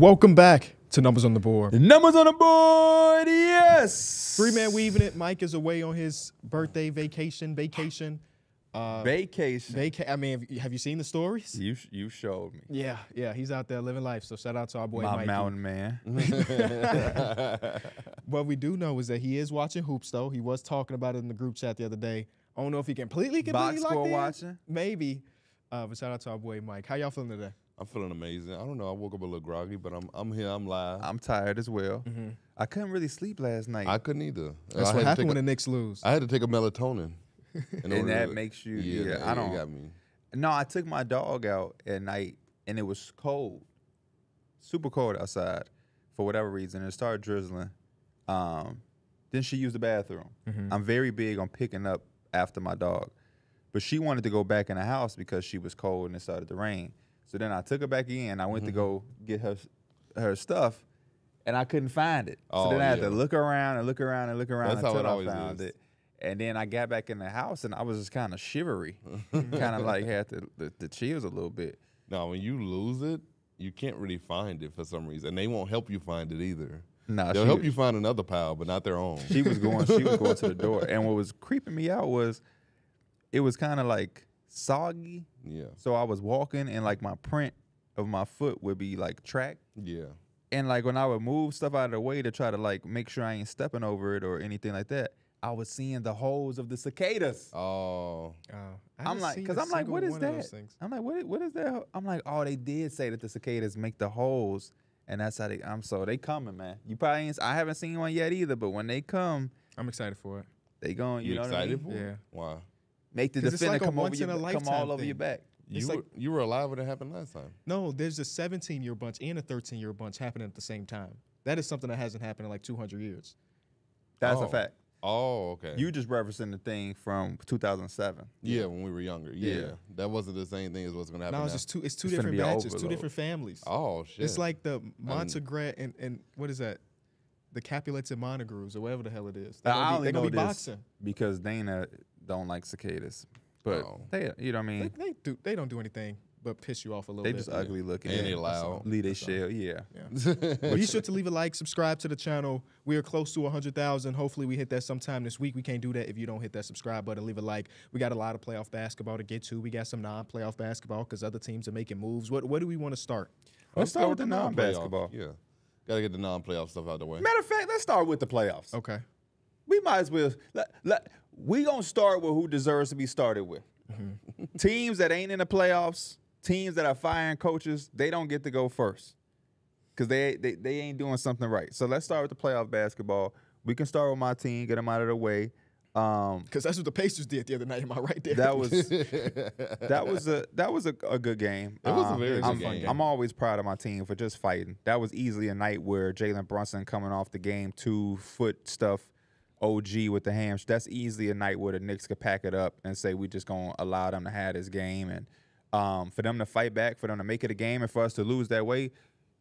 Welcome back to Numbers on the Board. Numbers on the board, yes. Three-man weaving it. Mike is away on his birthday vacation. Vacation. I mean, have you seen the stories? You showed me. Yeah, he's out there living life. So shout out to our boy My Mikey. mountain man. What we do know is that he is watching hoops, though. He was talking about it in the group chat the other day. I don't know if he completely Box locked score in. watching? Maybe. But shout out to our boy Mike. How y'all feeling today? I'm feeling amazing. I don't know. I woke up a little groggy, but I'm here. I'm live. I'm tired as well. I couldn't really sleep last night. I couldn't either. That's what happened when the Knicks lose. I had to take a melatonin. And that makes you, I don't. It got me. No, I took my dog out at night, and it was cold, super cold outside for whatever reason. It started drizzling. Then she used the bathroom. I'm very big on picking up after my dog. But she wanted to go back in the house because she was cold and it started to rain. So then I took her back in. I went to go get her stuff, and I couldn't find it. So then I had to look around and look around and look around until I found it. And then I got back in the house, and I was just kind of shivery, kind of like had the chills a little bit. No, when you lose it, you can't really find it for some reason. And they won't help you find it either. Nah, they'll help you find another pal, but not their own. She was going to the door. And what was creeping me out was it was kind of like soggy. Yeah. So I was walking, and like my print of my foot would be like tracked. Yeah. And like when I would move stuff out of the way to try to like make sure I ain't stepping over it or anything like that, I was seeing the holes of the cicadas. Oh. I'm like, because I'm like, what is that? I'm like, what is that? I'm like, oh, they did say that the cicadas make the holes, and that's how they coming, man. You probably ain't, I haven't seen one yet either, but when they come, I'm excited for it. they going, You know excited what I mean? for Yeah. it? Why? Make the 'Cause it's defender like a come all over thing. your back. You were alive when it happened last time. No, there's a 17-year bunch and a 13-year bunch happening at the same time. That is something that hasn't happened in like 200 years. That's a fact. Oh, okay. You just referencing the thing from 2007. Yeah, when we were younger. Yeah. That wasn't the same thing as what's going to happen No, now. it's two It's different finna be an batches, two overload. different families. Oh, shit. It's like the Montagret and what is that? The Capulets and Montagues or whatever the hell it is. They're I only gonna know be this boxing. because Dana don't like cicadas, but they, you know what I mean. They don't do anything but piss you off a little They bit. just ugly looking. And they loud. Leave they shell, yeah. Well, be sure to leave a like, subscribe to the channel. We are close to 100,000. Hopefully we hit that sometime this week. We can't do that if you don't hit that subscribe button. Leave a like. We got a lot of playoff basketball to get to. We got some non-playoff basketball because other teams are making moves. What do we want to start? Let's start with the non-basketball. Yeah. Got to get the non-playoff stuff out of the way. Matter of fact, let's start with the playoffs. Okay. We might as well. We gonna start with who deserves to be started with. Teams that ain't in the playoffs, teams that are firing coaches, they don't get to go first because they ain't doing something right. So let's start with the playoff basketball. We can start with my team, get them out of the way. Because that's what the Pacers did the other night. Am I right there? That was a good game. It was a very good game. I'm always proud of my team for just fighting. That was easily a night where Jalen Brunson coming off the game 2-foot stuff, OG with the ham. That's easily a night where the Knicks could pack it up and say we just gonna allow them to have this game, and for them to fight back, for them to make it a game, and for us to lose that way.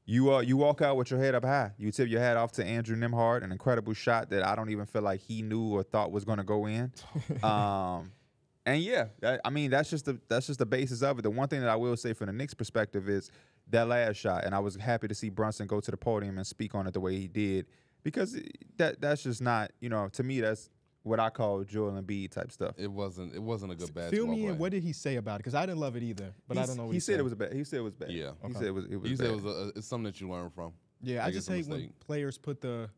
You walk out with your head up high. You tip your hat off to Andrew Nembhard, an incredible shot that I don't even feel like he knew or thought was going to go in. And yeah, I mean that's just the basis of it. The one thing that I will say from the Knicks' perspective is that last shot, and I was happy to see Brunson go to the podium and speak on it the way he did, because that's just not, to me that's what I call Joel Embiid type stuff. It wasn't a good basketball Fill me in. play. What did he say about it? Because I didn't love it either, but I don't know what he said. It was bad. He said it was bad. Yeah. He said it was You said it's something that you learn from. Yeah, I Like, just it's a hate when mistake. players put the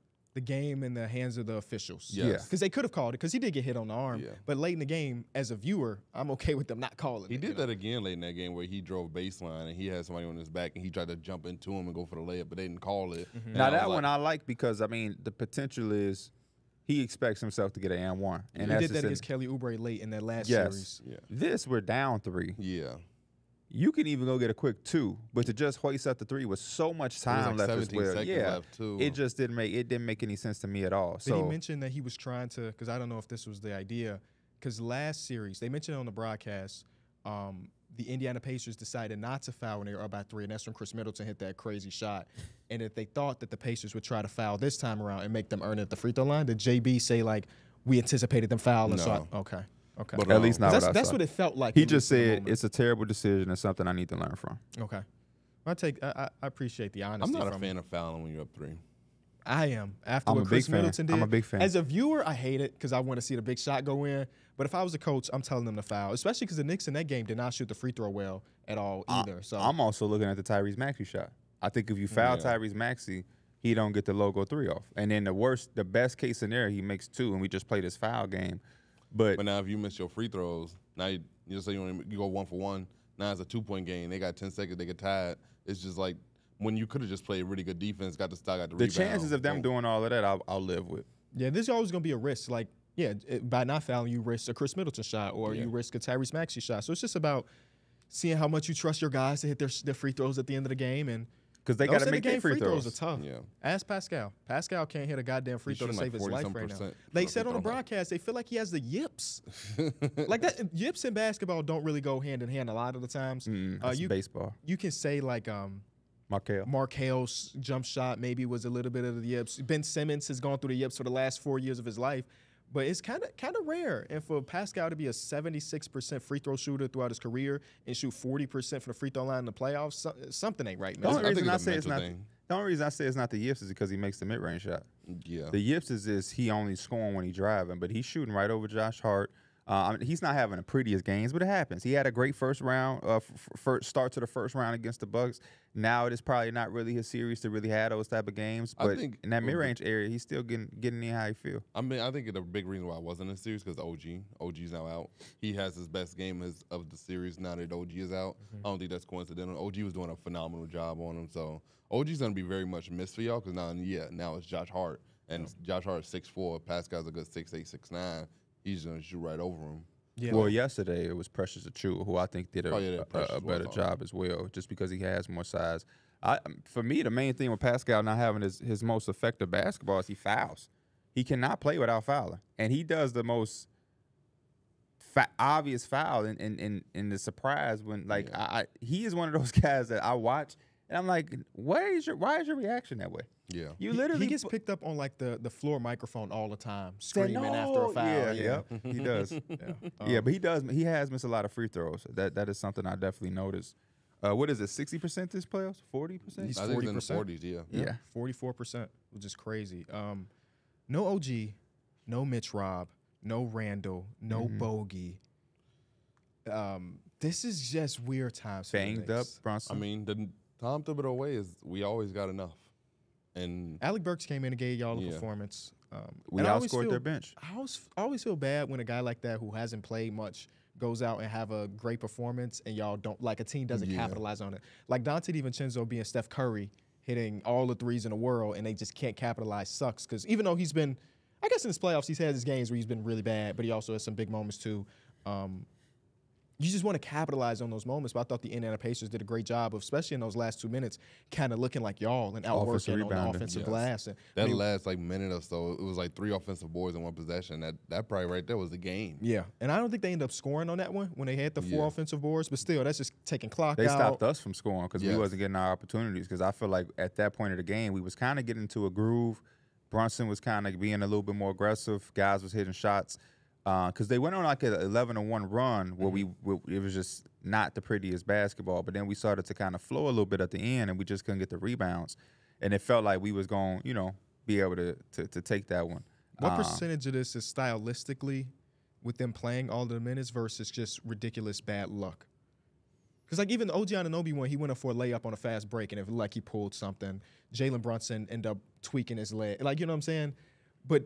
game in the hands of the officials. Yes. Yeah. Because they could have called it, because he did get hit on the arm. Yeah. But late in the game, as a viewer, I'm okay with them not calling He it. did that again late in that game where he drove baseline and he had somebody on his back and he tried to jump into him and go for the layup, but they didn't call it. And Now I was that like, one I like because I mean the potential is he expects himself to get an and one, and He that's did that just against Kelly Oubre late in that last yes. series. Yeah. This we're down 3. Yeah. You can even go get a quick 2, but to just hoist up the 3 with so much time like left as 17 well. seconds Yeah, left, too. it just didn't make any sense to me at all. Did So he mention that he was trying to, because I don't know if this was the idea, because last series, they mentioned it on the broadcast, the Indiana Pacers decided not to foul when they were up by 3, and that's when Chris Middleton hit that crazy shot. And if they thought that the Pacers would try to foul this time around and make them earn it at the free throw line, did JB say, like, we anticipated them fouling? No. Okay. But, at least not what I That's saw. what it felt like. He at just least in the said moment. it's a terrible decision and something I need to learn from. Okay. I appreciate the honesty. I'm not a fan of fouling when you're up 3. I am. After I'm what a Chris big fan. Middleton did. I'm a big fan. As a viewer, I hate it because I want to see the big shot go in. But if I was a coach, I'm telling them to foul, especially because the Knicks in that game did not shoot the free throw well at all either. So I'm also looking at the Tyrese Maxey shot. I think if you foul Tyrese Maxey, he don't get the logo 3 off. And then the best case scenario, he makes 2, and we just play this foul game. But now if you miss your free throws, now you just say you go 1 for 1. Now it's a 2-point game. They got 10 seconds. They get tied. It's just like when you could have just played really good defense, got the stock, got the rebound. The chances of them doing all of that, I'll live with. Yeah, this is always going to be a risk. Like, by not fouling, you risk a Chris Middleton shot or you risk a Tyrese Maxey shot. So it's just about seeing how much you trust your guys to hit their free throws at the end of the game. And because they got to make their free throws throws. are tough. Yeah. Ask Pascal. Pascal can't hit a goddamn free throw to save his life right now. They said on the broadcast they feel like he has the yips. Like that, yips and basketball don't really go hand in hand a lot of the times. That's baseball. You can say like Markel's jump shot maybe was a little bit of the yips. Ben Simmons has gone through the yips for the last 4 years of his life. But it's kind of rare. And for Pascal to be a 76% free throw shooter throughout his career and shoot 40% for the free throw line in the playoffs, something ain't right, man. The only reason I say it's not the yips is because he makes the mid-range shot. Yeah. The yips is he only scoring when he's driving, but he's shooting right over Josh Hart. He's not having the prettiest games, but it happens. He had a great first round, first start to the first round against the Bucks. Now it is probably not really his series to really have those type of games, but in that mid-range area, he's still getting in how he feel. I mean, I think the big reason why I wasn't in the series because OG's now out. He has his best game of the series now that OG is out. I don't think that's coincidental. OG was doing a phenomenal job on him, so OG's gonna be very much missed for y'all because now it's Josh Hart, and Josh Hart is 6'4", Pascal's a good 6'8", 6'9". He's going to shoot right over him. Yeah. Well, yesterday it was Precious Achiuwa, who I think did a better job as well, just because he has more size. For me, the main thing with Pascal not having his most effective basketball is he fouls. He cannot play without fouling. And he does the most obvious foul in the surprise when, like, he is one of those guys that I watch, and I'm like, why is your reaction that way? Yeah. He gets picked up on like the floor microphone all the time, screaming after a foul. Yeah, he does. But he has missed a lot of free throws. That is something I definitely noticed. What is it, 60% this playoffs? 40%? He's 40%. 40s, yeah. 44%, which is crazy. No OG, no Mitch Rob, no Randall, no Bogey. This is just weird times. Banged up Bronson. I mean, the Tom Thibodeau way is we always got enough. And Alec Burks came in and gave y'all a performance. We outscored their bench. I always feel bad when a guy like that who hasn't played much goes out and have a great performance and y'all don't, like a team doesn't capitalize on it. Like Dante DiVincenzo being Steph Curry, hitting all the threes in the world and they just can't capitalize sucks. Because even though he's been, I guess in his playoffs, he's had his games where he's been really bad, but he also has some big moments too. You just want to capitalize on those moments. But I thought the Indiana Pacers did a great job of, especially in those last 2 minutes, kind of looking like y'all and outworking on the offensive glass. And that last minute or so, it was like 3 offensive boards in one possession. That probably right there was the game. Yeah, and I don't think they ended up scoring on that one when they had the 4 offensive boards. But still, that's just taking clock out. They stopped us from scoring because we wasn't getting our opportunities. Because I feel like at that point of the game, we was kind of getting into a groove. Brunson was kind of being a little bit more aggressive. Guys was hitting shots. Because they went on like an 11-1 run where it was just not the prettiest basketball, but then we started to kind of flow a little bit at the end, and we just couldn't get the rebounds, and it felt like we was going, be able to take that one. What percentage of this is stylistically with them playing all the minutes versus just ridiculous bad luck? Because like even the OG Anunoby one, he went up for a layup on a fast break, and it looked like he pulled something. Jalen Brunson ended up tweaking his leg, like you know what I'm saying, but.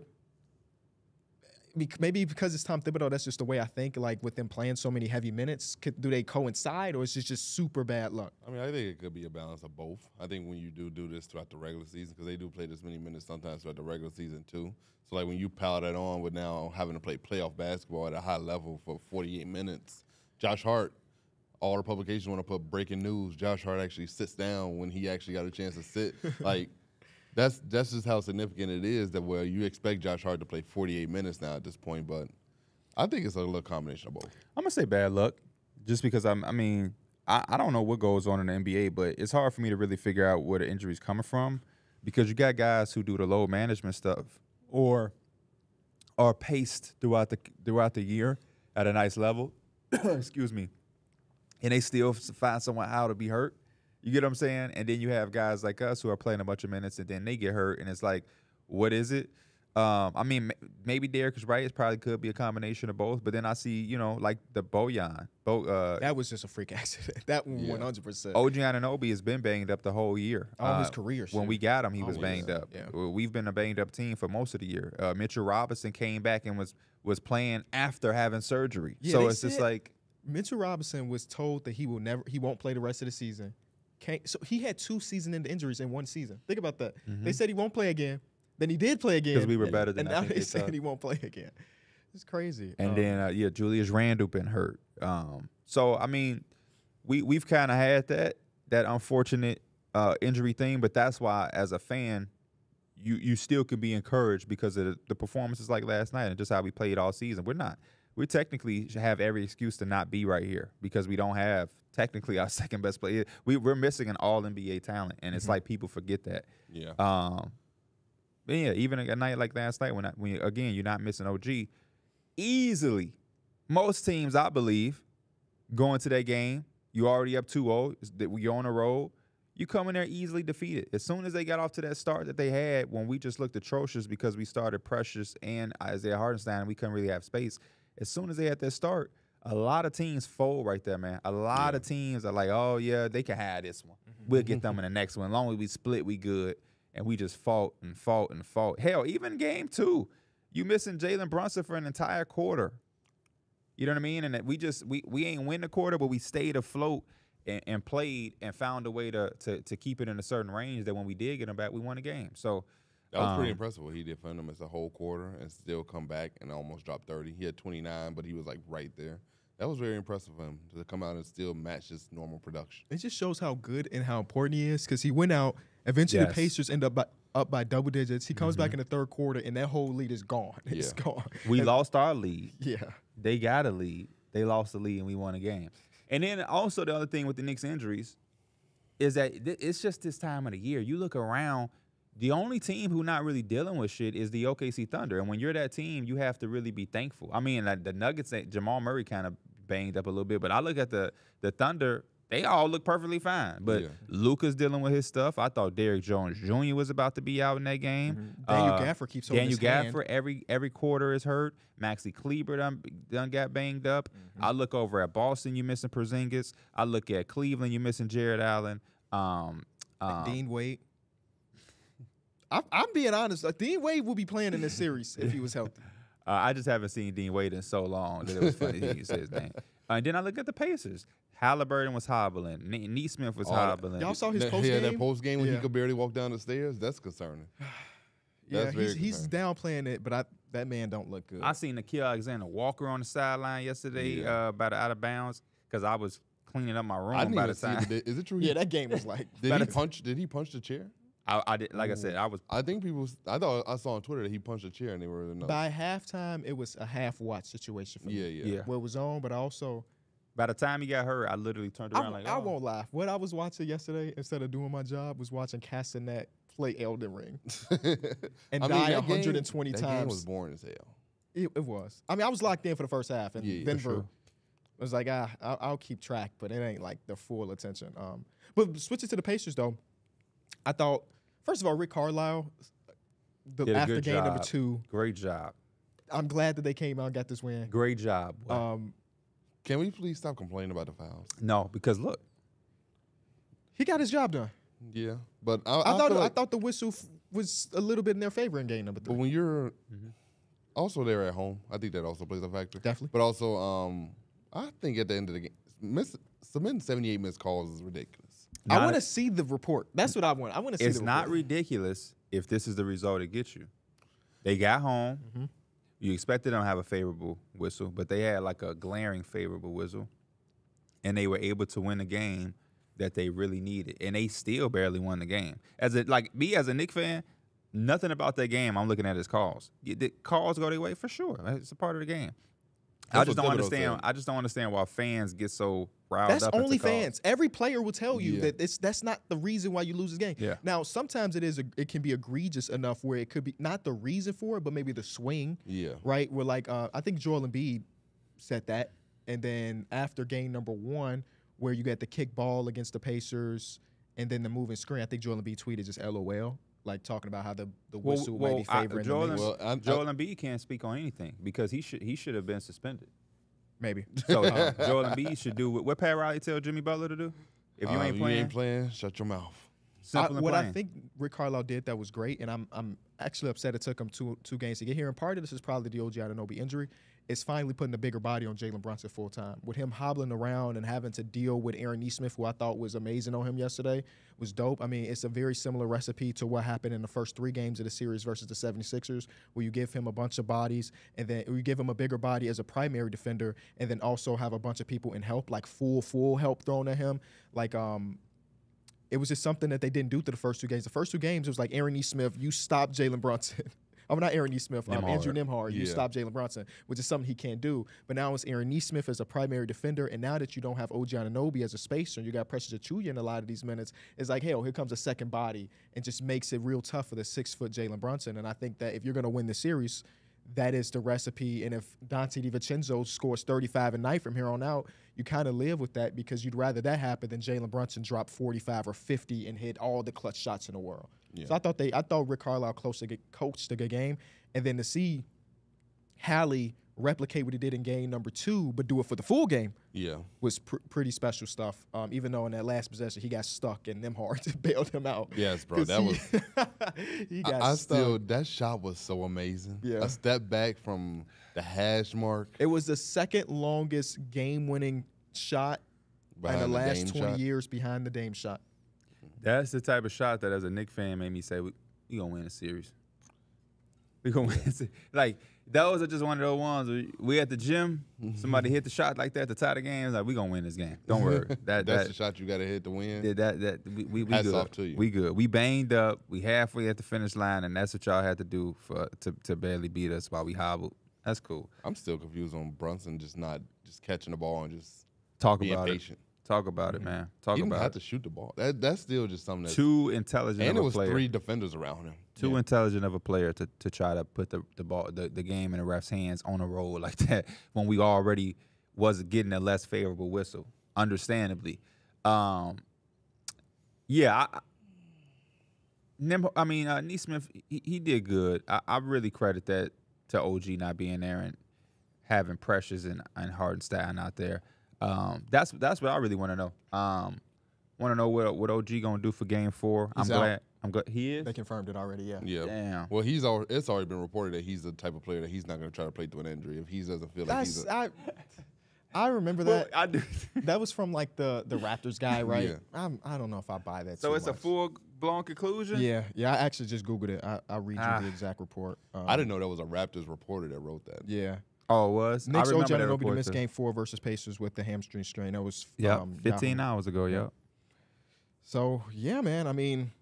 Maybe because it's Tom Thibodeau, that's just the way I think. Like with them playing so many heavy minutes, do they coincide, or is it just super bad luck? I mean, I think it could be a balance of both. I think when you do this throughout the regular season, because they do play this many minutes sometimes throughout the regular season too. So like when you pile that on with now having to play playoff basketball at a high level for 48 minutes, Josh Hart, all the publications want to put breaking news. Josh Hart actually sits down when he actually got a chance to sit. Like. That's just how significant it is that you expect Josh Hart to play 48 minutes now at this point, but I think it's a little combination of both. I'm gonna say bad luck, just because I don't know what goes on in the NBA, but it's hard for me to really figure out where the injury's coming from, because you got guys who do the load management stuff or are paced throughout the year at a nice level, excuse me, and they still find someone how to be hurt. You get what I'm saying? And then you have guys like us who are playing a bunch of minutes, and then they get hurt, and it's like, what is it? I mean, maybe Derek is right. It probably could be a combination of both. But then I see, like the Bojan. That was just a freak accident. That one, 100%. OG Anunoby has been banged up the whole year. All his career. When we got him, he was banged up. Yeah. We've been a banged up team for most of the year. Mitchell Robinson came back and was playing after having surgery. Yeah, so it's just like Mitchell Robinson was told that he won't play the rest of the season. So he had 2 season-ending injuries in one season. Think about that. Mm-hmm. They said he won't play again. Then he did play again. Because we were better than and now they said he won't play again. It's crazy. And then Julius Randle been hurt. So I mean, we've kind of had that unfortunate injury thing, but that's why as a fan, you still can be encouraged because of the performances like last night and just how we played all season. We technically have every excuse to not be right here because we don't have technically our second best player. We're missing an all NBA talent, and it's like people forget that. Yeah. But yeah, even a night like last night when again you're not missing OG, easily, most teams I believe going to that game, you already up 2-0, you're on the road, you come in there easily defeated. As soon as they got off to that start that they had when we just looked atrocious because we started Precious and Isaiah Hartenstein and we couldn't really have space. As soon as they had that start, a lot of teams fold right there, man. A lot of teams are like, oh yeah, they can have this one. We'll get them in the next one. As long as we split, we good. And we just fought and fought and fought. Hell, even game 2, you missing Jalen Brunson for an entire quarter. You know what I mean? And that we ain't win the quarter, but we stayed afloat and played and found a way to keep it in a certain range that when we did get him back, we won the game. So that was pretty impressive what he did for them as a whole quarter and still come back and almost drop 30. He had 29, but he was like right there. That was very impressive for him to come out and still match his normal production. It just shows how good and how important he is because he went out. Eventually, the Pacers end up by double digits. He comes back in the third quarter, and that whole lead is gone. It's gone. We lost our lead. Yeah. They got a lead. They lost the lead, and we won a game. And then also the other thing with the Knicks injuries is that it's just this time of the year. You look around, the only team who not really dealing with shit is the OKC Thunder. And when you're that team, you have to really be thankful. I mean, like the Nuggets, Jamal Murray kind of banged up a little bit, but I look at the Thunder, they all look perfectly fine. But Luka's dealing with his stuff. I thought Derrick Jones Jr. was about to be out in that game. Daniel Gafford keeps holding his hand. Every quarter is hurt. Maxi Kleber done got banged up. I look over at Boston, you missing Porzingis. I look at Cleveland, you missing Jared Allen. Dean Wade. I'm being honest. Dean Wade will be playing in this series if he was healthy. I just haven't seen Dean Wade in so long that it was funny he said his name. And then I look at the Pacers. Halliburton was hobbling. Neesmith was hobbling. Y'all saw his post game? Yeah, that post game when he could barely walk down the stars. That's concerning. He's downplaying it, but that man don't look good. I seen Nikhil Alexander-Walker on the sideline yesterday about out of bounds because I was cleaning up my room by the time. Is it true? Yeah, that game was like. Did he punch the chair? I did. Like I said, I think I thought I saw on Twitter that he punched a chair and they were enough. By halftime, it was a half watch situation for me. Yeah. Where it was on, but also. By the time he got hurt, I literally turned around I won't lie. What I was watching yesterday, instead of doing my job, was watching Castanet play Elden Ring and die 120 times. That game was boring as hell. It was. I mean, I was locked in for the first half, and Denver sure. was like, I'll keep track, but it ain't like the full attention. But switching to the Pacers, though, I thought, first of all, Rick Carlisle, after game number 2. Great job. I'm glad that they came out and got this win. Great job. Can we please stop complaining about the fouls? No, because look. He got his job done. Yeah, but I thought the whistle was a little bit in their favor in game number 3. But when you're also there at home, I think that also plays a factor. Definitely. But also, I think at the end of the game, submitting 78 missed calls is ridiculous. I want to see the report. That's what I want. I want to see the report. It's not ridiculous if this is the result it gets you. They got home. You expected them to have a favorable whistle, but they had like a glaring favorable whistle, and they were able to win the game that they really needed, and they still barely won the game. As a Knicks fan, nothing about that game I'm looking at as calls. The calls go their way for sure. It's a part of the game. I just don't understand why fans get so riled up. That's only fans. Every player will tell you that that's not the reason why you lose this game. Yeah. Now, sometimes it can be egregious enough where it could be not the reason for it, but maybe the swing. Yeah. Right? Where like I think Joel Embiid said that, and then after game number 1, where you got the kick ball against the Pacers, and then the moving screen. I think Joel Embiid tweeted just LOL, like talking about how the whistle might be favoring the Knicks. Joel Embiid can't speak on anything because he should have been suspended. Maybe. So Joel Embiid should do what Pat Riley tell Jimmy Butler to do. If you ain't playing, shut your mouth. What I think Rick Carlisle did that was great, and I'm actually upset it took him two games to get here. And part of this is probably the OG Anunoby injury. It's finally putting a bigger body on Jalen Brunson full time. With him hobbling around and having to deal with Aaron Nesmith, who I thought was amazing on him yesterday, was dope. I mean, it's a very similar recipe to what happened in the first 3 games of the series versus the 76ers, where you give him a bunch of bodies, and then you give him a bigger body as a primary defender, and then also have a bunch of people in help, like full help thrown at him. Like, it was just something that they didn't do through the first 2 games. The first 2 games, it was like Aaron Nesmith, you stop Jalen Brunson. I'm not Aaron Nesmith. Andrew Nembhard. You stop Jalen Brunson, which is something he can't do. But now it's Aaron Nesmith as a primary defender, and now that you don't have OG Anunoby as a spacer, and you got Precious Achiuwa in a lot of these minutes, it's like, hell, here comes a second body, and just makes it real tough for the 6-foot Jalen Brunson. And I think that if you're going to win the series, that is the recipe. And if Dante DiVincenzo scores 35 a night from here on out, you kind of live with that because you'd rather that happen than Jalen Brunson drop 45 or 50 and hit all the clutch shots in the world. Yeah. So I thought Rick Carlisle coached a good game, and then to see Hallie replicate what he did in game number 2, but do it for the full game, was pretty special stuff. Even though in that last possession he got stuck and Nembhard bailed him out. Yes, bro, that was. He got stuck. That shot was so amazing. Yeah, a step back from the hash mark. It was the second longest game-winning shot in the last 20 years behind the Dame shot. That's the type of shot that, as a Knicks fan, made me say, we gonna win a series. We gonna win. Like, those are just one of those ones where we at the gym, somebody hit the shot like that at the top of the game, it's like, we gonna win this game. Don't worry. That's the shot you gotta hit to win. We Hats good. Off to you. We good. We banged up. We halfway at the finish line, and that's what y'all had to do to barely beat us while we hobbled. That's cool. I'm still confused on Brunson just catching the ball and just being patient. Talk about it, man. He didn't have to shoot the ball. That's still just something that's too intelligent. And of it was a player. 3 defenders around him. Too intelligent of a player to try to put the ball, the game in the ref's hands on a roll like that when we already was getting a less favorable whistle. Understandably, Nesmith he did good. I really credit that to OG not being there and having Precious and Hardenstein out there. That's what I really want to know. Want to know what OG gonna do for Game 4. I'm glad. He is. They confirmed it already. Yeah. Yeah. Damn. Well, it's already been reported that he's the type of player that he's not gonna try to play through an injury if he doesn't feel like he's. I remember that. I do. That was from like the Raptors guy, right? Yeah. I don't know if I buy that. So too it's much. A full-blown conclusion. Yeah. I actually just Googled it. I'll read you the exact report. I didn't know that was a Raptors reporter that wrote that. Yeah. Oh, it was? Knicks OG Anunoby to miss Game 4 versus Pacers with the hamstring strain. That was 15 hours ago, yeah. So, yeah, man, I mean,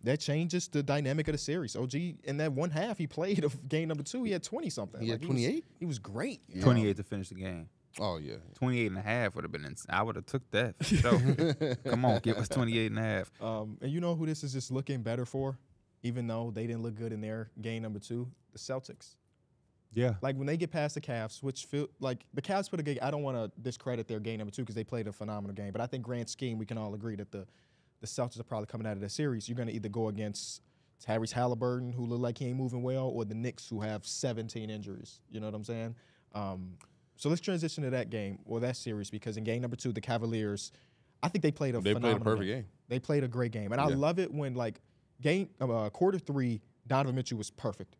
that changes the dynamic of the series. OG, in that one half he played of game number 2, he had 20-something. He had 28? He was great. 28 to finish the game. Oh, yeah. 28 and a half would have been insane. I would have took that for sure. Come on, give us 28 and a half. And you know who this is just looking better for, even though they didn't look good in their game number 2? The Celtics. Yeah. Like, when they get past the Cavs, which feel like the Cavs put a good – I don't want to discredit their game number 2 because they played a phenomenal game. But I think grand scheme, we can all agree that the Celtics are probably coming out of the series. You're going to either go against Tyrese Halliburton, who look like he ain't moving well, or the Knicks, who have 17 injuries. You know what I'm saying? So let's transition to that game, or that series, because in game number 2, the Cavaliers, I think they played a perfect game. They played a great game. And I love it when, like, quarter 3, Donovan Mitchell was perfect.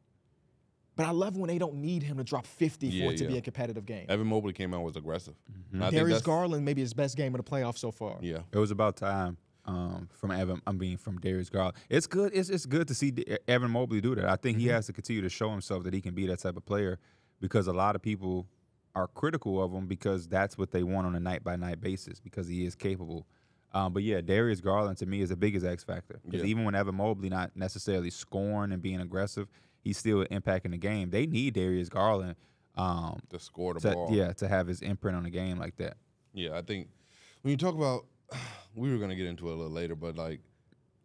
But I love when they don't need him to drop 50 for it to be a competitive game. Evan Mobley came out was aggressive. Mm-hmm. Darius Garland, maybe his best game of the playoffs so far. Yeah. It was about time from Darius Garland. It's good. It's good to see Evan Mobley do that. I think he has to continue to show himself that he can be that type of player because a lot of people are critical of him because that's what they want on a night-by-night basis because he is capable. But, yeah, Darius Garland to me is the biggest X factor because even when Evan Mobley not necessarily scoring and being aggressive, he's still impacting the game. They need Darius Garland to score the ball. Yeah, to have his imprint on the game like that. Yeah, I think when you talk about we were going to get into it a little later, but, like,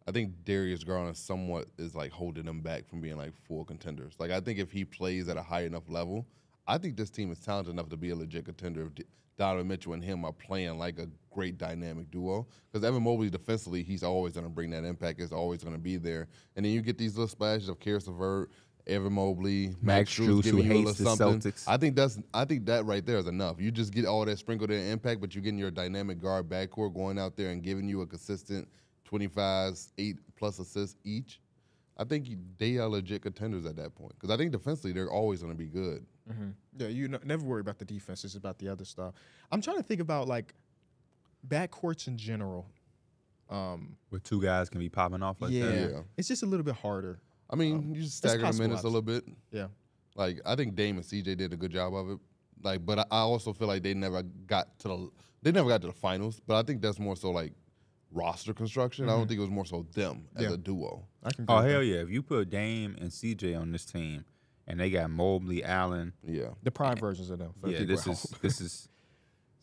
I think Darius Garland somewhat is, like, holding them back from being, like, full contenders. Like, I think if he plays at a high enough level, I think this team is talented enough to be a legit contender if Donovan Mitchell and him are playing like a great dynamic duo. Because Evan Mobley defensively, he's always going to bring that impact. It's always going to be there. And then you get these little splashes of Karis LeVert, Evan Mobley, Max Strus giving you a little something. Celtics. I think that right there is enough. You just get all that sprinkled in impact, but you're getting your dynamic guard backcourt going out there and giving you a consistent 25s, 8+ assists each. I think they are legit contenders at that point. Because I think defensively, they're always going to be good. Mm-hmm. Yeah, never worry about the defense. It's about the other stuff. I'm trying to think about, like, backcourts in general. Where two guys can be popping off like that. Yeah. It's just a little bit harder. I mean, you just stagger the minutes a little bit. Yeah. Like, I think Dame and CJ did a good job of it. Like, but I also feel like they never got to the finals. But I think that's more so like roster construction. I don't think it was more so them as a duo. I can Oh, hell yeah. If you put Dame and CJ on this team and they got Mobley, Allen. Yeah. The prime versions of them. For the people at home.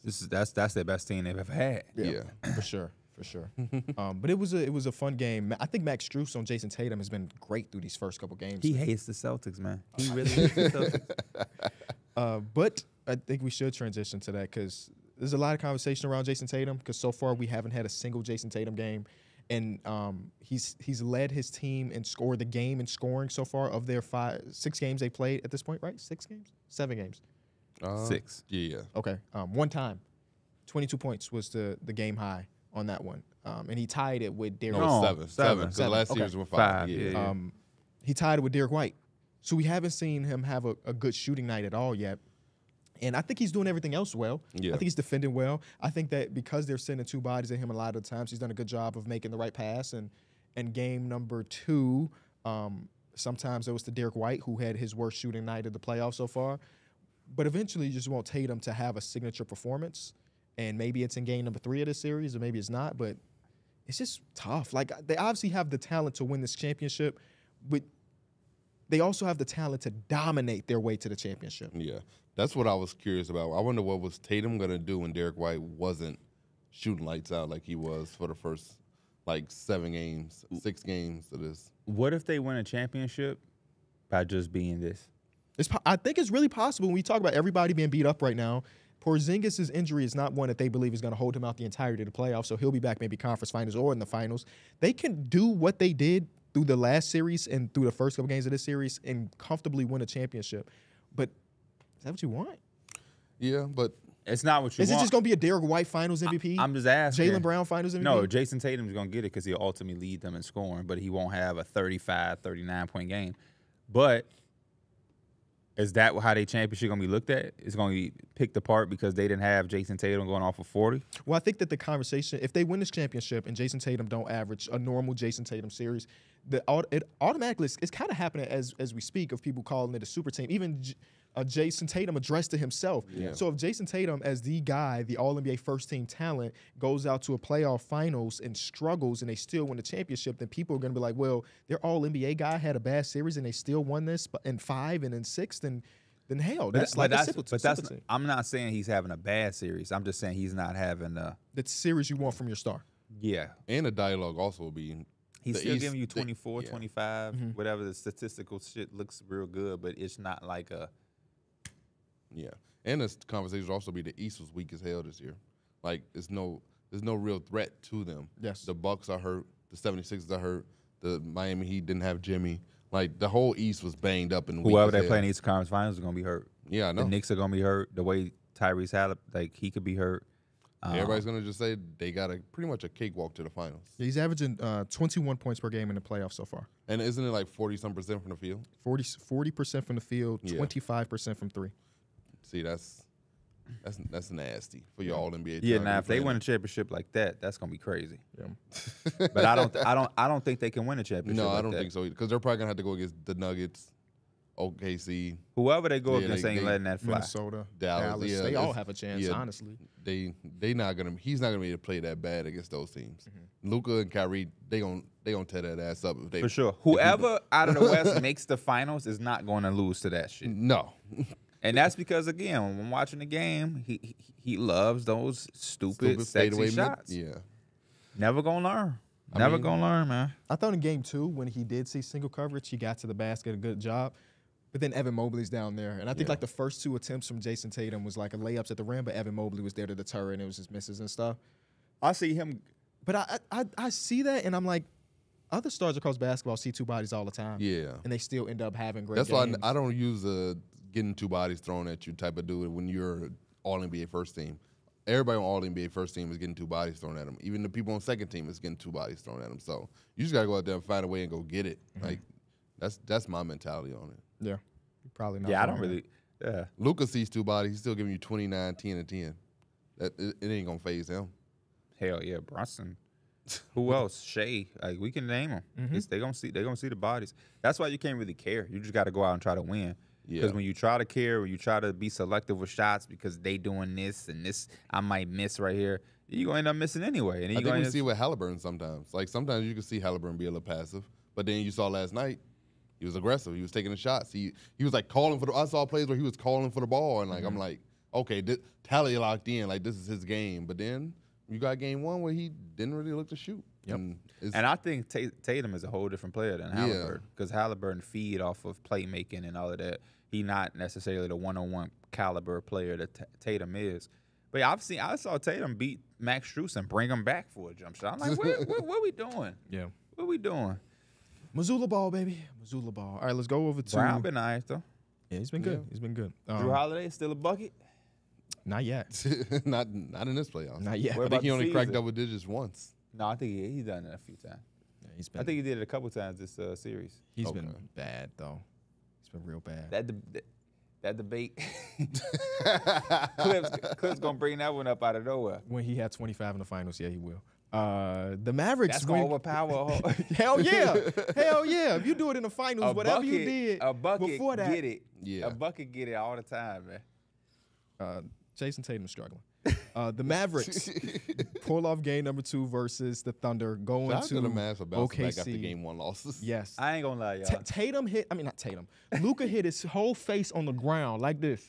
That's their best team they've ever had. Yeah. For sure. For sure. But it was a fun game. I think Max Strus on Jayson Tatum has been great through these first couple games. He hates the Celtics, man. He really hates the Celtics. But I think we should transition to that because there's a lot of conversation around Jayson Tatum because so far we haven't had a single Jayson Tatum game. And he's led his team and scored the game in scoring so far of their 6 games they played at this point, right? 6 games? 7 games. 6. Yeah. Okay. One time. 22 points was the game high on that one. And he tied it with Derek. No, No, 7. Because last Okay. series were 5. 5, Yeah. yeah. He tied it with Derek White. So we haven't seen him have a good shooting night at all yet. And I think he's doing everything else well. Yeah. I think he's defending well. I think that because they're sending 2 bodies at him a lot of the times, he's done a good job of making the right pass. And game number 2, sometimes it was to Derek White, who had his worst shooting night of the playoffs so far. But eventually you just want Tatum to have a signature performance. And maybe it's in game number 3 of this series, or maybe it's not. But it's just tough. Like, they obviously have the talent to win this championship, but they also have the talent to dominate their way to the championship. Yeah. That's what I was curious about. I wonder what was Tatum going to do when Derek White wasn't shooting lights out like he was for the first, 7 games, 6 games of this. What if they win a championship by just being this? I think it's really possible when we talk about everybody being beat up right now. Porzingis' injury is not one that they believe is going to hold him out the entirety of the playoffs, so he'll be back maybe conference finals or in the finals. They can do what they did through the last series and through the first couple games of this series and comfortably win a championship. But is that what you want? Yeah, but It's not what you Is want. it just going to be a Derek White finals MVP? I'm just asking. Jaylen Brown finals MVP? No, Jayson Tatum's going to get it because he'll ultimately lead them in scoring, but he won't have a 35, 39-point game. But is that how they championship going to be looked at? It's going to be picked apart because they didn't have Jayson Tatum going off of 40? Well, I think that the conversation, if they win this championship and Jayson Tatum don't average a normal Jayson Tatum series, it automatically, it's kind of happening as we speak of people calling it a super team. Even Jayson Tatum addressed to himself. Yeah. So if Jayson Tatum, as the guy, the All-NBA first-team talent, goes out to a playoff finals and struggles and they still win the championship, then people are going to be like, well, their All-NBA guy had a bad series and they still won this in 5 and in 6, then hell, that's I'm not saying he's having a bad series. I'm just saying he's not having a... the series you want from your star. Yeah. And the dialogue also will be... He's the still East, giving you 24, yeah. 25, whatever the statistical shit looks real good, but it's not like a... Yeah, and this conversation will also be the East was weak as hell this year. Like, there's no real threat to them. Yes. The Bucks are hurt. The 76ers are hurt. The Miami Heat didn't have Jimmy. Like, the whole East was banged up and weak Whoever as they hell. play in the Eastern Conference Finals is going to be hurt. Yeah, I know. The Knicks are going to be hurt. The way Tyrese Halliburton, he could be hurt. Everybody's going to just say they got pretty much a cakewalk to the finals. He's averaging 21 points per game in the playoffs so far. And isn't it like 40-some% from the field? 40% from the field, Yeah. 25% from 3. See, that's nasty for your All-NBA. Yeah, talent. now if they Playing win a championship like that, that's going to be crazy. Yeah. But I don't think they can win a championship. No, I like don't that. think so either. Because they're probably going to have to go against the Nuggets, OKC. Whoever they go Yeah, against ain't letting that fly. Minnesota, Dallas, yeah, they all that's- have a chance, yeah. honestly. He's not gonna be able to play that bad against those teams. Luka and Kyrie, they gonna tear that ass up if they For sure. Whoever out of the West makes the finals is not going to lose to that shit. No. And that's because, again, when I'm watching the game, he loves those stupid sexy shots. Yeah. Never going to learn. I Never mean- going to learn, man. I thought in game 2, when he did see single coverage, he got to the basket a good job. But then Evan Mobley's down there. And I think like the first 2 attempts from Jayson Tatum was like a layups at the rim, but Evan Mobley was there to deter and it was just misses and stuff. I see him. But I see that and I'm like, other stars across basketball see 2 bodies all the time. Yeah. And they still end up having great That's games. why I don't use a getting 2 bodies thrown at you type of dude when you're all NBA first team. Everybody on all NBA first team is getting 2 bodies thrown at them. Even the people on second team is getting 2 bodies thrown at them. So you just gotta go out there and find a way and go get it. Like that's my mentality on it. Yeah. Probably not. Yeah, I don't really. Yeah. Luka sees 2 bodies. He's still giving you 29, 10, and 10. It ain't gonna phase him. Hell yeah, Brunson. Who else? Shea. Like we can name them. They gonna see the bodies. That's why you can't really care. You just got to go out and try to win. Because when you try to care, or you try to be selective with shots because they doing this and this, I might miss right here. You gonna end up missing anyway. And I think we see with Halliburton sometimes. Like sometimes you can see Halliburton be a little passive, but then you saw last night. He was aggressive. He was taking the shots. He was like calling for the. I saw plays where he was calling for the ball, and like I'm like, okay, Tally locked in. Like this is his game. But then you got game 1 where he didn't really look to shoot. Yep. And I think Tatum is a whole different player than Halliburton because Halliburton feed off of playmaking and all of that. He not necessarily the one-on-one caliber player that Tatum is. But I saw Tatum beat Max Strus and bring him back for a jump shot. I'm like, what are we doing? Yeah. What are we doing? Missoula ball, baby. Missoula ball. All right, let's go over to. Brown been nice though. Yeah, he's been good. He's been good. Drew Holiday still a bucket? Not yet. not in this playoffs. Not yet. I think he only cracked double digits once. No, I think he's done it a few times. Yeah, he's been. I think he did it a couple times this series. He's been bad though. He's been real bad. That debate. Clip's gonna bring that one up out of nowhere. When he had 25 in the finals, yeah, he will. The Mavericks. That's gonna overpower. Hell yeah, hell yeah! If you do it in the finals, whatever you did a bucket before that, get it. Yeah, a bucket get it all the time, man. Jayson Tatum's struggling. The Mavericks pull off game number 2 versus the Thunder, going Shout out to the Mavs for bouncing OKC. back after game 1 losses. Yes, I ain't gonna lie, y'all. Tatum hit. I mean, not Tatum. Luka hit his whole face on the ground like this,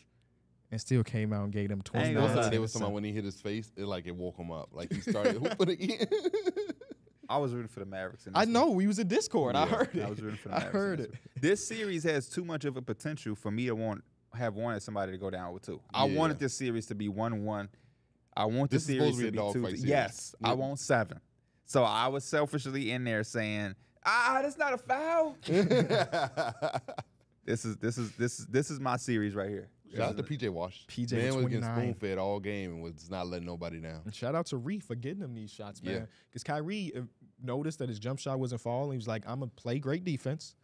and still came out and gave them 29. There was someone when he hit his face, it woke him up. Like he started hooping again. I was rooting for the Mavericks. I know we was in Discord. Yeah, I heard it. I was rooting for the Mavericks. I heard it. This series has too much of a potential for me to have wanted somebody to go down with 2. I wanted this series to be 1-1. I want the series to be 2. Yes, I want 7. So I was selfishly in there saying, that's not a foul. This is my series right here. Shout out to PJ Wash. PJ man was getting 29. spoon-fed all game and was not letting nobody down. And shout out to Reef for getting him these shots, man. Yeah. Because Kyrie noticed that his jump shot wasn't falling. He was like, I'm going to play great defense.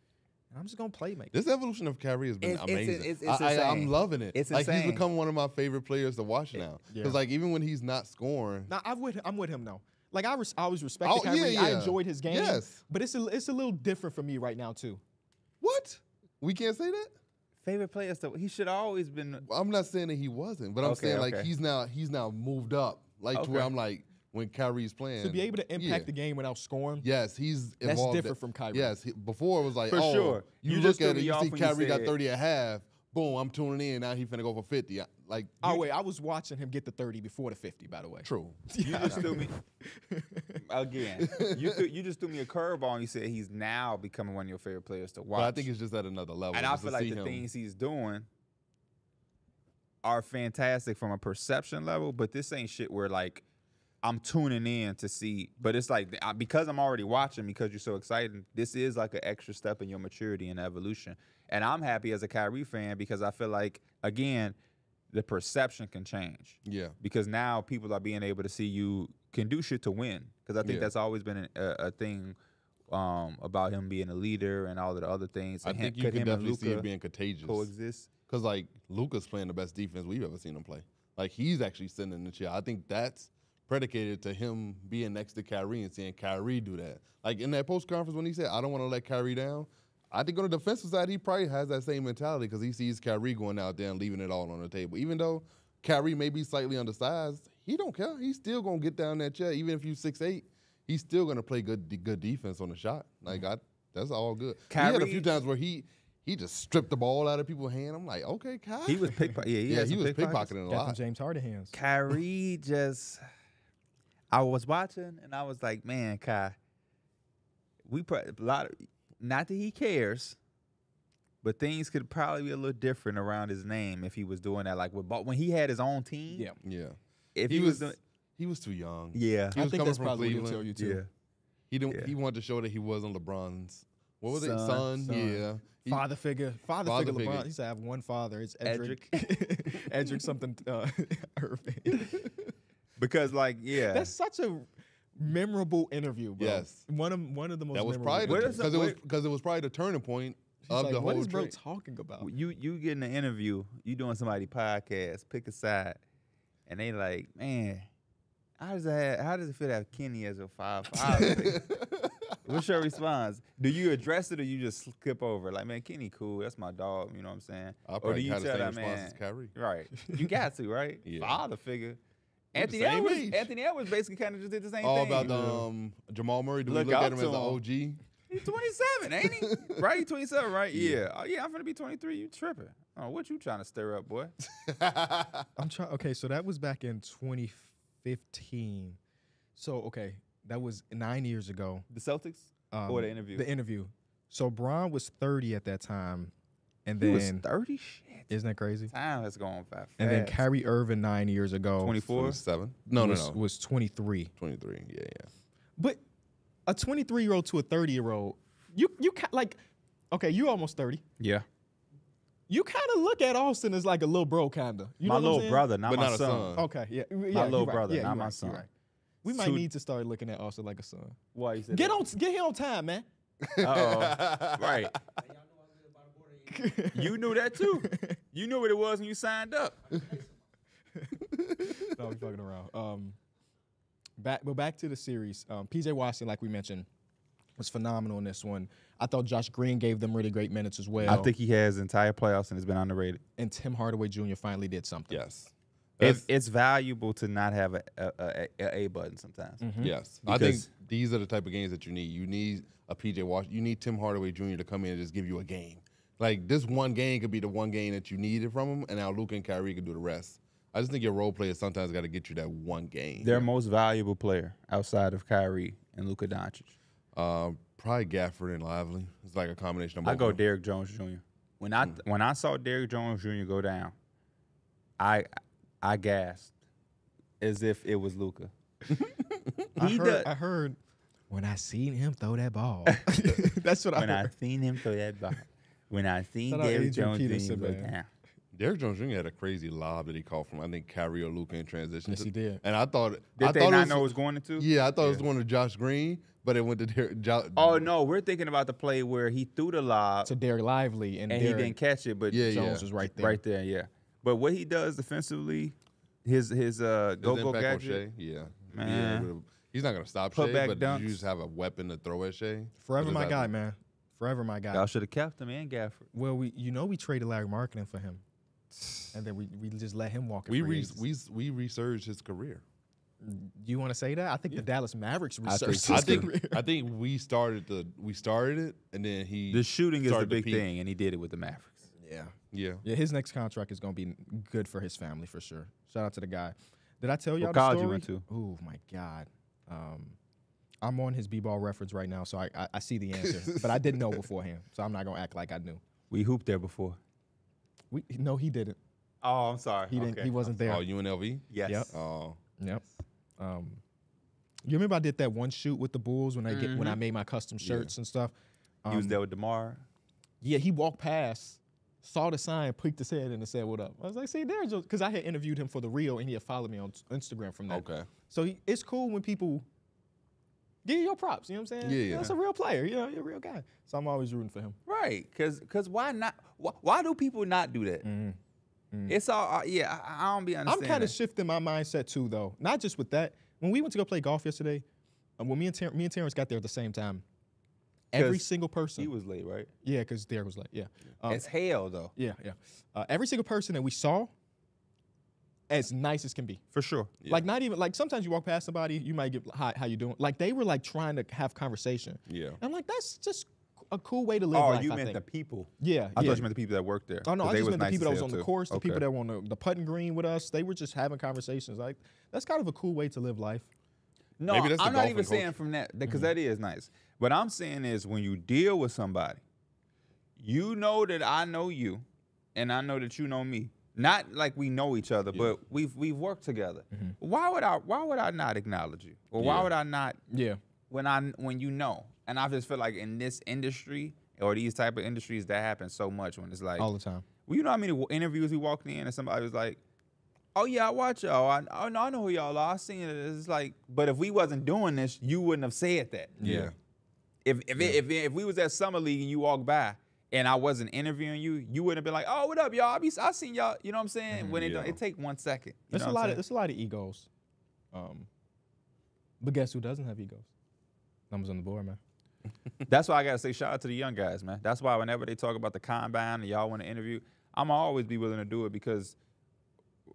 And I'm just going to play make. This evolution of Kyrie has been amazing. It's I'm loving it. It's like insane. he's become one of my favorite players to watch now. Because like even when he's not scoring. Now, I'm with him now. Like I always respected Kyrie. Yeah. I enjoyed his game. Yes. But it's a little different for me right now too. What? We can't say that? Favorite players, though, he should have always been. I'm not saying that he wasn't, but I'm saying like he's now moved up. Like to where I'm like when Kyrie's playing. To be able to impact the game without scoring. Yes, he's that's evolved. Different from Kyrie. Yes, before it was like, For sure. You look at it, you see Kyrie got 30 at half. Boom, I'm tuning in. Now he finna go for 50. Like, wait, I was watching him get the 30 before the 50, by the way. True. You just threw me again. You just threw me a curveball and you said he's now becoming one of your favorite players to watch. But I think it's just at another level. And I feel like the things he's doing are fantastic from a perception level, but this ain't shit where like I'm tuning in to see. But it's like because I'm already watching, because you're so excited, this is like an extra step in your maturity and evolution. And I'm happy as a Kyrie fan because I feel like, again, the perception can change. Yeah. Because now people are being able to see you can do shit to win. Because I think that's always been a thing about him being a leader and all of the other things. I think you can definitely see it being contagious. Coexist. Because, like, Luka's playing the best defense we've ever seen him play. Like, he's actually sitting in the chair. I think that's predicated to him being next to Kyrie and seeing Kyrie do that. Like, in that post-conference when he said, I don't want to let Kyrie down, I think on the defensive side, he probably has that same mentality because he sees Kyrie going out there and leaving it all on the table. Even though Kyrie may be slightly undersized, he don't care. He's still going to get down that chair. Even if you're 6'8", he's still going to play good defense on the shot. Like, that's all good. Kyrie, he had a few times where he just stripped the ball out of people's hand. I'm like, okay, Kyrie. He was pickpocketing. Yeah, he was pickpocketing a lot. James Harden hands. Kyrie just, I was watching and I was like, man, Kai, we put a lot of, not that he cares, But things could probably be a little different around his name if he was doing that. Like when he had his own team. Yeah. Yeah. If He he was, was he was too young. yeah, He I was think coming that's from probably what he'll Cleveland. tell you too. yeah. He didn't. Yeah. He wanted to show that he wasn't LeBron's. What was it? Son. Son. Yeah. He- Father figure Father LeBron. figure. He used to have one father. It's Edric. Edric something Irving. Because like, yeah. That's such a memorable interview, bro. Yes. One of the most that was memorable. probably What is because it was probably the turning point He's of like, the what whole is bro trade. talking about? you getting an interview, you doing somebody podcast, pick a side, and they like, man, how does it feel to have Kenny as a 5'5"? What's your response? Do you address it or you just skip over? Like, man, Kenny cool, that's my dog, you know what I'm saying? I Or do probably you had the tell same that response man? as Kyrie. Right. You got to, right? Yeah. Father figure. We're the Anthony same Edwards, age. Anthony Edwards basically kind of just did the same All thing. about the Jamal Murray. Do we Look look at up him to as an him. OG? He's 27, ain't he? Right? He's 27, right? Yeah. Yeah. Oh, yeah, I'm finna be 23. You tripping. Oh, what you trying to stir up, boy? I'm trying. Okay, so that was back in 2015. So okay, that was 9 years ago. The Celtics? Or the interview? The interview. So Bron was 30 at that time, and He was then 30? Shit. isn't that crazy? Time has gone fast. And then Kyrie Irving 9 years ago 24? 27? No. was 23. 23. Yeah. But a 23-year-old to a 30-year-old, you like, okay, you almost 30. Yeah. You kind of look at Austin as like a little bro, kind of. My little brother, not But my not a son. son. Okay, yeah, My you're little right. brother, Yeah, not you're my right, son. you're right. We might need to start looking at Austin like a son. Why you said Get that? here on time, man. Uh-oh. Right. You knew that too. You knew what it was when you signed up. No, we fucking around. Back to the series. PJ Washington, like we mentioned, was phenomenal in this one. I thought Josh Green gave them really great minutes as well. I think he has entire playoffs and has been underrated. And Tim Hardaway Jr. finally did something. Yes. It's valuable to not have a button sometimes. Yes. I think Because- these are the type of games that you need. You need a PJ Washington. You need Tim Hardaway Jr. to come in and just give you a game. Like, this one game could be the one game that you needed from him, and now Luka and Kyrie can do the rest. I just think your role players sometimes got to get you that one game. Their most valuable player outside of Kyrie and Luka Doncic. Probably Gafford and Lively. It's like a combination of both. I go of them. Derrick Jones Jr. When I saw Derrick Jones Jr. go down, I gasped as if it was Luka. I heard when I seen him throw that ball. That's what When I I heard. seen him throw that ball. When I seen Shout out Derrick Adrian Jones Peterson, Jr. go man. down. Derrick Jones Jr. had a crazy lob that he caught from, I think, Kyrie or Luka in transition. Yes, he did. And I thought Did I they thought not it know it was going into? Yeah, I thought it was going to Josh Green, but it went to Derrick. Oh, no, we're thinking about the play where he threw the lob To Derek Lively and and he didn't catch it, but Yeah, Jones was right there. right there, yeah. But what he does defensively, his His go-go impact on gadget, Shea, yeah. Man. Yeah, he's not going to stop Put Shea, back but dunks. you just have a weapon to throw at Shea. Forever What my does that guy, do? man. Forever my guy. y'all should have kept him and Gafford. Well, we traded Larry Marketing for him, and then we just let him walk. We resurged his career. You want to say that? I think the Dallas Mavericks I think researched so, his too. career. I think we started it, and then he The shooting is the started to big peak. thing, and he did it with the Mavericks. Yeah. Yeah, his next contract is gonna be good for his family for sure. Shout out to the guy. Did I tell y'all What the college story? you went to? Oh my God. I'm on his b-ball reference right now, so I see the answer, but I didn't know beforehand, so I'm not gonna act like I knew. We hooped there before. No, he didn't. Oh, I'm sorry. He didn't. He wasn't there. Oh, UNLV? Yes. Yep. Oh. Yep. You remember I did that one shoot with the Bulls when when I made my custom shirts and stuff. He was there with DeMar. Yeah, he walked past, saw the sign, peeked his head in and said, "What up?" I was like, "See, there's," because I had interviewed him for the Real, and he had followed me on Instagram from that. Okay. So it's cool when people give you your props. You know what I'm saying? Yeah, yeah. That's a real player. You know, you're a real guy. So I'm always rooting for him. Right, because why not? Why do people not do that? It's all I don't be I'm understanding. kind of shifting my mindset too, though. Not just with that. When we went to go play golf yesterday, when me and Terrence got there at the same time, every 'Cause single person. He was late, right? Yeah, because Derek was late. Yeah. It's hell though, Yeah. Every single person that we saw, as nice as can be. for sure. Yeah. Like not even like sometimes you walk past somebody, you might get hi, how you doing? Like they were like trying to have conversation. Yeah. And I'm like, that's just a cool way to live Oh, life. you I meant think. the people. Yeah. I yeah. thought you meant the people that worked there. Oh no, 'cause I they just meant the nice people that as was on hell, the too. course, the Okay. people that were on the putting green with us. They were just having conversations. Like that's kind of a cool way to live life. No, Maybe that's the I'm not even golfing saying culture. from that because that is nice. What I'm saying is when you deal with somebody, You know that I know you, and I know that you know me. Not like we know each other, but we've worked together. Why would I not acknowledge you? Or why would I not when you know? And I just feel like in this industry or these type of industries that happens so much when it's like all the time. Well, you know how many interviews we walked in and somebody was like, "Oh yeah, I watch y'all. I know who y'all are. I seen it." It's like, but if we wasn't doing this, you wouldn't have said that. Yeah. If we was at Summer League and you walked by and I wasn't interviewing you, you wouldn't have been like, "Oh, what up, y'all? I seen y'all." You know what I'm saying? When it take 1 second. There's a lot of egos. But guess who doesn't have egos? Numbers on the board, man. That's why I gotta say shout out to the young guys, man. That's why whenever they talk about the combine and y'all want to interview, I'ma always be willing to do it because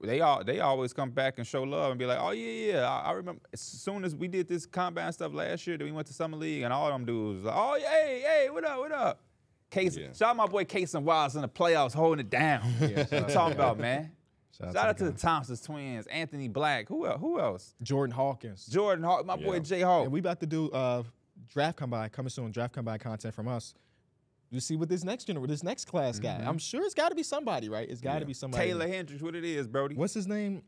they always come back and show love and be like, "Oh yeah, I remember as soon as we did this combine stuff last year that we went to Summer League and all them dudes was like, oh yeah, hey, what up? Case, shout out my boy Case and Wiles in the playoffs holding it down. What you talking about, man? Shout out to the Thompson twins, Anthony Black. Who else? Jordan Hawkins. My boy Jay Hawk. And we about to do draft combine coming soon. Draft combine content from us. You see what this next class guy. I'm sure it's got to be somebody, right? It's got to be somebody. Taylor Hendricks, what it is, Brody? What's his name?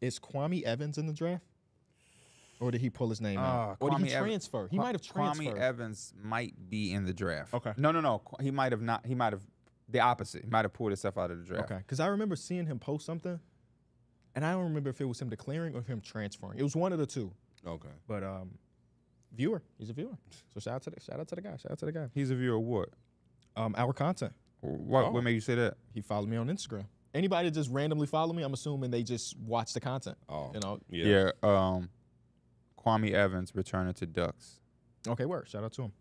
Is Kwame Evans in the draft? Or did he pull his name out? Or did he transfer? He might have transferred. Kwame Evans might be in the draft. Okay. No. He might have not. He might have the opposite. He might have pulled himself out of the draft. Okay. Because I remember seeing him post something, and I don't remember if it was him declaring or him transferring. It was one of the two. Okay. But viewer. He's a viewer. So shout out to the guy. He's a viewer of what? Our content. What made you say that? He followed me on Instagram. Anybody that just randomly follow me, I'm assuming they just watch the content. Oh. You know? Yeah. Kwame Evans returning to Ducks. Okay, word. Shout out to him.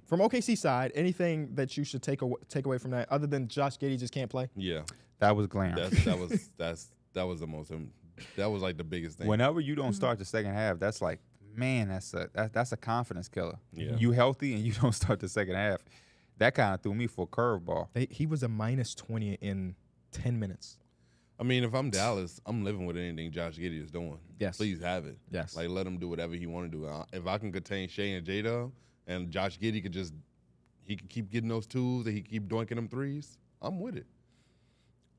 From OKC side, anything that you should take away from that, other than Josh Giddey just can't play? Yeah. That was glaring. That was the most. That was like the biggest thing. Whenever you don't start the second half, that's like, man, that's a confidence killer. Yeah. You healthy and you don't start the second half. That kind of threw me for a curveball. He was a -20 in 10 minutes. I mean, if I'm Dallas, I'm living with anything Josh Giddey is doing. Yes. Please have it. Yes. Like, let him do whatever he want to do. If I can contain Shea and J-Dub and Josh Giddey could keep getting those twos and he keep doinking them threes, I'm with it.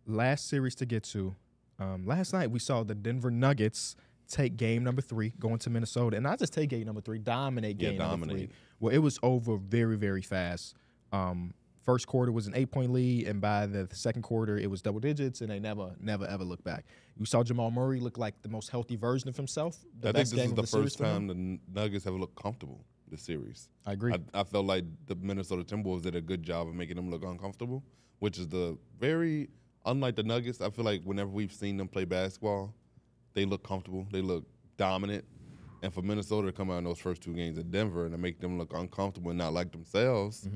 Last series to get to. Last night we saw the Denver Nuggets take game number 3, going to Minnesota. And not just take game number 3, dominate game number 3. Well, it was over very, very fast. First quarter was an 8-point lead, and by the second quarter, it was double digits, and they never, ever looked back. You saw Jamal Murray look like the most healthy version of himself. I think this is the first time the Nuggets have looked comfortable this series. I agree. I felt like the Minnesota Timberwolves did a good job of making them look uncomfortable, which is unlike the Nuggets. I feel like whenever we've seen them play basketball, they look comfortable. They look dominant. And for Minnesota to come out in those first 2 games at Denver and to make them look uncomfortable and not like themselves,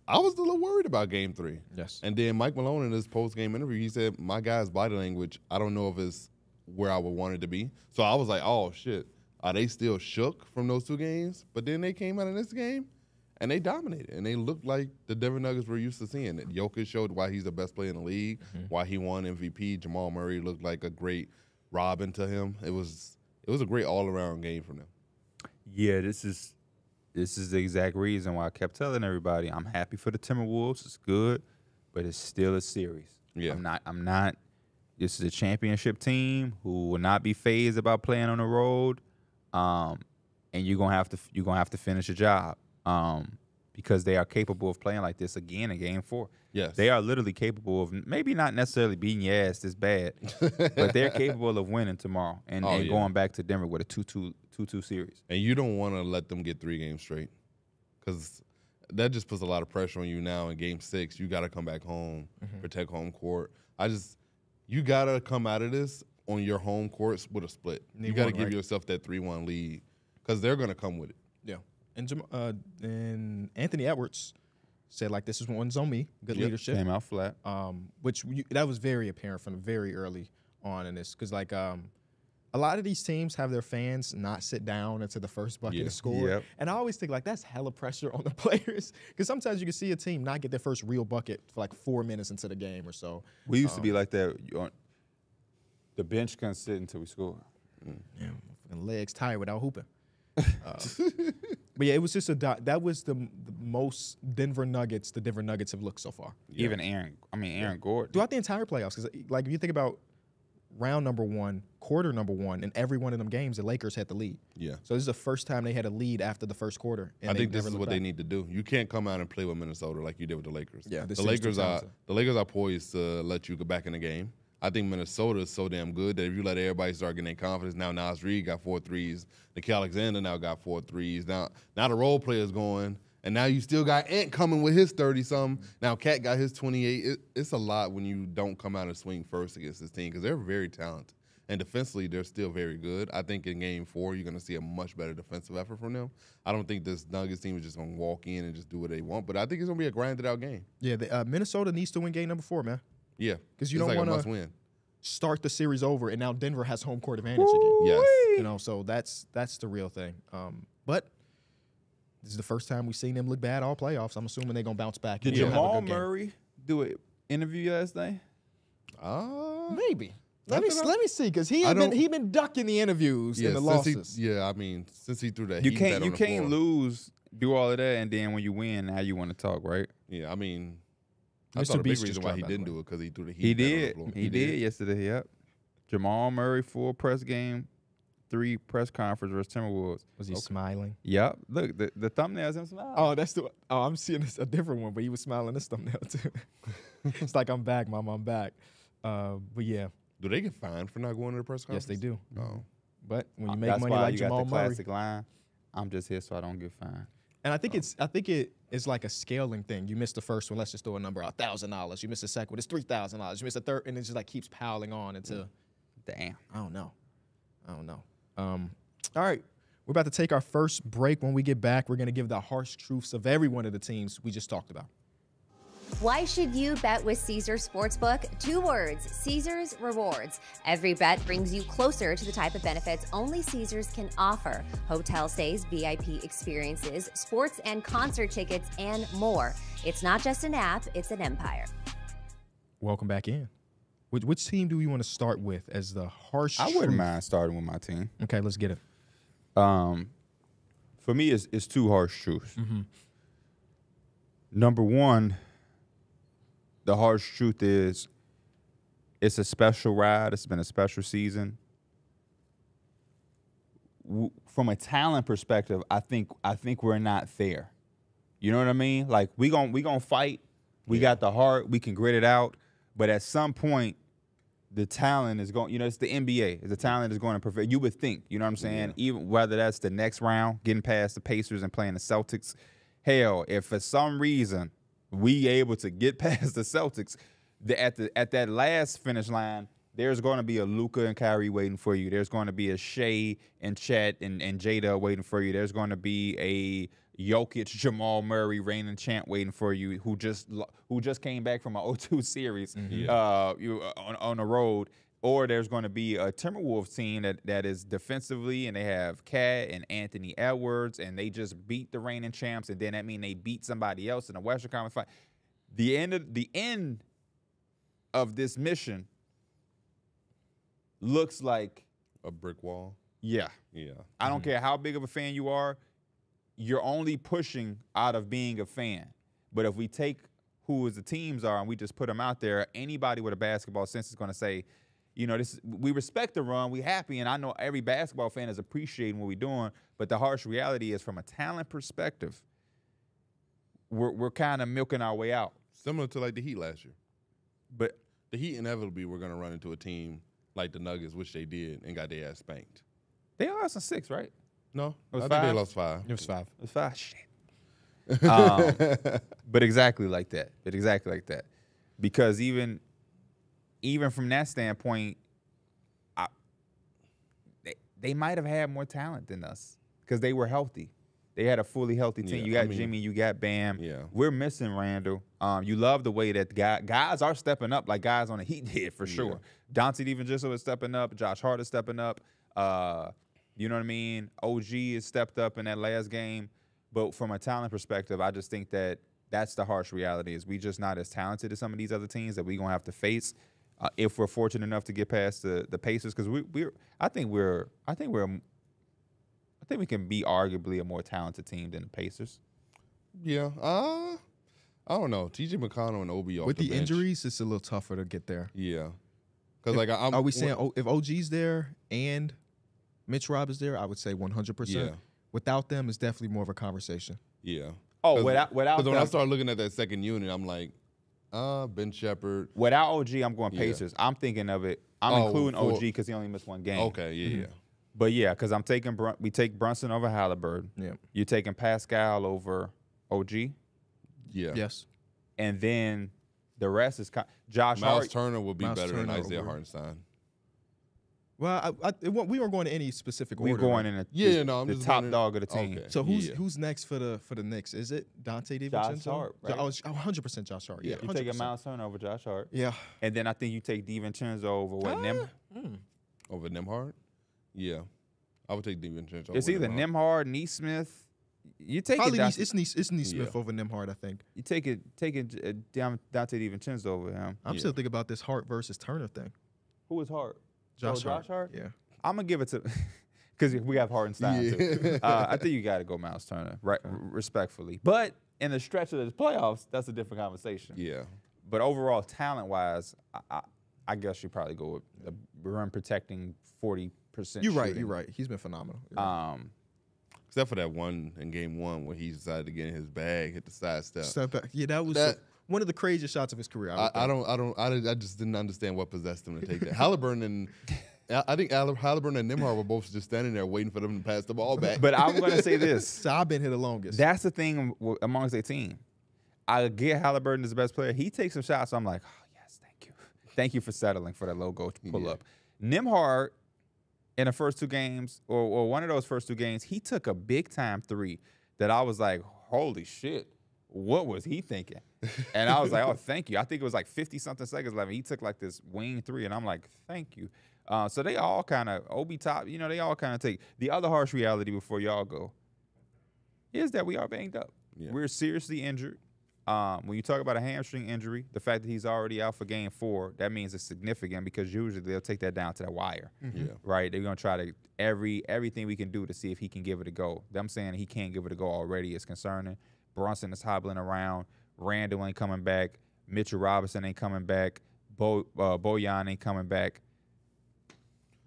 I was a little worried about game 3. Yes. And then Mike Malone in his post-game interview, he said, my guy's body language, I don't know if it's where I would want it to be. So I was like, oh, shit. Are they still shook from those 2 games? But then they came out in this game, and they dominated. And they looked like the Denver Nuggets we're used to seeing. Jokic showed why he's the best player in the league, why he won MVP. Jamal Murray looked like a great Robin to him. It was a great all-around game from them. Yeah, this is the exact reason why I kept telling everybody I'm happy for the Timberwolves. It's good, but it's still a series. Yeah. I'm not. This is a championship team who will not be fazed about playing on the road. And you're gonna have to finish a job. Because they are capable of playing like this again in game 4. Yes. They are literally capable of maybe not necessarily beating your ass this bad, but they're capable of winning tomorrow and going back to Denver with a 2-2 series. And you don't want to let them get 3 games straight because that just puts a lot of pressure on you now in game 6. You got to come back home, protect home court. You got to come out of this on your home courts with a split. You got to give yourself that 3-1 lead because they're going to come with it. Yeah. And Anthony Edwards said, like, this is one's on me. Good leadership. Came out flat. That was very apparent from very early on in this because, like, a lot of these teams have their fans not sit down until the first bucket is scored. Yep. And I always think, like, that's hella pressure on the players because sometimes you can see a team not get their first real bucket for, like, 4 minutes into the game or so. We used to be like that. The bench couldn't sit until we score. Yeah, legs tired without hooping. But yeah, it was just that was the most Denver Nuggets have looked so far. Yeah. Even Aaron Gordon. Throughout the entire playoffs, because like if you think about round number 1, quarter number 1, in every one of them games, the Lakers had the lead. Yeah. So this is the first time they had a lead after the first quarter. And I think this is what they need to do. You can't come out and play with Minnesota like you did with the Lakers. Yeah, the Lakers are poised to let you go back in the game. I think Minnesota is so damn good that if you let everybody start getting their confidence, now Nas Reed got 4 threes. Nikhil Alexander now got 4 threes. Now the role player's going, and now you still got Ant coming with his 30-something. Now Cat got his 28. It's a lot when you don't come out and swing first against this team because they're very talented. And defensively, they're still very good. I think in Game 4, you're going to see a much better defensive effort from them. I don't think this Nuggets team is just going to walk in and just do what they want, but I think it's going to be a grinded-out game. Yeah, Minnesota needs to win game number 4, man. Yeah, because you don't want to start the series over, and now Denver has home court advantage again. Yes, you know, so that's the real thing. But this is the first time we've seen them look bad all playoffs. I'm assuming they're gonna bounce back. Did Jamal Murray do an interview last night? Maybe. Let me see, because he been ducking the interviews and the losses. Since he threw that, you can't lose, do all of that, and then when you win, now you want to talk, right? Yeah, I mean. I Mr. thought the big Beast reason why he didn't do it because he threw the heat. He did yesterday. Yep. Jamal Murray full press game, 3 press conference versus Timberwolves. Was he smiling? Yep. Look, the thumbnail's him smiling. Oh, I'm seeing a different one, but he was smiling this thumbnail too. It's like, I'm back, Mom, I'm back. But yeah. Do they get fined for not going to the press conference? Yes, they do. Oh. But when you make money like Jamal Murray, classic line, I'm just here so I don't get fined. And I think it is like a scaling thing. You missed the first one, let's just throw a number out, $1,000. You missed the second one, it's $3,000. You missed the third, and it just like keeps piling on until. Damn. I don't know. All right, we're about to take our first break. When we get back, we're gonna give the harsh truths of every one of the teams we just talked about. Why should you bet with Caesars Sportsbook? 2 words, Caesars Rewards. Every bet brings you closer to the type of benefits only Caesars can offer. Hotel stays, VIP experiences, sports and concert tickets, and more. It's not just an app, it's an empire. Welcome back in. Which team do we want to start with as the harsh truth? I wouldn't mind starting with my team. Okay, let's get it. For me, it's 2 harsh truths. Mm-hmm. Number 1, the harsh truth is it's a special ride. It's been a special season. From a talent perspective, I think we're not there. You know what I mean? Like we gonna fight. We got the heart. We can grit it out. But at some point, the talent is going. You know, it's the NBA. The talent is going to prevail. You would think. You know what I'm saying? Yeah. Even whether that's the next round, getting past the Pacers and playing the Celtics. Hell, if for some reason we able to get past the Celtics, at that last finish line, there's going to be a Luka and Kyrie waiting for you. There's going to be a Shea and Chet and Jada waiting for you. There's going to be a Jokic, Jamal Murray, reigning champ waiting for you, who just came back from an 0-2 series on the road. Or there's going to be a Timberwolves team that is defensively, and they have Cat and Anthony Edwards, and they just beat the reigning champs, and then that means they beat somebody else in the Western Conference fight. The end of this mission looks like a brick wall. Yeah. Yeah. I don't care how big of a fan you are. You're only pushing out of being a fan. But if we take who the teams are and we just put them out there, anybody with a basketball sense is going to say, you know, we respect the run, we happy, and I know every basketball fan is appreciating what we're doing, but the harsh reality is from a talent perspective, we're kind of milking our way out. Similar to like the Heat last year. But the Heat inevitably were going to run into a team like the Nuggets, which they did, and got their ass spanked. They lost in 6, right? No, I think they lost 5. It was 5. It was 5. Shit. But exactly like that. Because even from that standpoint, they might have had more talent than us because they were healthy. They had a fully healthy team. You got Jimmy, you got Bam. Yeah. We're missing Randall. You love the way that guys are stepping up like guys on the Heat did for sure. Dante DiVincenzo is stepping up. Josh Hart is stepping up. You know what I mean? OG is stepped up in that last game. But from a talent perspective, I just think that's the harsh reality is we just not as talented as some of these other teams that we're going to have to face if we're fortunate enough to get past the Pacers, because I think we can be arguably a more talented team than the Pacers. Yeah. I don't know. T.J. McConnell and Obi off With the bench. injuries, it's a little tougher to get there. Yeah. Because like are we saying if OG's there and Mitch Rob is there, I would say 100%. Yeah. Without them, it's definitely more of a conversation. Yeah. Oh, without Because when I them, start looking at that second unit, I'm like, Ben Shepherd. without OG, I'm going Yeah. Pacers. I'm thinking of it. I'm including OG because he only missed one game. Okay, yeah. But yeah, because I'm taking we take Brunson over Halliburton. Yeah. You're taking Pascal over OG, Yeah. Yes. and then the rest is Josh Miles Hart. Turner would be Miles better than Turner Isaiah over- Hartenstein. Well, we weren't going to any specific We're order. going right? in I'm the just top wondering- dog of the team. Okay. So who's Yeah. who's next for the Knicks? Is it Dante DiVincenzo? Josh Hart, right? 100% Josh Hart. Yeah, You take a 100%. Miles Turner over Josh Hart, Yeah. and then I think you take DiVincenzo over Over Nembhard? Yeah. I would take DiVincenzo. It's over either Nembhard. Nemhard, Neesmith. You take Probably it. it's Neesmith over Nembhard, I think. You take it down Dante DiVincenzo over him. I'm still thinking about this Hart versus Turner thing. Who was Hart? Josh Hart. Hart. Yeah. I'm gonna give it to because we have Hartenstein Yeah. too. I think you got to go Miles Turner, right? Respectfully, but in the stretch of the playoffs, that's a different conversation. Yeah. But overall, talent-wise, I guess you probably go with the rim protecting 40%. You're right. shooting. You're right. He's been phenomenal. You're right. Except for that one in game one where he decided to get in his bag, hit the side step. Step back. Yeah, that was one of the craziest shots of his career. I just didn't understand what possessed him to take that. Halliburton and I think Halliburton and Nembhard were both just standing there waiting for them to pass the ball back. But I'm gonna say this. So I've been here the longest. That's the thing amongst their team. I get Halliburton as the best player. He takes some shots. So I'm like, oh, yes, thank you. Thank you for settling for that logo pull up. Nembhard, in the first two games, or one of those first two games, he took a big-time three that I was like, holy shit, what was he thinking? And I was like, oh, thank you. I think it was like 50-something seconds left. He took like this wing three, and I'm like, thank you. So they all kind of, Obi top, they all kind of take. The other harsh reality before y'all go is that we are banged up. Yeah. We're seriously injured. When you talk about a hamstring injury, the fact that he's already out for game 4, that means it's significant because usually they'll take that down to the wire. Yeah. Right? They're going to try to everything we can do to see if he can give it a go. Them saying he can't give it a go already is concerning. Brunson is hobbling around. Randall ain't coming back. Mitchell Robinson ain't coming back. Bojan ain't coming back.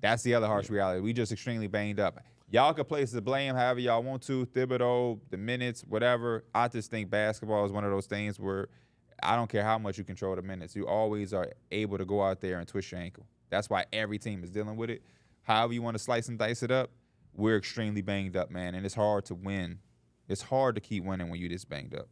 That's the other harsh reality. We just extremely banged up. Y'all can place the blame however y'all want to. Thibodeau, the minutes, whatever. I just think basketball is one of those things where I don't care how much you control the minutes. You always are able to go out there and twist your ankle. That's why every team is dealing with it. However you want to slice and dice it up, we're extremely banged up, man, and it's hard to win. It's hard to keep winning when you this banged up.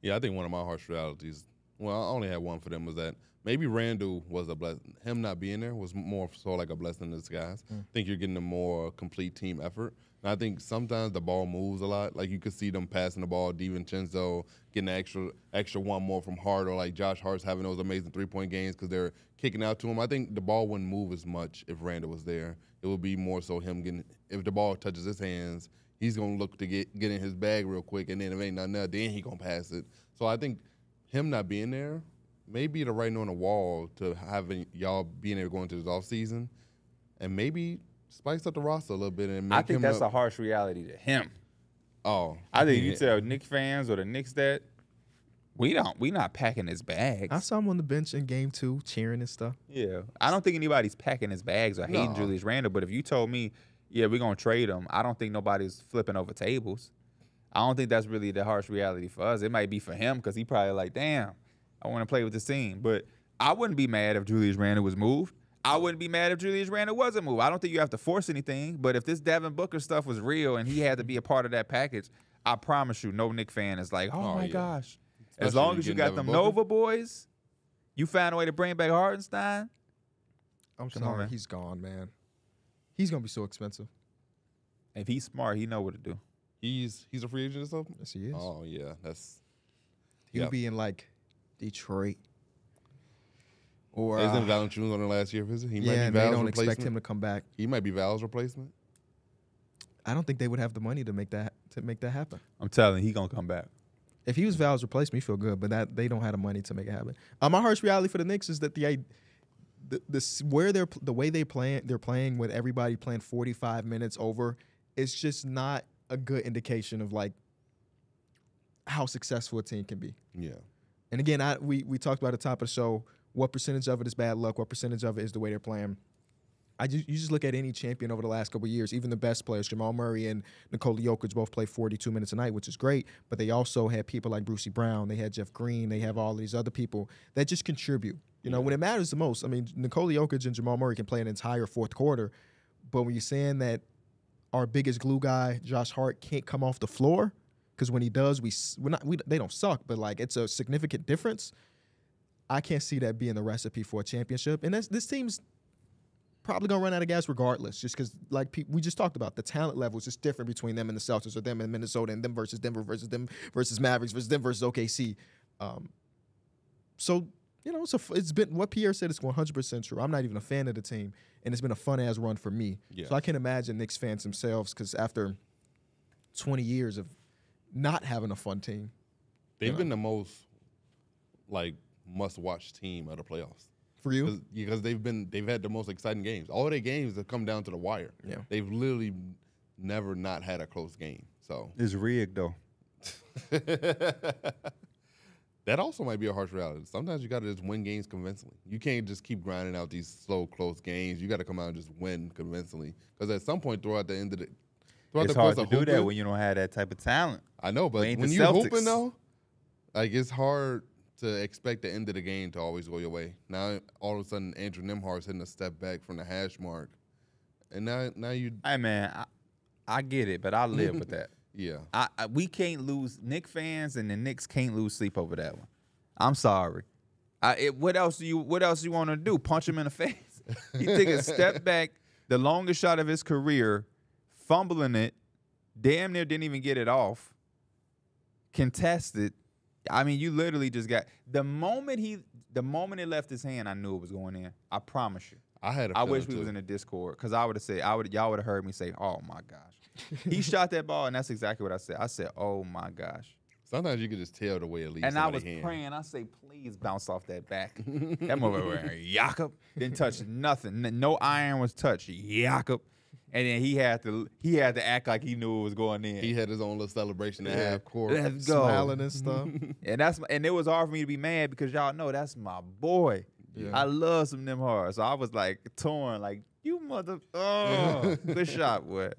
Yeah, I think one of my harsh realities, well, I only had one for them, was that maybe Randall was a blessing. Him not being there was more so like a blessing in disguise. I think you're getting a more complete team effort. And I think sometimes the ball moves a lot. Like you could see them passing the ball, DiVincenzo getting an extra one more from Hart, or like Josh Hart's having those amazing three-point games because they're kicking out to him. I think the ball wouldn't move as much if Randall was there. It would be more so him getting, if the ball touches his hands, he's going to look to get in his bag real quick, and then if ain't nothing else, then he going to pass it. So I think him not being there may be the writing on the wall to having y'all being able to go into this offseason and maybe spice up the roster a little bit. And make I think him that's a harsh reality to him. Oh. I think you tell Knicks fans or the Knicks that we not packing his bags. I saw him on the bench in game 2 cheering and stuff. Yeah. I don't think anybody's packing his bags or hating No. Julius Randle, but if you told me, yeah, we're going to trade him, I don't think nobody's flipping over tables. I don't think that's really the harsh reality for us. It might be for him because he probably like, damn, I want to play with this team. But I wouldn't be mad if Julius Randle was moved. I wouldn't be mad if Julius Randle wasn't moved. I don't think you have to force anything, but if this Devin Booker stuff was real and he had to be a part of that package, I promise you no Knick fan is like, oh my gosh. As Especially long as you got getting them Devin Booker. Nova boys, you found a way to bring back Hartenstein. I'm Come on, sorry, man. he's gone, man. He's gonna be so expensive. If he's smart, he know what to do. He's a free agent or something? Yes, he is. Oh, yeah. That's He'll yeah. be in like Detroit. Or Isn't Valanciunas on the last year of his? He might yeah, be and they Val's don't replacement. expect him to come back. He might be Val's replacement. I don't think they would have the money to make that happen. I'm telling you, he going to come back. If he was Val's replacement, you feel good, but that they don't have the money to make it happen. My harsh reality for the Knicks is that the way they're playing with everybody playing 45 minutes over. It's just not a good indication of like how successful a team can be. Yeah. And again, we talked about at the top of the show, what percentage of it is bad luck, what percentage of it is the way they're playing. You just look at any champion over the last couple of years, even the best players, Jamal Murray and Nikola Jokic both play 42 minutes a night, which is great, but they also had people like Brucey Brown, they had Jeff Green, they have all these other people that just contribute. You know, when it matters the most, I mean, Nikola Jokic and Jamal Murray can play an entire fourth quarter, but when you're saying that our biggest glue guy, Josh Hart, can't come off the floor, because when he does, they don't suck, but like it's a significant difference. I can't see that being the recipe for a championship. And this team's probably going to run out of gas regardless, just because, like we just talked about, the talent level is just different between them and the Celtics, or them and Minnesota, and them versus Denver versus them versus Mavericks versus them versus OKC. So, you know, it's been what Pierre said is 100% true. I'm not even a fan of the team, and it's been a fun-ass run for me. Yes. So I can imagine Knicks fans themselves, because after 20 years of not having a fun team. They've been the most, like, must-watch team of the playoffs. For you? Because they've had the most exciting games. All their games have come down to the wire. Yeah. They've literally never not had a close game. So It's rigged, though. that also might be a harsh reality. Sometimes you got to just win games convincingly. You can't just keep grinding out these slow, close games. You got to come out and just win convincingly. Because at some point throughout the end of It's hard to do that when you don't have that type of talent. I know, but ain't when the you're Celtics. hooping, though, like, it's hard to expect the end of the game to always go your way. Now, all of a sudden, Andrew Nembhard's hitting a step back from the hash mark. And now you... Hey, man, I get it, but I live with that. Yeah. We can't lose. Knicks fans and the Knicks can't lose sleep over that one. I'm sorry. What else do you want to do? Punch him in the face? He took a step back, the longest shot of his career, fumbling it, damn near didn't even get it off, contested. I mean, you literally just got the moment it left his hand, I knew it was going in. I promise you. I wish we was in the Discord, because y'all would have heard me say, "Oh my gosh." He shot that ball, and that's exactly what I said. I said, "Oh my gosh." Sometimes you can just tell the way it leaves. And I was hand. praying. I say, "Please bounce off that back." That motherfucker, Jakob, didn't touch nothing. No iron was touched. Jakob. And then he had to act like he knew it was going in. He had his own little celebration at half court. Let's go. Smiling and stuff. And it was hard for me to be mad, because y'all know that's my boy. Yeah. I love some Nembhard. So I was like torn, like, you mother. Oh, good shot, boy.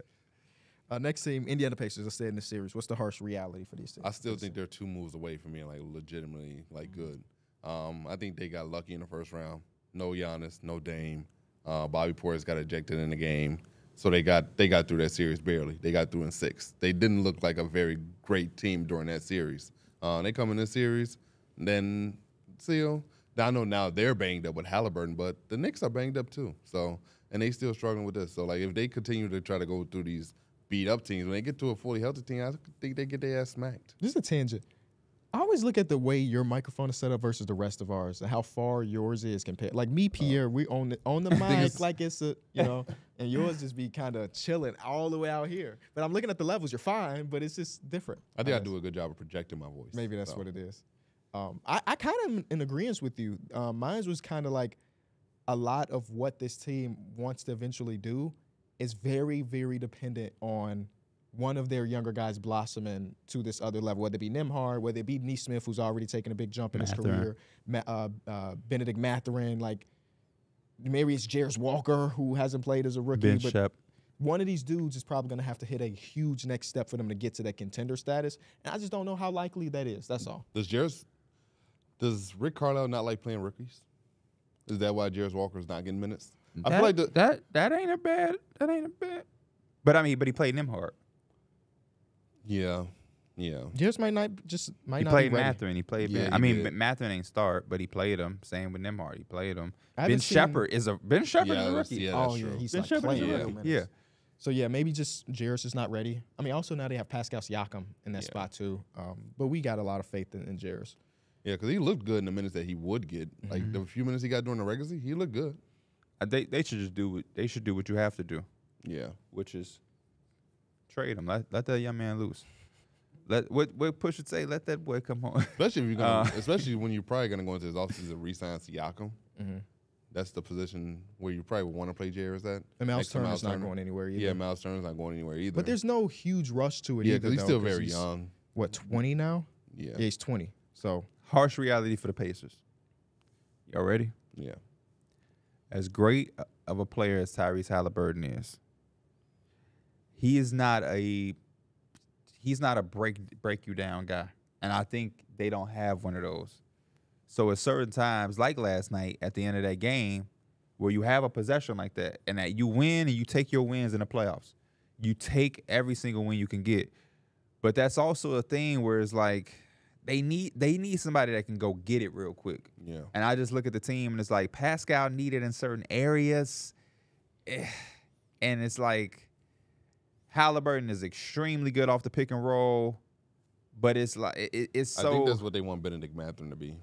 Next team, Indiana Pacers. I stay in the series. What's the harsh reality for these teams? I still think they're 2 moves away from being, like, legitimately, like, good. I think they got lucky in the first round. No Giannis, no Dame. Bobby Portis got ejected in the game. So they got through that series barely. They got through in 6. They didn't look like a very great team during that series. They come in this series, then I know now they're banged up with Halliburton, but the Knicks are banged up too. So, and they still struggling with this. So, like, if they continue to try to go through these beat up teams, when they get to a fully healthy team, I think they get their ass smacked. This is a tangent. I always look at the way your microphone is set up versus the rest of ours, and how far yours is compared. Like me, Pierre, we on the mic like it's a, and yours just be kind of chilling all the way out here. But I'm looking at the levels. You're fine, but it's just different. I think I do a good job of projecting my voice. Maybe that's what it is. I kind of am in agreement with you. Mine was kind of like a lot of what this team wants to eventually do is very, very dependent on one of their younger guys blossoming to this other level, whether it be Nembhard, whether it be Neesmith, who's already taken a big jump in his career, Benedict Mathurin, like maybe it's Jarris Walker, who hasn't played as a rookie. Ben but Shep. one of these dudes is probably going to have to hit a huge next step for them to get to that contender status. And I just don't know how likely that is. That's all. Does Rick Carlisle not like playing rookies? Is that why Jarris Walker is not getting minutes? I That, feel like that ain't a bad. But he played Nembhard. Yeah. Jarris might not He played be ready. Mathurin. He played. Yeah, Ben. he did. Mathurin ain't start, but he played him. Same with Nembhard. He played him. I haven't Ben seen- Shepherd is a rookie. Yeah, Oh that's yeah, true. he's Ben like Shepherd is playing a real rookie. minutes. Yeah. So yeah, maybe just Jarris is not ready. I mean, also now they have Pascal Siakam in that spot too. But we got a lot of faith in Jarris. Yeah, because he looked good in the minutes that he would get. Like the few minutes he got during the regular season, he looked good. They should just do what you have to do, Yeah. which is trade him. Let that young man loose. What Push would say? Let that boy come home. Especially if you're gonna, especially when you're probably gonna go into this offseason and re-sign Siakam. That's the position where you probably would want to play Jarris at. And Miles next to Turner's not going anywhere either. Yeah, Miles Turner's not going anywhere either. but there's no huge rush to it yeah, either. because he's though, still very young. What, 20 now? Yeah. Yeah, he's 20. So Harsh reality for the Pacers. Y'all ready? Yeah. As great of a player as Tyrese Halliburton is, he's not a break you down guy. And I think they don't have one of those. So at certain times, like last night at the end of that game, where you have a possession like that and that you win and you take your wins in the playoffs. You take every single win you can get. But that's also a thing where it's like they need somebody that can go get it real quick. Yeah. And I just look at the team and it's like Pascal needed in certain areas. And it's like Halliburton is extremely good off the pick and roll. But it's like it's so. I think that's what they want Benedict Mathurin to be.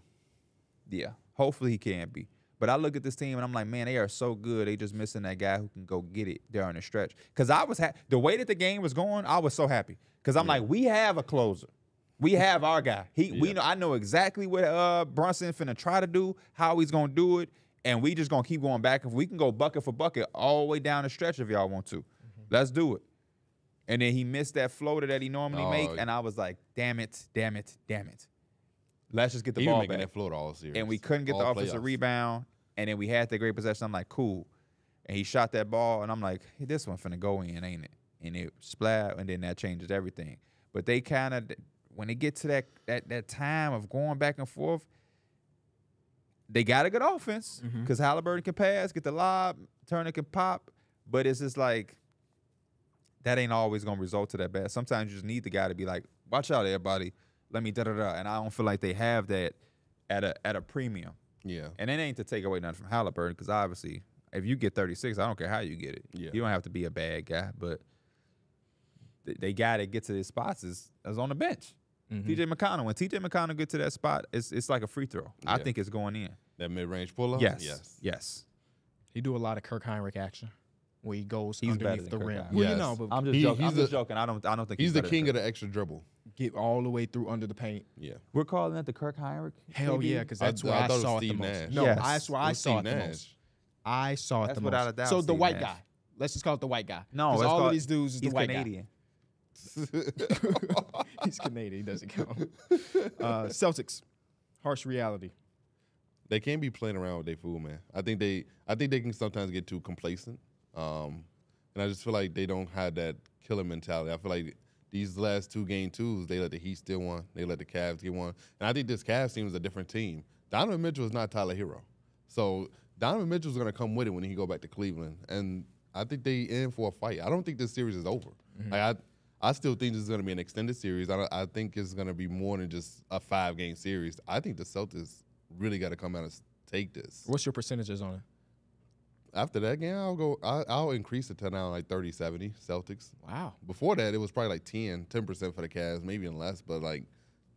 Yeah. Hopefully he can be. But I look at this team and I'm like, man, they are so good. They just missing that guy who can go get it during the stretch. Because I was the way that the game was going, I was so happy. Because I'm like, we have a closer. We have our guy. We know. I know exactly what Brunson finna try to do, how he's gonna do it, and we just gonna keep going back. If we can go bucket for bucket all the way down the stretch, if y'all want to, let's do it. And then he missed that floater that he normally make, and I was like, damn it. Let's just get the ball making back. that float all series. And we couldn't get the offensive rebound, and then we had the great possession. I'm like, cool. And he shot that ball, and I'm like, hey, this one finna go in, ain't it? And it splat, and then that changes everything. But they kind of, when they get to that time of going back and forth, they got a good offense because Halliburton can pass, get the lob, Turner can pop, but it's just like that ain't always gonna result to that bad. Sometimes you just need the guy to be like, watch out, everybody. Let me da-da-da. And I don't feel like they have that at a premium. Yeah. And it ain't to take away nothing from Halliburton because obviously if you get 36, I don't care how you get it. Yeah. You don't have to be a bad guy, but they got to get to these spots is on the bench. TJ McConnell. When TJ McConnell get to that spot, it's like a free throw. I think it's going in. That mid-range pull-up? Yes. he do a lot of Kirk Heinrich action where he goes He's underneath better the than rim. Kirk Well, Yes. you know, but I'm just joking. he's I'm just joking. I don't think He's the better king than of the extra dribble. get all the way through under the paint. Yeah. We're calling that the Kirk Heinrich. Hell maybe? yeah, because that's where I thought it was saw it the Steve most. Nash. No, Yes. that's where I It was saw it Steve the Nash. most. I saw it That's the without most. a doubt So the Steve white Nash. guy. Let's just call it the white guy. No, 'Cause let's all call of it- these dudes is the He's white Canadian. guy. He's Canadian. He doesn't count. Celtics. Harsh reality. They can't be playing around with their food, man. I think they can sometimes get too complacent. And I just feel like they don't have that killer mentality. I feel like these last two game twos, they let the Heat steal one. They let the Cavs get one. And I think this Cavs team is a different team. Donovan Mitchell is not Tyler Hero. So Donovan Mitchell's going to come with it when he go back to Cleveland. And I think they in for a fight. I don't think this series is over. Like I still think this is going to be an extended series. I think it's going to be more than just a 5-game series. I think the Celtics really got to come out and take this. What's your percentages on it? After that game, I'll increase it to now like 30-70 Celtics. Wow. Before that, it was probably like 10% for the Cavs, maybe even less. But like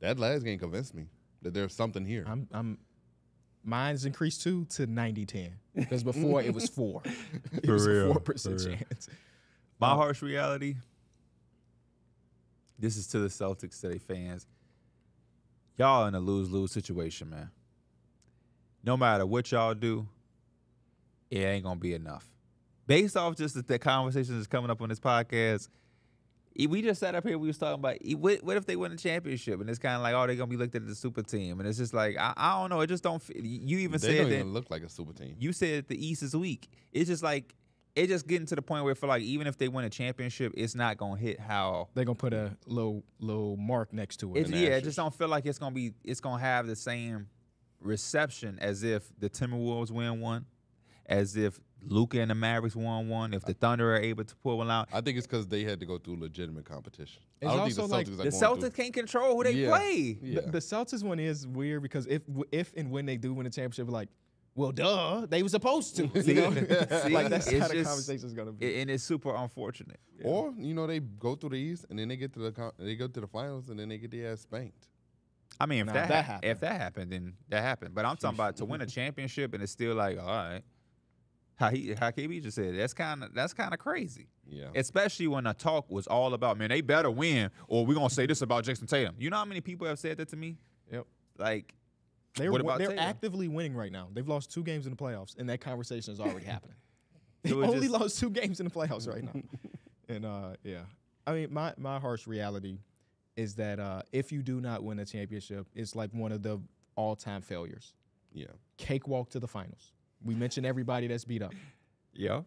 that last game convinced me that there's something here. Mine's increased to 90-10 because before it was 4. It For was real, a 4% for real. chance. My harsh reality. This is to the Celtics, to their fans. Y'all in a lose-lose situation, man. No matter what y'all do, it ain't gonna be enough. Based off just the conversations that's coming up on this podcast, we just sat up here. We was talking about what if they win a championship, and it's kind of like, oh, they're gonna be looked at as a super team, and it's just like I don't know. It just don't. You even They said don't that even look like a super team. you said the East is weak. It's just like it just getting to the point where I feel like even if they win a championship, it's not gonna hit how. They're going to put a little mark next to it. It's, yeah, it just don't feel like it's gonna have the same reception as if the Timberwolves win one, as if Luka and the Mavericks won one, if the Thunder are able to pull one out. I think it's because they had to go through legitimate competition. It's I don't think the also like Celtics The are going Celtics can't control who they Yeah. play. Yeah. The Celtics one is weird because if and when they do win a championship, we're like, well, duh, they were supposed to. You know? Like that's it's how the just- conversation's gonna be. And it's super unfortunate. Or they go through the East and then they get to the finals and then they get their ass spanked. I mean, if Nah, that that happened. if that happened, then that happened. But I'm talking about to win a championship and it's still like, all right. How KB just said, that's kind of crazy. Yeah. Especially when the talk was all about, man, they better win, or we're gonna say this about Jayson Tatum. You know how many people have said that to me? Yep. Like, They're what about Tatum? actively winning right now. They've lost 2 games in the playoffs, and that conversation is already happening. They So it only just- lost 2 games in the playoffs right now. And yeah, I mean, my harsh reality is that if you do not win a championship, it's like one of the all-time failures. Yeah. Cakewalk to the finals. We mentioned everybody that's beat up. Yeah.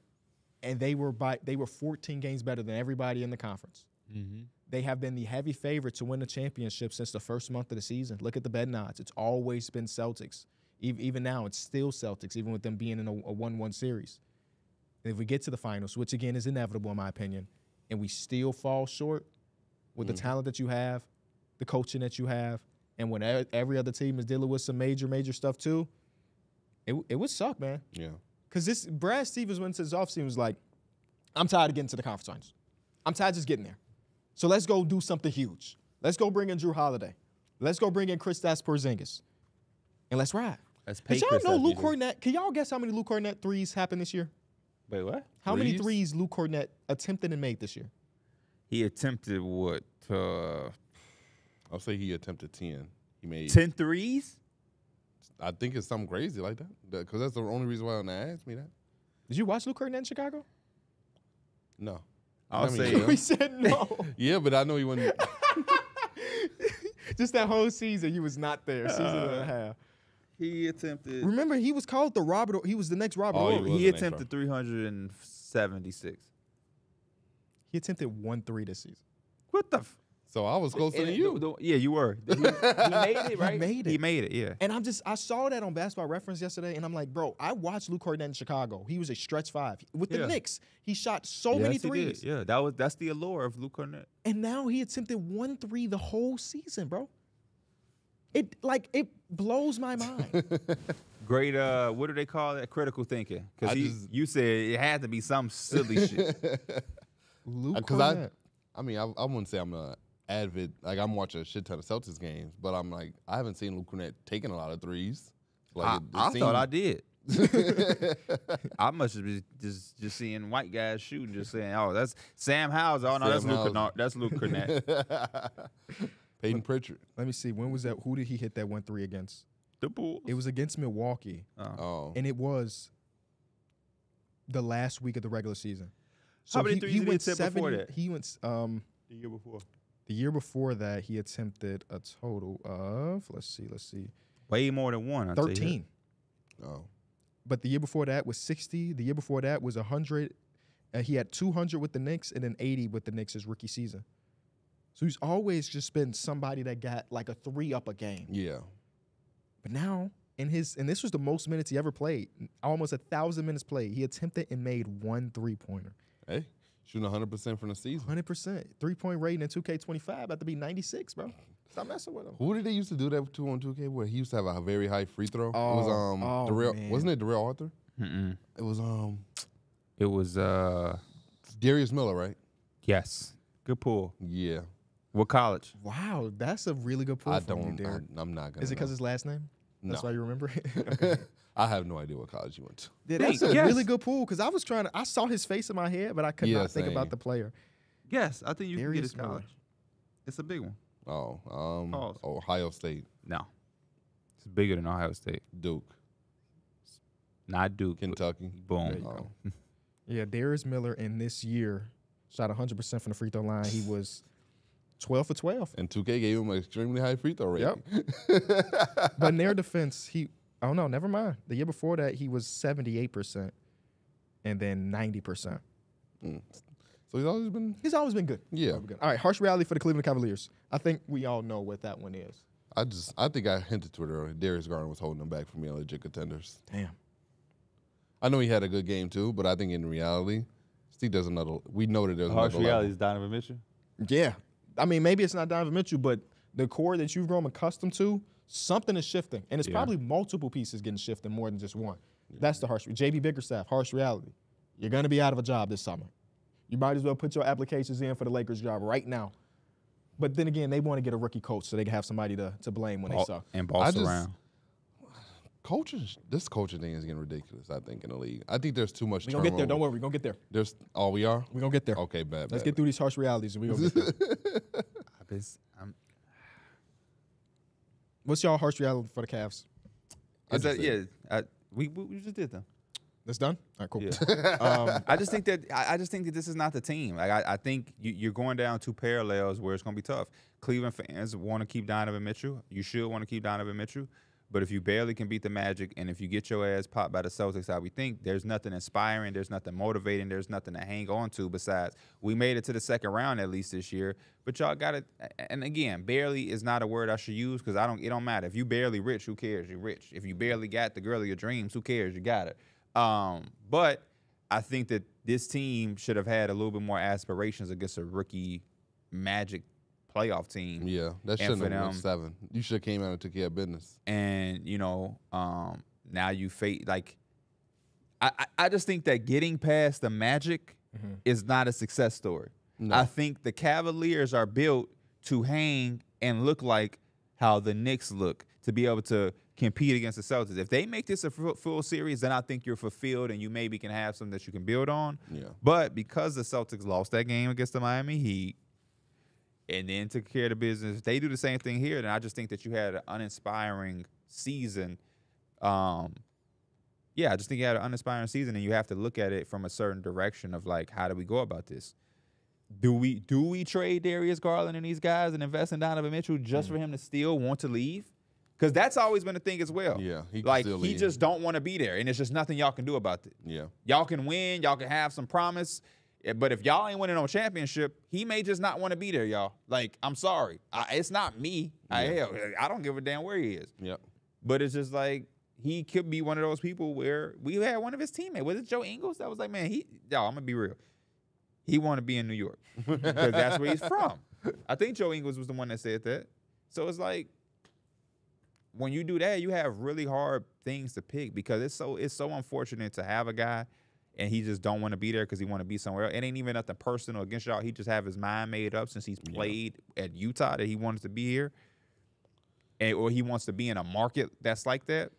And they were 14 games better than everybody in the conference. Mm-hmm. They have been the heavy favorite to win the championship since the first month of the season. Look at the betting odds. It's always been Celtics. Even now, it's still Celtics, even with them being in a 1-1 series. And if we get to the finals, which, again, is inevitable in my opinion, and we still fall short with the talent that you have, the coaching that you have, and when every other team is dealing with some major stuff too, it would suck, man. Yeah. Because Brad Stevens went to his offseason was like, I'm tired of getting to the conference finals. I'm tired of just getting there. So let's go do something huge. Let's go bring in Drew Holiday. Let's go bring in Kristaps Porzingis. And let's ride. Let's pay Did y'all know Kristaps Luke Porzingis. Kornet? Can y'all guess how many Luke Kornet threes happened this year? Wait, what? How many threes Luke Kornet attempted and made this year? He attempted what? I'll say he attempted 10. He made 10 threes? I think it's something crazy like that. Because that's the only reason why they asked me that. Did you watch Luke Kornet in Chicago? No. I'll say We said no. Yeah, but I know he wasn't. Just that whole season, he was not there. Season and a half. he attempted. Remember, he was called the Robert. He was the next Robert Oh, he Horry. was. He the next attempted 376. He attempted 1 3 this season. What the? So I was closer than you. Yeah, you were. He made it, right? He made it. He made it, yeah. And I saw that on Basketball Reference yesterday, and I'm like, bro, I watched Luke Kornet in Chicago. He was a stretch 5. With the Yeah. Knicks, he shot so many Yes, he threes. did. Yeah, that's the allure of Luke Kornet. And now he attempted 1 3 the whole season, bro. It blows my mind. Great, what do they call that? Critical thinking. I Because just- you said it had to be some silly shit. Luke Because Kornet. I mean, I wouldn't say I'm an avid, like I'm watching a shit ton of Celtics games, but I'm like, I haven't seen Luke Kornet taking a lot of threes. Like, I thought I did. I must have been just seeing white guys shooting, just saying, "Oh, that's Sam Howes." Oh no, that's Sam Luke Howes. Kornet. That's Luke Kornet. Peyton Pritchard. Let me see. When was that? Who did he hit that 1 3 against? The Bulls. It was against Milwaukee. Oh. And it was the last week of the regular season. How many threes did he attempt before that? He went the year before. the year before that. He attempted a total of let's see, Way more than one. I'll tell you that. 13. Oh. But the year before that was 60. The year before that was 100. He had 200 with the Knicks and then 80 with the Knicks his rookie season. So he's always just been somebody that got like a 3 up a game. Yeah. But now, and this was the most minutes he ever played, almost 1,000 minutes played. He attempted and made 1 3-pointer. Hey, shooting 100% from the season. 100%. 3-point rating in 2K25 about to be 96, bro. Stop messing with him. Who did they used to do that to on 2K? Where he used to have a very high free throw. It Oh, was Darrell. man. Wasn't it Darrell Arthur? Mm-mm. It was It was Darius Miller, right? yes. Good pull. Yeah. What college? Wow, that's a really good pull I from you, don't. Derek. I'm not gonna. Is it because know. his last name? No. That's why you remember it? Okay. I have no idea what college he went to. Yeah, that's a Yes. really good pull because I was I saw his face in my head, but I could Yeah, not think about same. the player. Yes, I think you can get Darius his college. Miller. It's a big one. Oh, Pause. Ohio State, No. It's bigger than Ohio State. Duke, Not Duke. but Kentucky. Boom. There you Oh. go. Yeah, Darius Miller in this year shot 100% from the free throw line. He was 12 for 12. And 2K gave him an extremely high free throw rate. But in their defense, oh no, never mind. The year before that, he was 78% and then 90%. So he's always been. He's always been good. Yeah. Always been good. All right, harsh reality for the Cleveland Cavaliers. I think we all know what that one is. I think I hinted to it earlier. Darius Garland was holding them back from being legit contenders. Damn. I know he had a good game too, but I think in reality, Steve does another. We know that there's Harsh another reality level. is Donovan Mitchell. Yeah. I mean, maybe it's not Donovan Mitchell, but the core that you've grown accustomed to, something is shifting. And it's Yeah. probably multiple pieces getting shifted more than just one. That's the harsh. JB Bickerstaff, harsh reality. You're going to be out of a job this summer. You might as well put your applications in for the Lakers job right now. But then again, they want to get a rookie coach so they can have somebody to blame when they suck. And boss I just- around. This coaching thing is getting ridiculous, I think, in the league. I think there's too much We're going to get there. turnover. Don't worry. We're going to get there. We are? We're going to get there. Okay, bad. Let's get through these harsh realities and we're going to get there. What's y'all harsh reality for the Cavs? We just did them. That's done. All right, cool. Yeah. I just think that this is not the team. Like I think you're going down two parallels where it's going to be tough. Cleveland fans want to keep Donovan Mitchell. You should want to keep Donovan Mitchell. But if you barely can beat the Magic, and if you get your ass popped by the Celtics, how we think, there's nothing inspiring, there's nothing motivating, there's nothing to hang on to besides we made it to the second round at least this year. But y'all got it. And again, barely is not a word I should use because it don't matter. If you barely rich, who cares? You're rich. If you barely got the girl of your dreams, who cares? You got it. But I think that this team should have had a little bit more aspirations against a rookie Magic playoff team. Yeah, that shouldn't have been 7. You should have came out and took care of business. And, now you face, like, I just think that getting past the Magic is not a success story. No. I think the Cavaliers are built to hang and look like how the Knicks look, to be able to compete against the Celtics. If they make this a full series, then I think you're fulfilled and you maybe can have something that you can build on. Yeah. But because the Celtics lost that game against the Miami Heat and then took care of the business, if they do the same thing here, then I just think that you had an uninspiring season. I just think you had an uninspiring season, and you have to look at it from a certain direction of, like, how do we go about this? Do we trade Darius Garland and these guys and invest in Donovan Mitchell just for him to still want to leave? Because that's always been a thing as well. Yeah, he just don't want to be there, and there's just nothing y'all can do about it. Yeah, y'all can win, y'all can have some promise, but if y'all ain't winning no championship, he may just not want to be there, y'all. Like, I'm sorry, it's not me. I don't give a damn where he is. Yeah, but it's just like he could be one of those people where we had one of his teammates. Was it Joe Ingles that was like, man, I'm gonna be real. He want to be in New York because that's where he's from. I think Joe Ingles was the one that said that. So it's like, when you do that, you have really hard things to pick because it's so unfortunate to have a guy and he just don't want to be there because he want to be somewhere else. It ain't even nothing personal against y'all. He just have his mind made up since he's played at Utah that he wants to be here, or he wants to be in a market that's like that.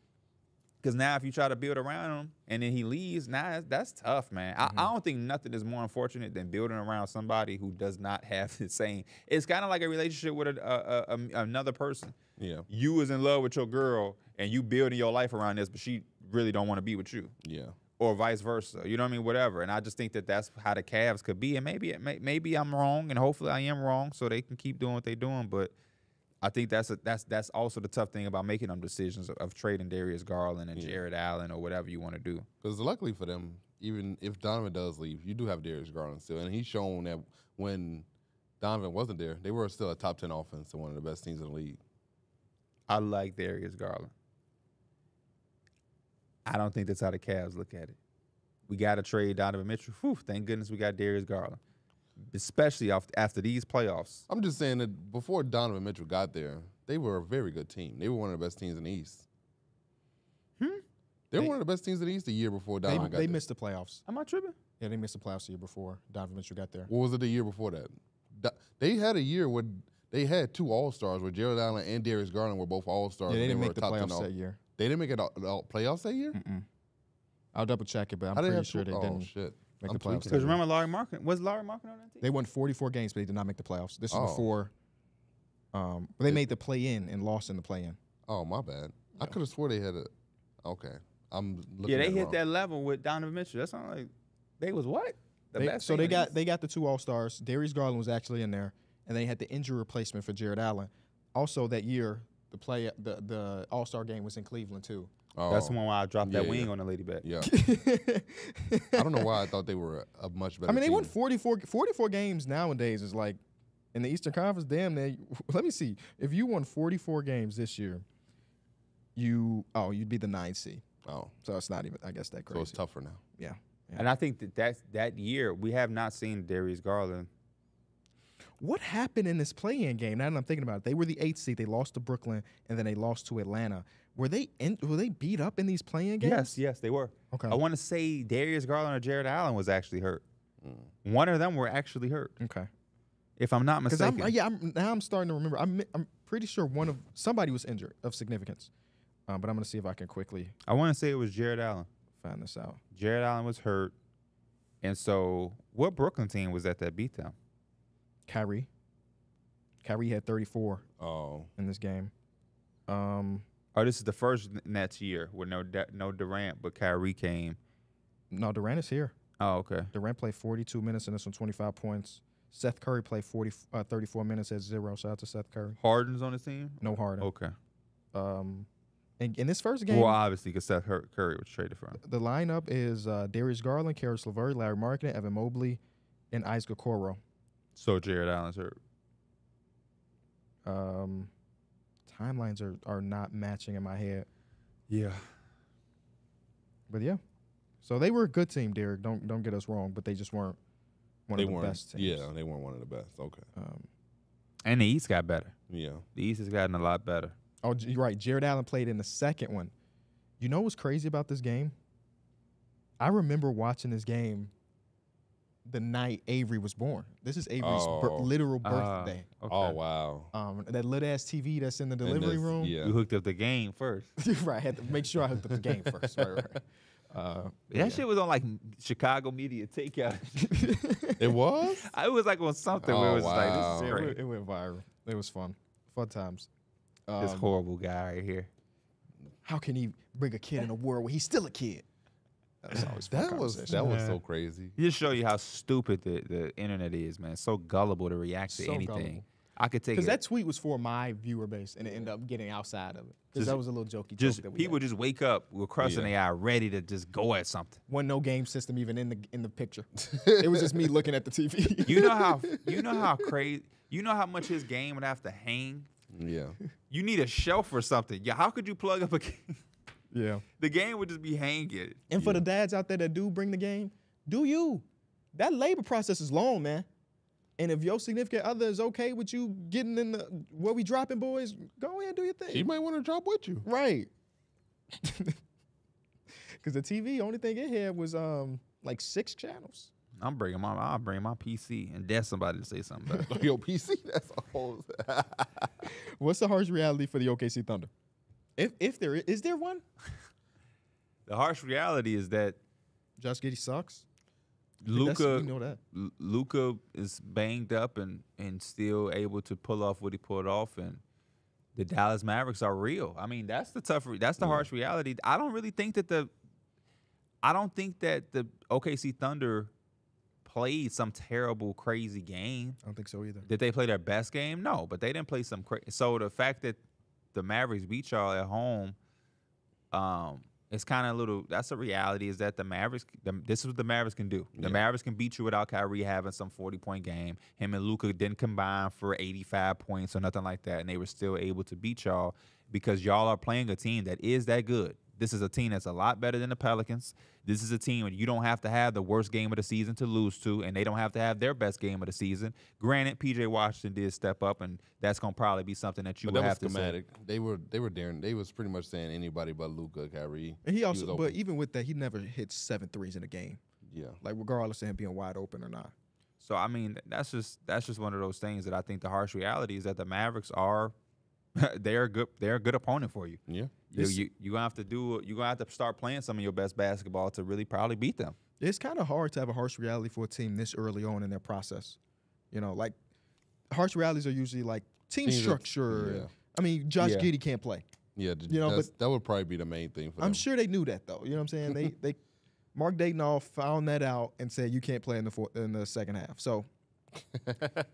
Because now if you try to build around him and then he leaves, that's tough, man. I don't think nothing is more unfortunate than building around somebody who does not have the same. It's kind of like a relationship with another person. Yeah. You was in love with your girl and you building your life around this, but she really don't want to be with you. Yeah. Or vice versa. You know what I mean? Whatever. And I just think that that's how the Cavs could be. And maybe I'm wrong, and hopefully I am wrong, so they can keep doing what they're doing. But I think that's also the tough thing about making them decisions of trading Darius Garland and Jared Allen or whatever you want to do. Because luckily for them, even if Donovan does leave, you do have Darius Garland still. And he's shown that when Donovan wasn't there, they were still a top 10 offense and one of the best teams in the league. I like Darius Garland. I don't think that's how the Cavs look at it. We got to trade Donovan Mitchell. Whew, thank goodness we got Darius Garland, especially after these playoffs. I'm just saying that before Donovan Mitchell got there, they were a very good team. They were one of the best teams in the East. They were one of the best teams in the East the year before Donovan got there. They missed the playoffs. Am I tripping? Yeah, they missed the playoffs the year before Donovan Mitchell got there. What was it the year before that? They had a year where they had 2 All-Stars where Jared Allen and Darius Garland were both All-Stars. Yeah, they didn't make the playoffs that year. They didn't make it all playoffs that year? I'll double check it, but I'm pretty sure they didn't make the playoffs. Because remember Larry Markin? Was Larry Markin on that team? They won 44 games, but they did not make the playoffs. This is before. But they made the play-in and lost in the play-in. Oh, my bad. I could have swore they had okay. I'm looking Yeah, they at hit wrong. that level with Donovan Mitchell. That's not like they was what? The best So team they got the 2 All-Stars. Darius Garland was actually in there, and they had the injury replacement for Jared Allen. Also that year, the All-Star game was in Cleveland too. Oh. That's the one where I dropped that wing on the lady bet. Yeah. I don't know why I thought they were a much better team. They won 44 games nowadays is like, in the Eastern Conference, damn, let me see. If you won 44 games this year, you'd be the 9th seed. Oh. So it's not even, I guess, that crazy. So it's tougher now. Yeah. And I think that year, we have not seen Darius Garland. What happened in this play-in game? Now that I'm thinking about it, they were the 8th seed. They lost to Brooklyn, and then they lost to Atlanta. Were they beat up in these play-in games? Yes, they were. Okay. I want to say Darius Garland or Jared Allen was actually hurt. One of them were actually hurt. Okay. If I'm not mistaken. Now I'm starting to remember. I'm pretty sure somebody was injured of significance. But I'm going to see if I can quickly. I want to say it was Jared Allen. Find this out. Jared Allen was hurt. And so what Brooklyn team was at that beatdown? Kyrie had 34 in this game. This is the first Nets year with no Durant, but Kyrie came No, Durant is here. Oh, okay. Durant played 42 minutes in this one, 25 points. Seth Curry played 34 minutes at 0. Shout out to Seth Curry. Harden's on the team? No Harden. Okay. In this first game, Well, obviously, because Seth Curry was traded for him. the lineup is Darius Garland, Karis LeVert, Larry Markkinen, Evan Mobley, and Isaac Okoro. So Jared Allen's hurt. Timelines are not matching in my head. Yeah. But yeah. So they were a good team, Derek. Don't get us wrong, but they just weren't one of the best teams. Yeah, they weren't one of the best. Okay. And the East got better. Yeah. The East has gotten a lot better. Oh, you're right. Jared Allen played in the second one. You know what's crazy about this game? I remember watching this game the night Avery was born. This is Avery's literal birthday. Okay. Oh, wow. That lit-ass TV that's in the delivery room. Yeah. You hooked up the game first. Right. I had to make sure I hooked up the game first. Right. That shit was on like Chicago Media Takeout. It was? It was like on something where it was like, this is great. It went viral. It was fun. Fun times. This horrible guy right here. How can he bring a kid in a world where he's still a kid? That was so crazy. Just show you how stupid the internet is, man. So gullible to react to anything. Gullible. I could take it. Because that tweet was for my viewer base, and it ended up getting outside of it. Because that was a little jokey joke Just that we people had. just wake up with crushing AI ready to just go at something. Wasn't no game system even in the picture. It was just me looking at the TV. You know how crazy. You know how much his game would have to hang. Yeah. You need a shelf or something. Yeah, how could you plug up a game? Yeah. The game would just be hanging. And for the dads out there that do bring the game, do you? That labor process is long, man. And if your significant other is okay with you getting in the where we dropping, boys, go ahead and do your thing. He might want to drop with you. Right. Because the TV, only thing it had was like 6 channels. I'll bring my PC and dare somebody to say something about it. Yo, PC, that's a whole. What's the harsh reality for the OKC Thunder? If there is there one? The harsh reality is that Josh Giddey sucks. Luka, we know that. Luka is banged up and still able to pull off what he pulled off, and the Dallas Mavericks are real. I mean, that's the harsh reality. I don't think that the OKC Thunder played some terrible, crazy game. I don't think so either. Did they play their best game? No, but they didn't play some crazy. So the fact that the Mavericks beat y'all at home, it's kind of a little. That's a reality. Is that the Mavericks? This is what the Mavericks can do. The Mavericks can beat you without Kyrie having some 40-point game. Him and Luka didn't combine for 85 points or nothing like that, and they were still able to beat y'all because y'all are playing a team that is that good. This is a team that's a lot better than the Pelicans. This is a team where you don't have to have the worst game of the season to lose to, and they don't have to have their best game of the season. Granted, P.J. Washington did step up, and that's gonna probably be something that you will have to say. They were daring. They was pretty much saying anybody but Luka, Kyrie. And he also, but even with that, he never hit 7 threes in a game. Yeah, like regardless of him being wide open or not. So I mean, that's just one of those things that I think the harsh reality is that the Mavericks are. They're a good opponent for you. Yeah, you're gonna have to start playing some of your best basketball to really probably beat them. It's kind of hard to have a harsh reality for a team this early on in their process. You know, like harsh realities are usually like team structure. Yeah. I mean, Josh Giddey can't play. Yeah, you know, but that would probably be the main thing for them. I'm sure they knew that though. You know what I'm saying? they Mark Dayton found that out and said you can't play in the second half. So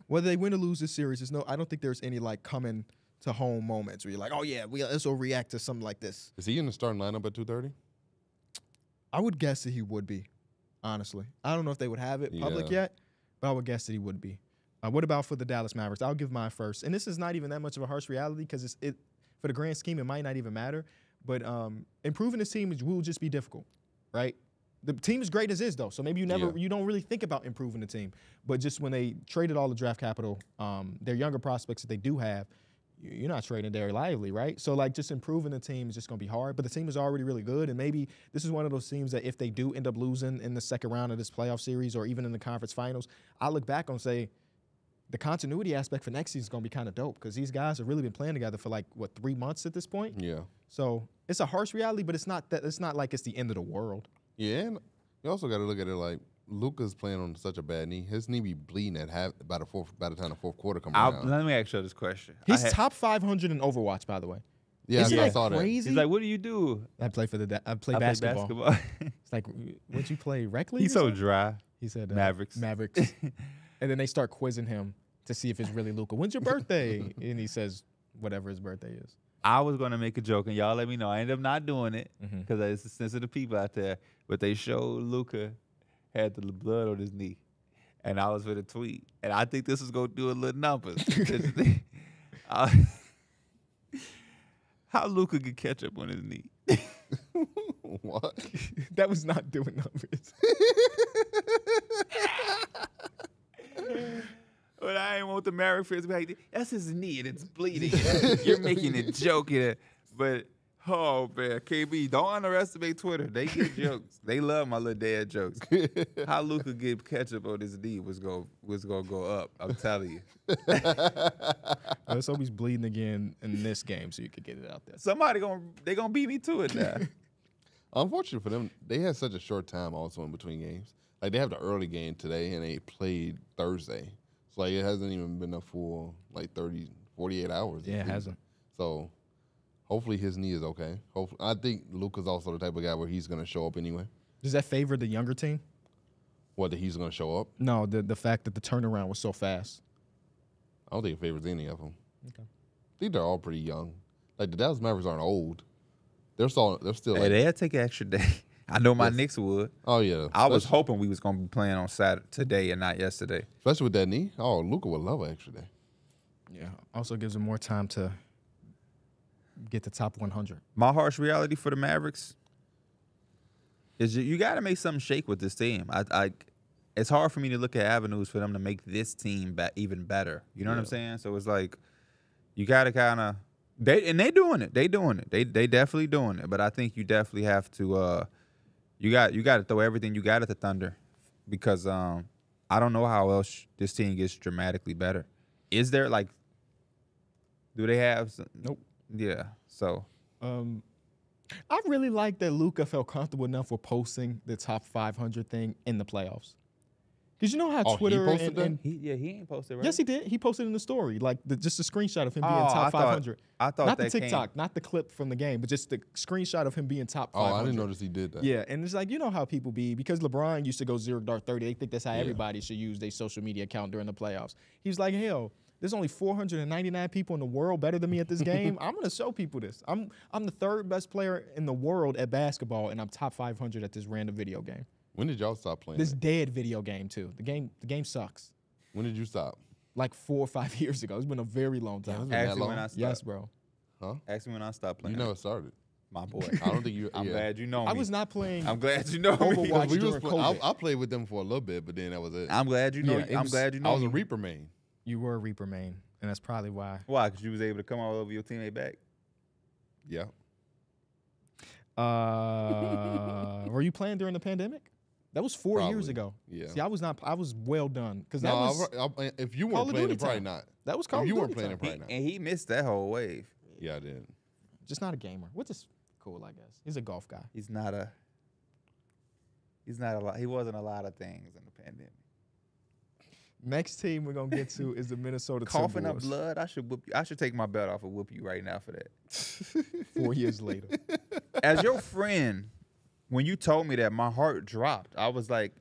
whether they win or lose this series, I don't think there's any like coming to home moments where you're like, oh yeah, let's react to something like this. Is he in the starting lineup at 2:30? I would guess that he would be, honestly. I don't know if they would have it public yet, but I would guess that he would be. What about for the Dallas Mavericks? I'll give mine first. And this is not even that much of a harsh reality because for the grand scheme, it might not even matter. But improving this team will just be difficult, right? The team is great as is, though. So maybe you don't really think about improving the team. But just when they traded all the draft capital, their younger prospects that they do have, you're not trading Derek Lively, right? So, like, just improving the team is just going to be hard. But the team is already really good. And maybe this is one of those teams that if they do end up losing in the second round of this playoff series or even in the conference finals, I look back and say the continuity aspect for next season is going to be kind of dope because these guys have really been playing together for, 3 months at this point? Yeah. So, it's a harsh reality, but it's not like it's the end of the world. Yeah, and you also got to look at it like Luka's playing on such a bad knee. His knee be bleeding at by the time the fourth quarter comes around. Let me ask you this question. He's top 500 in Overwatch, by the way. Yeah, Isn't I that saw that. crazy? He's like, what do you do? I play I play I play basketball. It's like, what you play, rec league? He's or so something? dry. He said Mavericks. Mavericks. And then they start quizzing him to see if it's really Luka. When's your birthday? And he says whatever his birthday is. I was gonna make a joke, and y'all let me know. I ended up not doing it Mhm. because it's the sensitive people out there. But they showed Luka had the blood on his knee, and I was for the tweet, and I think this is gonna do a little numbers. How Luka could catch up on his knee? What? That was not doing numbers. But I ain't want the Maverick fans to be like, that's his knee and it's bleeding. You're making a joke here. But, oh, man, KB, don't underestimate Twitter. They get jokes. They love my little dad jokes. How Luka get ketchup on his knee was gonna go up. I'm telling you. Let's hope he's bleeding again in this game so you could get it out there. Somebody they gonna beat me to it now. Unfortunate for them, they had such a short time also in between games. Like, they have the early game today, and they played Thursday. So, like, it hasn't even been a full, 48 hours. Yeah, it hasn't. So, hopefully his knee is okay. Hopefully, I think Luka's also the type of guy where he's going to show up anyway. Does that favor the younger team? What, that he's going to show up? No, the fact that the turnaround was so fast. I don't think it favors any of them. Okay. I think they're all pretty young. Like, the Dallas Mavericks aren't old. They're still Hey, like, they'll take an extra day. I know my Knicks would. oh, yeah. I was Especially- hoping we was gonna be playing on Saturday today and not yesterday. Especially with that knee. Oh, Luka would love an extra day. Yeah. Also gives them more time to get the top 100. My harsh reality for the Mavericks is you got to make something shake with this team. It's hard for me to look at avenues for them to make this team even better. You know what I'm saying? So it's like you got to kind of they doing it. They doing it. They definitely doing it. But I think you definitely have to you got to throw everything you got at the Thunder because I don't know how else this team gets dramatically better. Is there do they have some, Nope. Yeah. So I really like that Luka felt comfortable enough with posting the top 500 thing in the playoffs. Because you know how Oh, he Twitter posted that? and he ain't posted, right? yes, he did. He posted in the story, just a screenshot of him being Oh, top 500. I thought Not the that TikTok, came. not the clip from the game, but just the screenshot of him being top Oh, 500. I didn't notice he did that. Yeah, and it's like, you know how people be, because LeBron used to go 0 dark 30. They think that's how Yeah. everybody should use their social media account during the playoffs. He's like, hell, there's only 499 people in the world better than me at this game. I'm going to show people this. I'm the third best player in the world at basketball, and I'm top 500 at this random video game. When did y'all stop playing This it? dead video game, too. The game sucks. When did you stop? Like 4 or 5 years ago. It's been a very long Damn, time. it's been that Ask me when long? I stopped. Yes, bro. Huh? Ask me when I stopped playing. You never started. My boy. I don't think you. I'm yeah. glad you know me. I was not playing. I'm glad you know me. Overwatch We was during COVID. I played with them for a little bit, but then that was it. I'm glad you know. Yeah, it I'm was- glad you know. I was a me. Reaper main. You were a Reaper main, and that's probably why. Why? Because you was able to come all over your teammate back. Yeah. Were you playing during the pandemic? That was 4 years Probably. ago. Yeah. See, I was not. I was well done because that No, was if you Call weren't of playing, Duty it probably time. not. that was Call If of you weren't Duty playing, time. it probably not. And he missed that whole wave. Yeah, I did. Just not a gamer, which is cool, I guess. He's a golf guy. He's not a lot. He wasn't a lot of things in the pandemic. Next team we're gonna get to is the Minnesota Coughing up Timberwolves. blood. I should whoop you. I should take my belt off and whoop you right now for that. 4 years later. As your friend, when you told me that, my heart dropped. I was like,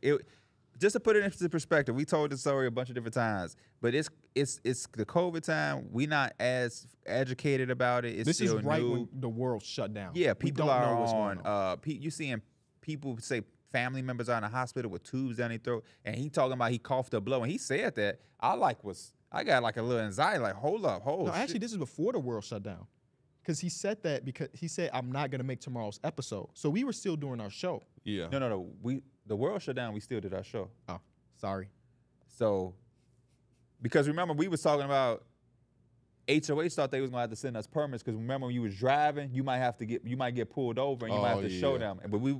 just to put it into perspective, we told this story a bunch of different times, but it's the COVID time. We not as educated about it. It's This is still right new. when the world shut down. Yeah, We people don't are know what's going on. You seeing people say family members are in the hospital with tubes down their throat, and he talking about he coughed up blood. When he said that, I got like a little anxiety. Like, hold up, No, shit. actually, this is before the world shut down. Because he said that because he said, I'm not going to make tomorrow's episode. So we were still doing our show. Yeah. No. The world shut down. We still did our show. Oh, sorry. So, because remember, we was talking about HOH thought they was gonna have to send us permits because remember when you was driving, you might get pulled over and you might have to show them. But we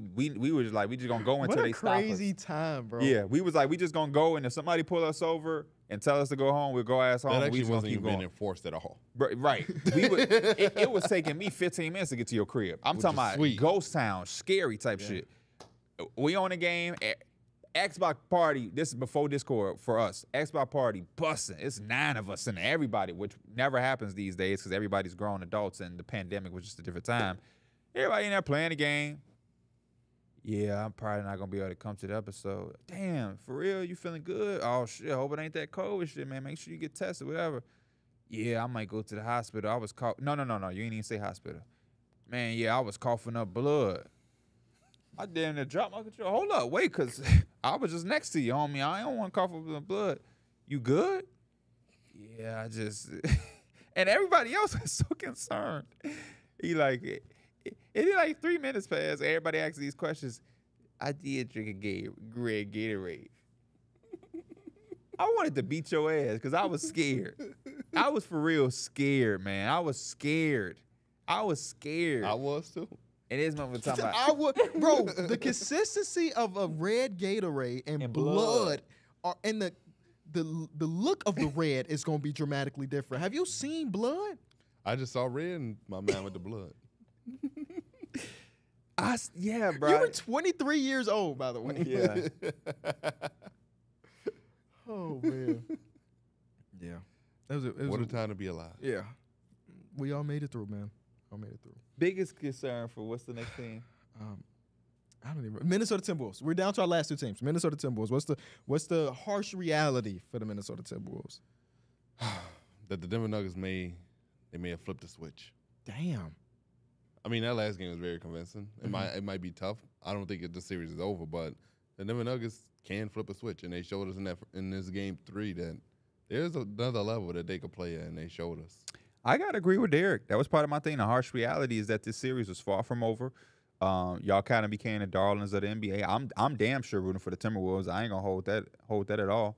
were just like, we just gonna go until What they a stop us. crazy time, bro. Yeah, we was like, we just gonna go, and if somebody pull us over and tell us to go home, we'll go ass home. That and actually we just gonna wasn't keep even being going. enforced at all. Right. It was taking me 15 minutes to get to your crib. I'm Which talking is about sweet. ghost town, scary type shit. We on the game. Xbox party, this is before Discord for us. Xbox party busting. It's 9 of us and everybody, which never happens these days because everybody's grown adults and the pandemic was just a different time. Everybody in there playing the game. Yeah, I'm probably not going to be able to come to the episode. Damn, for real? You feeling good? Oh, shit, I hope it ain't that COVID shit, man. Make sure you get tested, whatever. Yeah, I might go to the hospital. I was No. You ain't even say hospital. Man, yeah, I was coughing up blood. I damn near dropped my control. Hold up, wait, because I was just next to you, homie. I don't want to cough up the blood. You good? Yeah, I just... And everybody else was so concerned. He like, it like 3 minutes passed. Everybody asked these questions. I did drink a red Gatorade. I wanted to beat your ass because I was scared. I was for real scared, man. I was scared. I was too. And this moment talking about bro, the consistency of a red Gatorade and blood and the look of the red is going to be dramatically different. Have you seen blood? I just saw red and my man with the blood. Yeah, bro. You were 23 years old, by the way. Yeah. Oh, man. Yeah. What a time to be alive. Yeah. We all made it through, man. All made it through. Biggest concern for what's the next team? I don't even. Minnesota Timberwolves. We're down to our last 2 teams. Minnesota Timberwolves. What's the harsh reality for the Minnesota Timberwolves? That the Denver Nuggets may have flipped the switch. Damn. I mean, that last game was very convincing. It might be tough. I don't think the series is over, but the Denver Nuggets can flip a switch, and they showed us in this game 3 that there's another level that they could play at, and they showed us. I gotta agree with Derek. That was part of my thing. The harsh reality is that this series was far from over. Y'all kind of became the darlings of the NBA. I'm damn sure rooting for the Timberwolves. I ain't gonna hold that at all.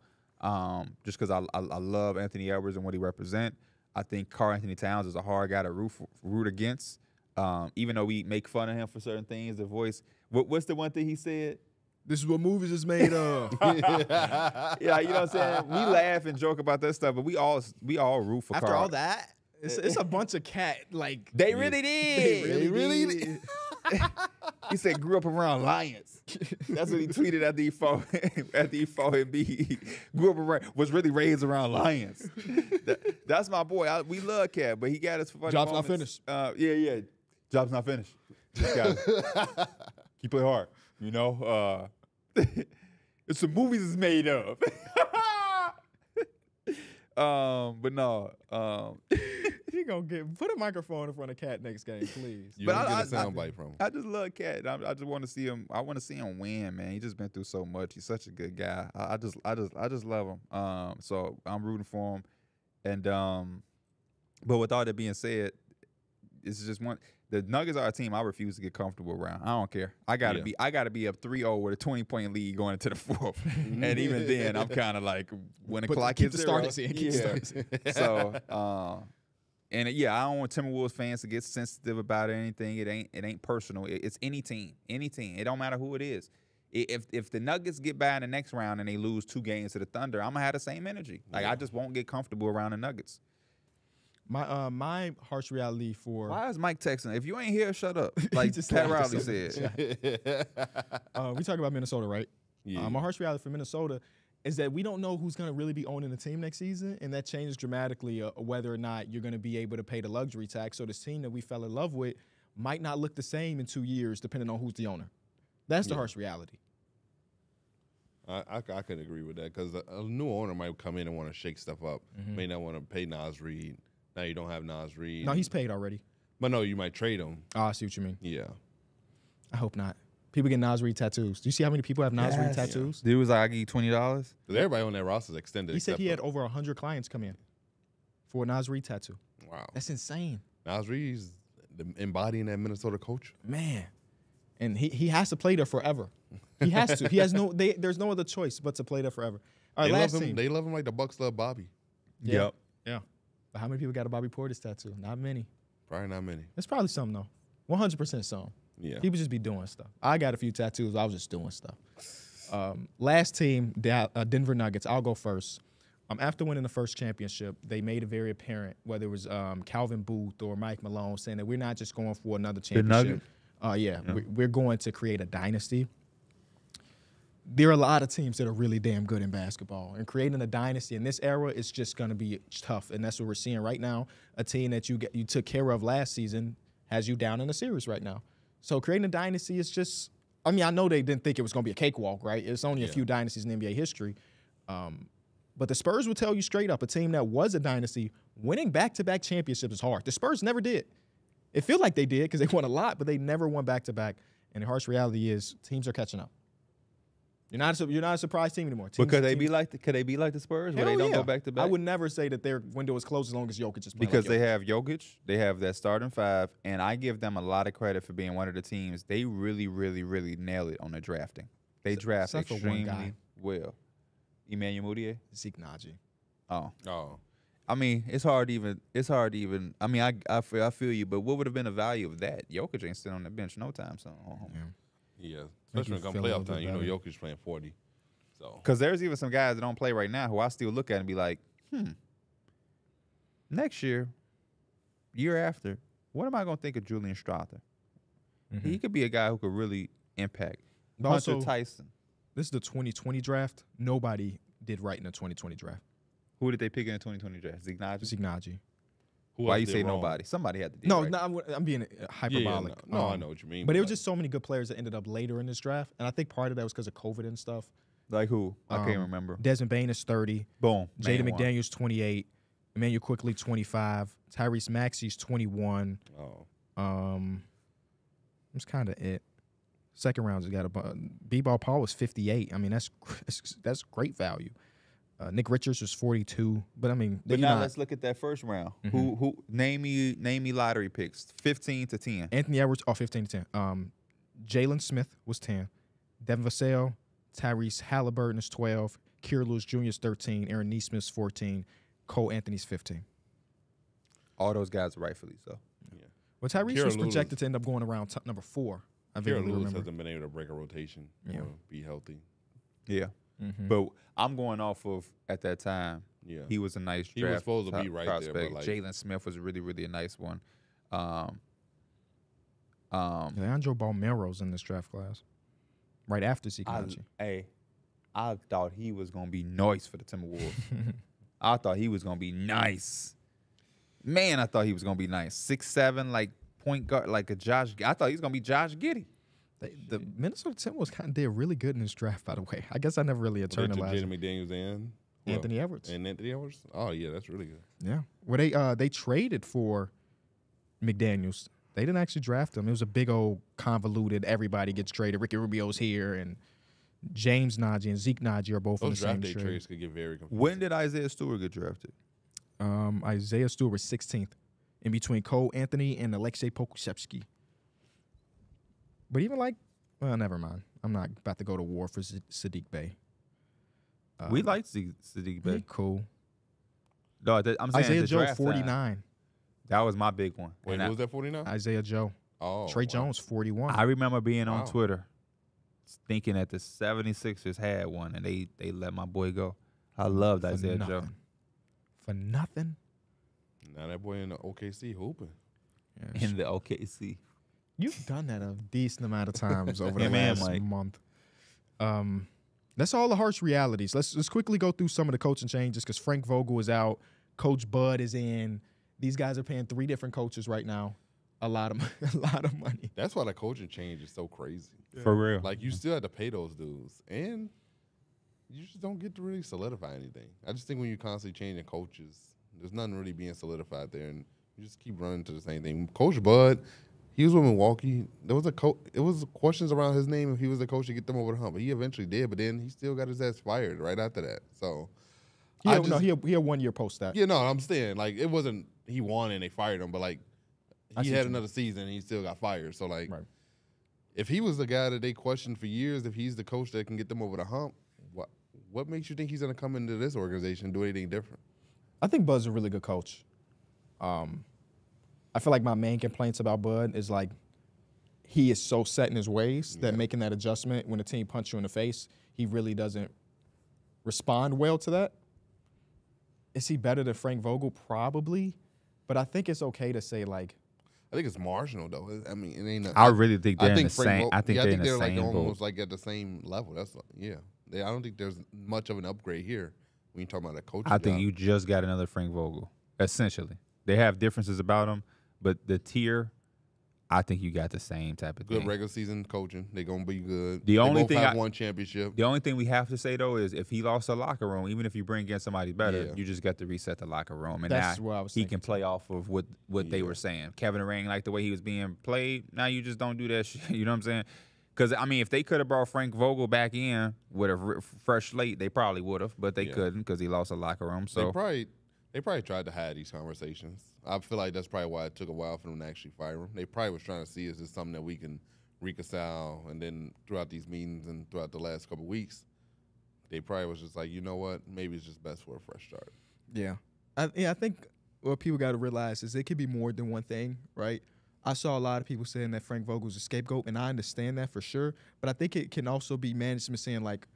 Just because I love Anthony Edwards and what he represent. I think Karl Anthony Towns is a hard guy to root against. Even though we make fun of him for certain things, the voice. What's the one thing he said? This is what movies is made of. Yeah, you know what I'm saying? We laugh and joke about that stuff, but we all root for After Karl. all that, it's a bunch of cat, like... They really did. They really did. He said, grew up around lions. That's what he tweeted after he fought Embiid. Grew up around, was really raised around lions. That's my boy. We love Cat, but he got us for funny Job's moments. not finished. Yeah. Job's not finished. Keep playing hard. You know? It's some movies is made of. But no. He gonna put a microphone in front of Cat next game, please. You don't get a soundbite from him. I just love Cat. I just want to see him. I want to see him win, man. He just been through so much. He's such a good guy. I just love him. So I'm rooting for him. And but with all that being said, it's just one. The Nuggets are a team I refuse to get comfortable around. I don't care. I gotta be up 3-0 with a 20-point lead going into the 4th. And even then, I'm kind of like, when the clock hits 0. So, and I don't want Timberwolves fans to get sensitive about anything. It ain't personal. It's any team. It don't matter who it is. If the Nuggets get by in the next round and they lose 2 games to the Thunder, I'm gonna have the same energy. Like I just won't get comfortable around the Nuggets. My harsh reality for... Why is Mike texting? If you ain't here, shut up. Like Pat Riley said. We talk about Minnesota, right? Yeah. My harsh reality for Minnesota is that we don't know who's going to really be owning the team next season, and that changes dramatically whether or not you're going to be able to pay the luxury tax. So this team that we fell in love with might not look the same in 2 years, depending on who's the owner. That's the harsh reality. I could agree with that because a new owner might come in and want to shake stuff up. May not want to pay Nas Reed. Now you don't have Nas Reed. No, he's paid already. But no, you might trade him. Oh, I see what you mean. Yeah. I hope not. People get Nas Reed tattoos. Do you see how many people have Nas Reed tattoos? Dude was like, I give you $20. Because everybody on that roster is extended. He said he had over 100 clients come in for a Nas Reed tattoo. Wow. That's insane. Nas Reed's embodying that Minnesota culture. Man. And he has to play there forever. He has to. There's no other choice but to play there forever. All right, last team. They love him like the Bucks love Bobby. Yeah. But how many people got a Bobby Portis tattoo? Not many. Probably not many. It's probably some, though. 100% some. Yeah. People just be doing stuff. I got a few tattoos. I was just doing stuff. Last team, Denver Nuggets. I'll go first. After winning the first championship, they made it very apparent, whether it was Calvin Booth or Mike Malone, saying that we're not just going for another championship. The Nuggets? We're going to create a dynasty. there are a lot of teams that are really damn good in basketball. And creating a dynasty in this era is just going to be tough. And that's what we're seeing right now. A team that you took care of last season has you down in the series right now. So creating a dynasty is just, I mean, I know they didn't think it was going to be a cakewalk, right? It's only a few dynasties in NBA history. But the Spurs will tell you straight up, a team that was a dynasty, winning back-to-back championships is hard. The Spurs never did. It feels like they did because they won a lot, but they never won back-to-back. And the harsh reality is teams are catching up. You're not a surprise team anymore. But could they be like the Spurs where they don't go back to back? I would never say that their window is closed as long as Jokic is playing. Because like they have Jokic, they have that starting five, and I give them a lot of credit for being one of the teams. They really, really, really nail it on the drafting. They draft extremely well. Emmanuel Mudiay, Zeke Naji. Oh. I mean, it's hard to even. I mean, I feel you, but what would have been the value of that? Jokic ain't sitting on the bench no time soon. Yeah, especially when it comes playoff time. You know, Jokic's playing 40. So because there's even some guys that don't play right now who I still look at and be like, next year after, what am I going to think of Julian Strawther? Mm-hmm. He could be a guy who could really impact. Also, Hunter Tyson. This is the 2020 draft. Nobody did right in the 2020 draft. Who did they pick in the 2020 draft? Zeke Naji. Why you say wrong? Nobody? Somebody had to do right. No, I'm being hyperbolic. No, I know what you mean. But there were just so many good players that ended up later in this draft. And I think part of that was because of COVID and stuff. Like who? I can't remember. Desmond Bane is 30. Boom. Jaden McDaniels, 28. Emmanuel Quickly, 25. Tyrese Maxey's 21. That's kind of it. Second round's got a B-Ball Paul was 58. I mean, that's great value. Nick Richards was 42, but I mean, but now let's look at that first round. Mm-hmm. Who name me lottery picks 15 to 10. Anthony Edwards, 15 to 10. Jalen Smith was 10. Devin Vassell, Tyrese Halliburton is 12. Kira Lewis Jr. is 13. Aaron Nesmith's 14. Cole Anthony's 15. All those guys are rightfully so. Yeah. Well, Tyrese was projected to end up going around number 4. I Kira Lewis hasn't been able to break a rotation or be healthy. Yeah. Mm-hmm. But I'm going off of at that time. Yeah, he was a nice draft. He was supposed to be right prospect. there. But like, Jalen Smith was really, really a nice one. Leandro Balmero's in this draft class, right after Zeke Naji. I thought he was gonna be nice for the Timberwolves. I thought he was gonna be nice. Man, I thought he was gonna be nice. 6'7", like point guard, like a Josh. I thought he was gonna be Josh Giddey. The Minnesota Timberwolves kind of did really good in this draft, by the way. I guess I never really internalized. Jaden McDaniels and Anthony Edwards. And Anthony Edwards. Oh yeah, that's really good. Yeah. Well, they traded for McDaniels. They didn't actually draft him. It was a big old convoluted. Everybody gets traded. Ricky Rubio's here, and James Naji and Zeke Naji are both in the same trade. Trades could get very confusing. When did Isaiah Stewart get drafted? Isaiah Stewart was 16th, in between Cole Anthony and Alexei Pokusevsky. But even never mind. I'm not about to go to war for Sadiq Bey. We liked Sadiq Bey. Cool. No, I'm saying Isaiah Joe, 49. Time, that was my big one. Wait, who was that 49? Isaiah Joe. Oh, Trey Jones, 41. I remember being on Twitter thinking that the 76ers had one, and they let my boy go. I loved Isaiah Joe. For nothing? Now that boy in the OKC hooping. Yeah, in the OKC. You've done that a decent amount of times over the last month. That's all the harsh realities. Let's quickly go through some of the coaching changes because Frank Vogel is out. Coach Bud is in. These guys are paying 3 different coaches right now. A lot of money. That's why the coaching change is so crazy. Yeah. For real. Like, you still have to pay those dudes. And you just don't get to really solidify anything. I just think when you're constantly changing coaches, there's nothing really being solidified there. And you just keep running to the same thing. Coach Bud, he was with Milwaukee. There was it was questions around his name if he was the coach to get them over the hump. But he eventually did, but then he still got his ass fired right after that. So he had 1 year post that. Yeah, no, I'm saying like it wasn't he won and they fired him, but like he had another season and he still got fired. So like if he was the guy that they questioned for years, if he's the coach that can get them over the hump, what makes you think he's gonna come into this organization and do anything different? I think Bud's a really good coach. I feel like my main complaints about Bud is like he is so set in his ways that making that adjustment when the team punches you in the face, he really doesn't respond well to that. Is he better than Frank Vogel? Probably. But I think it's okay to say like I think it's marginal though. I mean, it ain't. I really think they're in the Frank same. I think they're in the like same almost boat. like at the same level. That's I don't think there's much of an upgrade here when you talk about a coaching. I think job. you just got another Frank Vogel. Essentially, they have differences about him, but the tier, I think you got the same type of good thing. regular season coaching. They're gonna be good. The only both thing have one championship. The only thing we have to say though is if he lost the locker room, even if you bring in somebody better, Yeah. you just got to reset the locker room, and That's now what I was he thinking can play off of what they Yeah. were saying. Kevin Durant, like the way he was being played, now you just don't do that shit. You know what I'm saying? Because I mean, if they could have brought Frank Vogel back in with a fresh slate, they probably would have, but they couldn't because he lost the locker room. So They probably tried to hide these conversations. I feel like that's probably why it took a while for them to actually fire him. They probably was trying to see is this something that we can reconcile, and then throughout these meetings and throughout the last couple of weeks, they probably was just like, you know what, maybe it's just best for a fresh start. Yeah. I think what people got to realize is it could be more than one thing, right? I saw a lot of people saying that Frank Vogel's a scapegoat, and I understand that for sure. But I think it can also be management saying, like,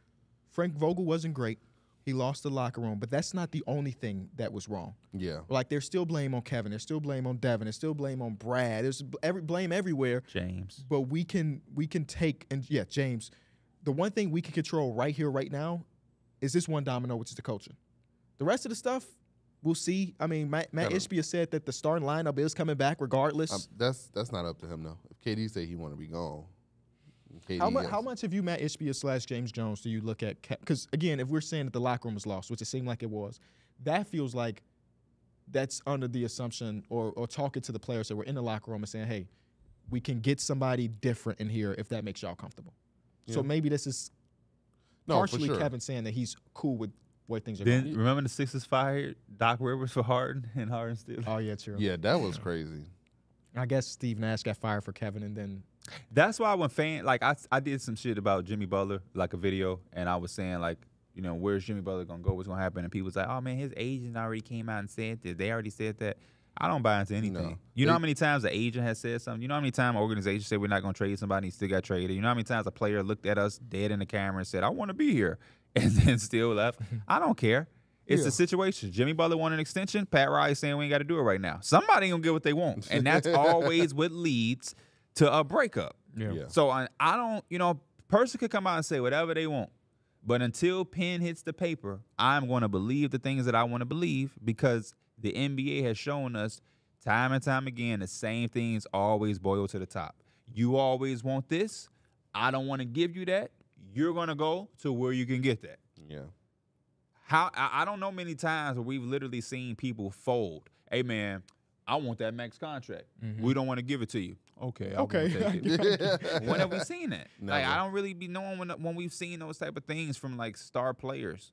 Frank Vogel wasn't great. He lost the locker room, but that's not the only thing that was wrong. Yeah. Like, there's still blame on Kevin. There's still blame on Devin. There's still blame on Brad. There's blame everywhere. James. But we can take, and yeah, James, the one thing we can control right here, right now, is this one domino, which is the coaching. The rest of the stuff, we'll see. I mean, Matt Ishbia said that the starting lineup is coming back regardless. That's not up to him, though. If KD say he want to be gone. How much of you, Matt Ishbia / James Jones, do you look at? Because, again, if we're saying that the locker room was lost, which it seemed like it was, that feels like that's under the assumption or talking to the players that were in the locker room and saying, hey, we can get somebody different in here if that makes y'all comfortable. Yeah. So maybe this is partially Kevin saying that he's cool with where things are going. Remember the Sixers fired Doc Rivers for Harden and Harden still? Oh, yeah, true. Yeah, that was crazy. I guess Steve Nash got fired for Kevin, and then that's why when I did some shit about Jimmy Butler, like a video, and I was saying like, you know, where's Jimmy Butler gonna go? What's gonna happen? And people was like, oh man, his agent already came out and said this. They already said that. I don't buy into anything. No. You know how many times the agent has said something? You know how many times an organization said we're not gonna trade somebody and still got traded? You know how many times a player looked at us dead in the camera and said, I want to be here, and then still left? I don't care. It's the situation. Jimmy Butler wanted an extension. Pat Riley saying we ain't got to do it right now. Somebody ain't gonna get what they want, and that's always what leads to a breakup. Yeah. So I don't, you know, person could come out and say whatever they want, but until pen hits the paper, I'm going to believe the things that I want to believe because the NBA has shown us time and time again the same things always boil to the top. You always want this. I don't want to give you that. You're going to go to where you can get that. Yeah. I don't know many times where we've literally seen people fold. Hey, man, I want that max contract. Mm-hmm. We don't want to give it to you. Okay. When have we seen that? Like, I don't really be knowing when we've seen those type of things from, like, star players.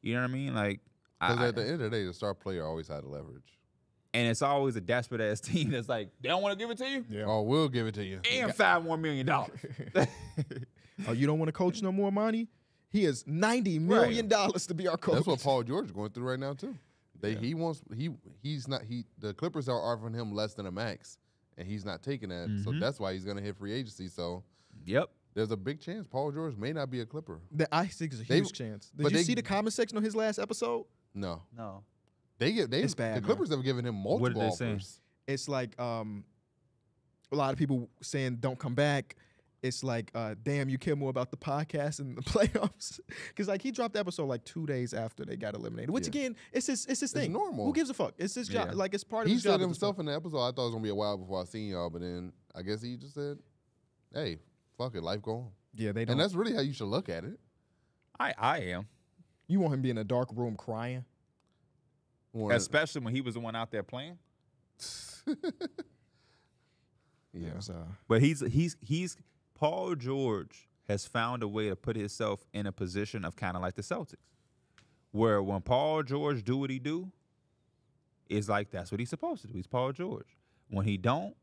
You know what I mean? Like, because at the end of the day, the star player always had the leverage. And it's always a desperate-ass team that's like, they don't want to give it to you? Yeah. Oh, we'll give it to you. And $5 more million. Oh, you don't want to coach no more, Monty? He has $90 million to be our coach. That's what Paul George is going through right now too. The Clippers are offering him less than a max, and he's not taking that. Mm-hmm. So that's why he's going to hit free agency. So there's a big chance Paul George may not be a Clipper. I think it's a huge chance. Did you see the comment section on his last episode? No. It's bad. The Clippers have given him multiple offers. Saying? It's like a lot of people saying don't come back. It's like, damn, you care more about the podcast and the playoffs. Because, like, he dropped the episode, like, 2 days after they got eliminated. Which, again, it's his thing. It's normal. Who gives a fuck? It's his job. Like, it's part of his job. He said himself in the episode, I thought it was going to be a while before I seen y'all. But then I guess he just said, hey, fuck it, life go on. Yeah, they don't. And that's really how you should look at it. I am. You want him to be in a dark room crying? Especially when he was the one out there playing? Yeah. But he's Paul George has found a way to put himself in a position of kind of like the Celtics, where when Paul George do what he do, it's like that's what he's supposed to do. He's Paul George. When he don't,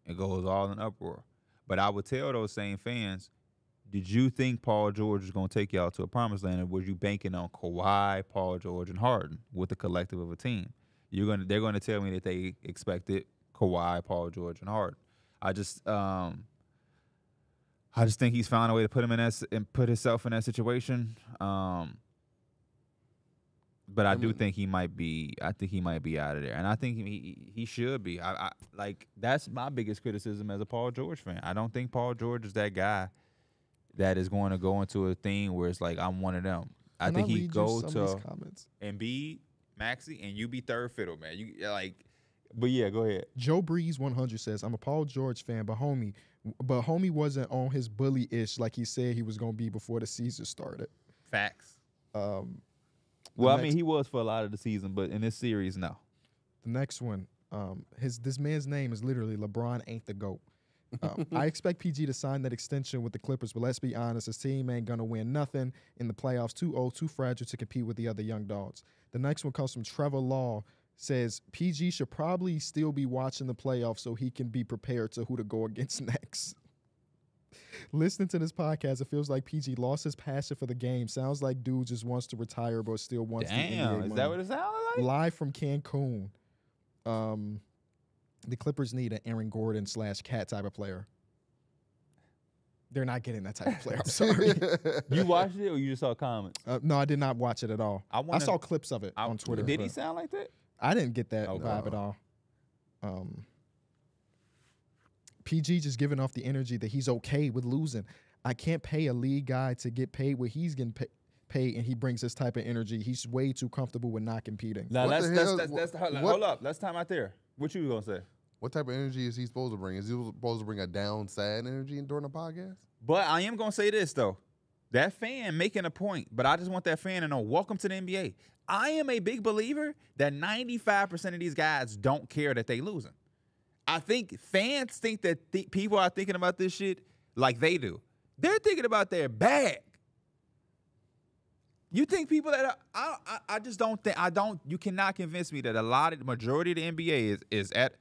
it goes all in uproar. But I would tell those same fans, did you think Paul George was going to take y'all to a promised land, or were you banking on Kawhi, Paul George, and Harden with the collective of a team? They're going to tell me that they expected Kawhi, Paul George, and Harden. I just think he's found a way to put him in that and put himself in that situation. But I do think he might be. I think he might be out of there, and I think he should be. I like that's my biggest criticism as a Paul George fan. I don't think Paul George is that guy that is going to go into a thing where it's like I'm one of them. I think he go to Embiid, Maxey, and you be third fiddle, man. You like, but yeah, go ahead. Joe Breeze 100 says I'm a Paul George fan, but homie wasn't on his bully-ish like he said he was gonna be before the season started. Facts. Well, I mean, he was for a lot of the season, but in this series, no. The next one, this man's name is literally LeBron ain't the GOAT. I expect PG to sign that extension with the Clippers, but let's be honest, his team ain't going to win nothing in the playoffs. Too old, too fragile to compete with the other young dogs. The next one comes from Trevor Law, says PG should probably still be watching the playoffs so he can be prepared to who to go against next. Listening to this podcast, it feels like PG lost his passion for the game. Sounds like dude just wants to retire but still wants the NBA money. Is that what it sounded like? Live from Cancun. The Clippers need an Aaron Gordon / Cat type of player. They're not getting that type of player. I'm sorry. You watched it or you just saw comments? No, I did not watch it at all. I saw clips of it on Twitter. Did he sound like that? I didn't get that vibe at all. PG just giving off the energy that he's okay with losing. I can't pay a league guy to get paid what he's getting paid, and he brings this type of energy. He's way too comfortable with not competing. Now, hold up. Let's time out there. What you gonna say? What type of energy is he supposed to bring? Is he supposed to bring a down, sad energy during the podcast? But I am gonna say this though. That fan making a point, but I just want that fan to know, welcome to the NBA. I am a big believer that 95% of these guys don't care that they losing. I think fans think that people are thinking about this shit like they do. They're thinking about their bag. You think people that I just don't think you cannot convince me that the majority of the NBA is at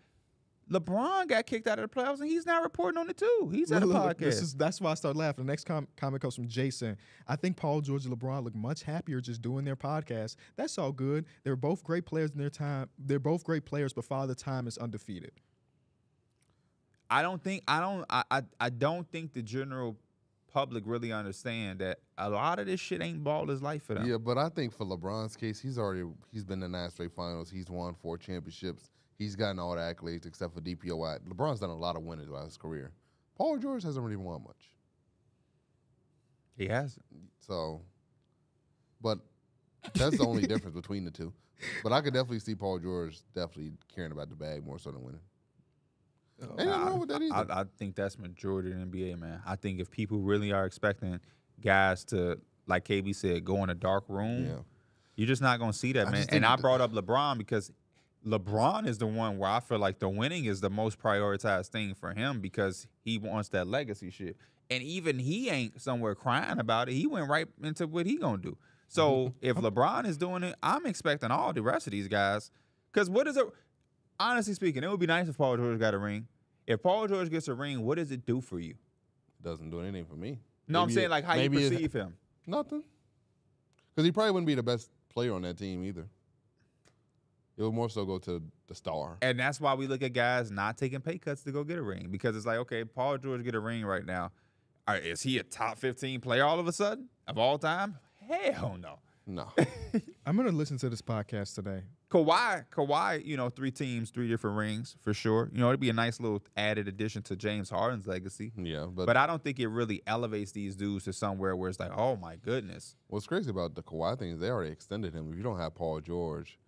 LeBron got kicked out of the playoffs and he's now reporting on it too. He's at a podcast. That's why I start laughing. The next comment comes from Jason. I think Paul George and LeBron look much happier just doing their podcast. That's all good. They're both great players in their time. They're both great players, but Father Time is undefeated. I don't think the general public really understand that a lot of this shit ain't ball is life for them. Yeah, but I think for LeBron's case, he's been in 9 straight finals. He's won 4 championships. He's gotten all the accolades except for DPOI. LeBron's done a lot of winning throughout his career. Paul George hasn't really won much. He hasn't. So, but that's the only difference between the two. But I could definitely see Paul George definitely caring about the bag more so than winning. Ain't nothing wrong with that either. I think that's majority of the NBA, man. I think if people really are expecting guys to, like KB said, go in a dark room, you're just not going to see that, man. And I brought up LeBron because LeBron is the one where I feel like the winning is the most prioritized thing for him because he wants that legacy shit. And even he ain't somewhere crying about it. He went right into what he going to do. So if LeBron is doing it, I'm expecting all the rest of these guys. Because what is it? Honestly speaking, it would be nice if Paul George got a ring. If Paul George gets a ring, what does it do for you? It doesn't do anything for me. No, I'm saying like how you perceive him. Nothing. Because he probably wouldn't be the best player on that team either. It would more so go to the star. And that's why we look at guys not taking pay cuts to go get a ring. Because it's like, okay, Paul George get a ring right now. Is he a top 15 player all of a sudden of all time? Hell no. No. I'm going to listen to this podcast today. Kawhi, 3 teams, 3 different rings for sure. It'd be a nice little added addition to James Harden's legacy. Yeah. But I don't think it really elevates these dudes to somewhere where it's like, oh, my goodness. What's crazy about the Kawhi thing is they already extended him. If you don't have Paul George,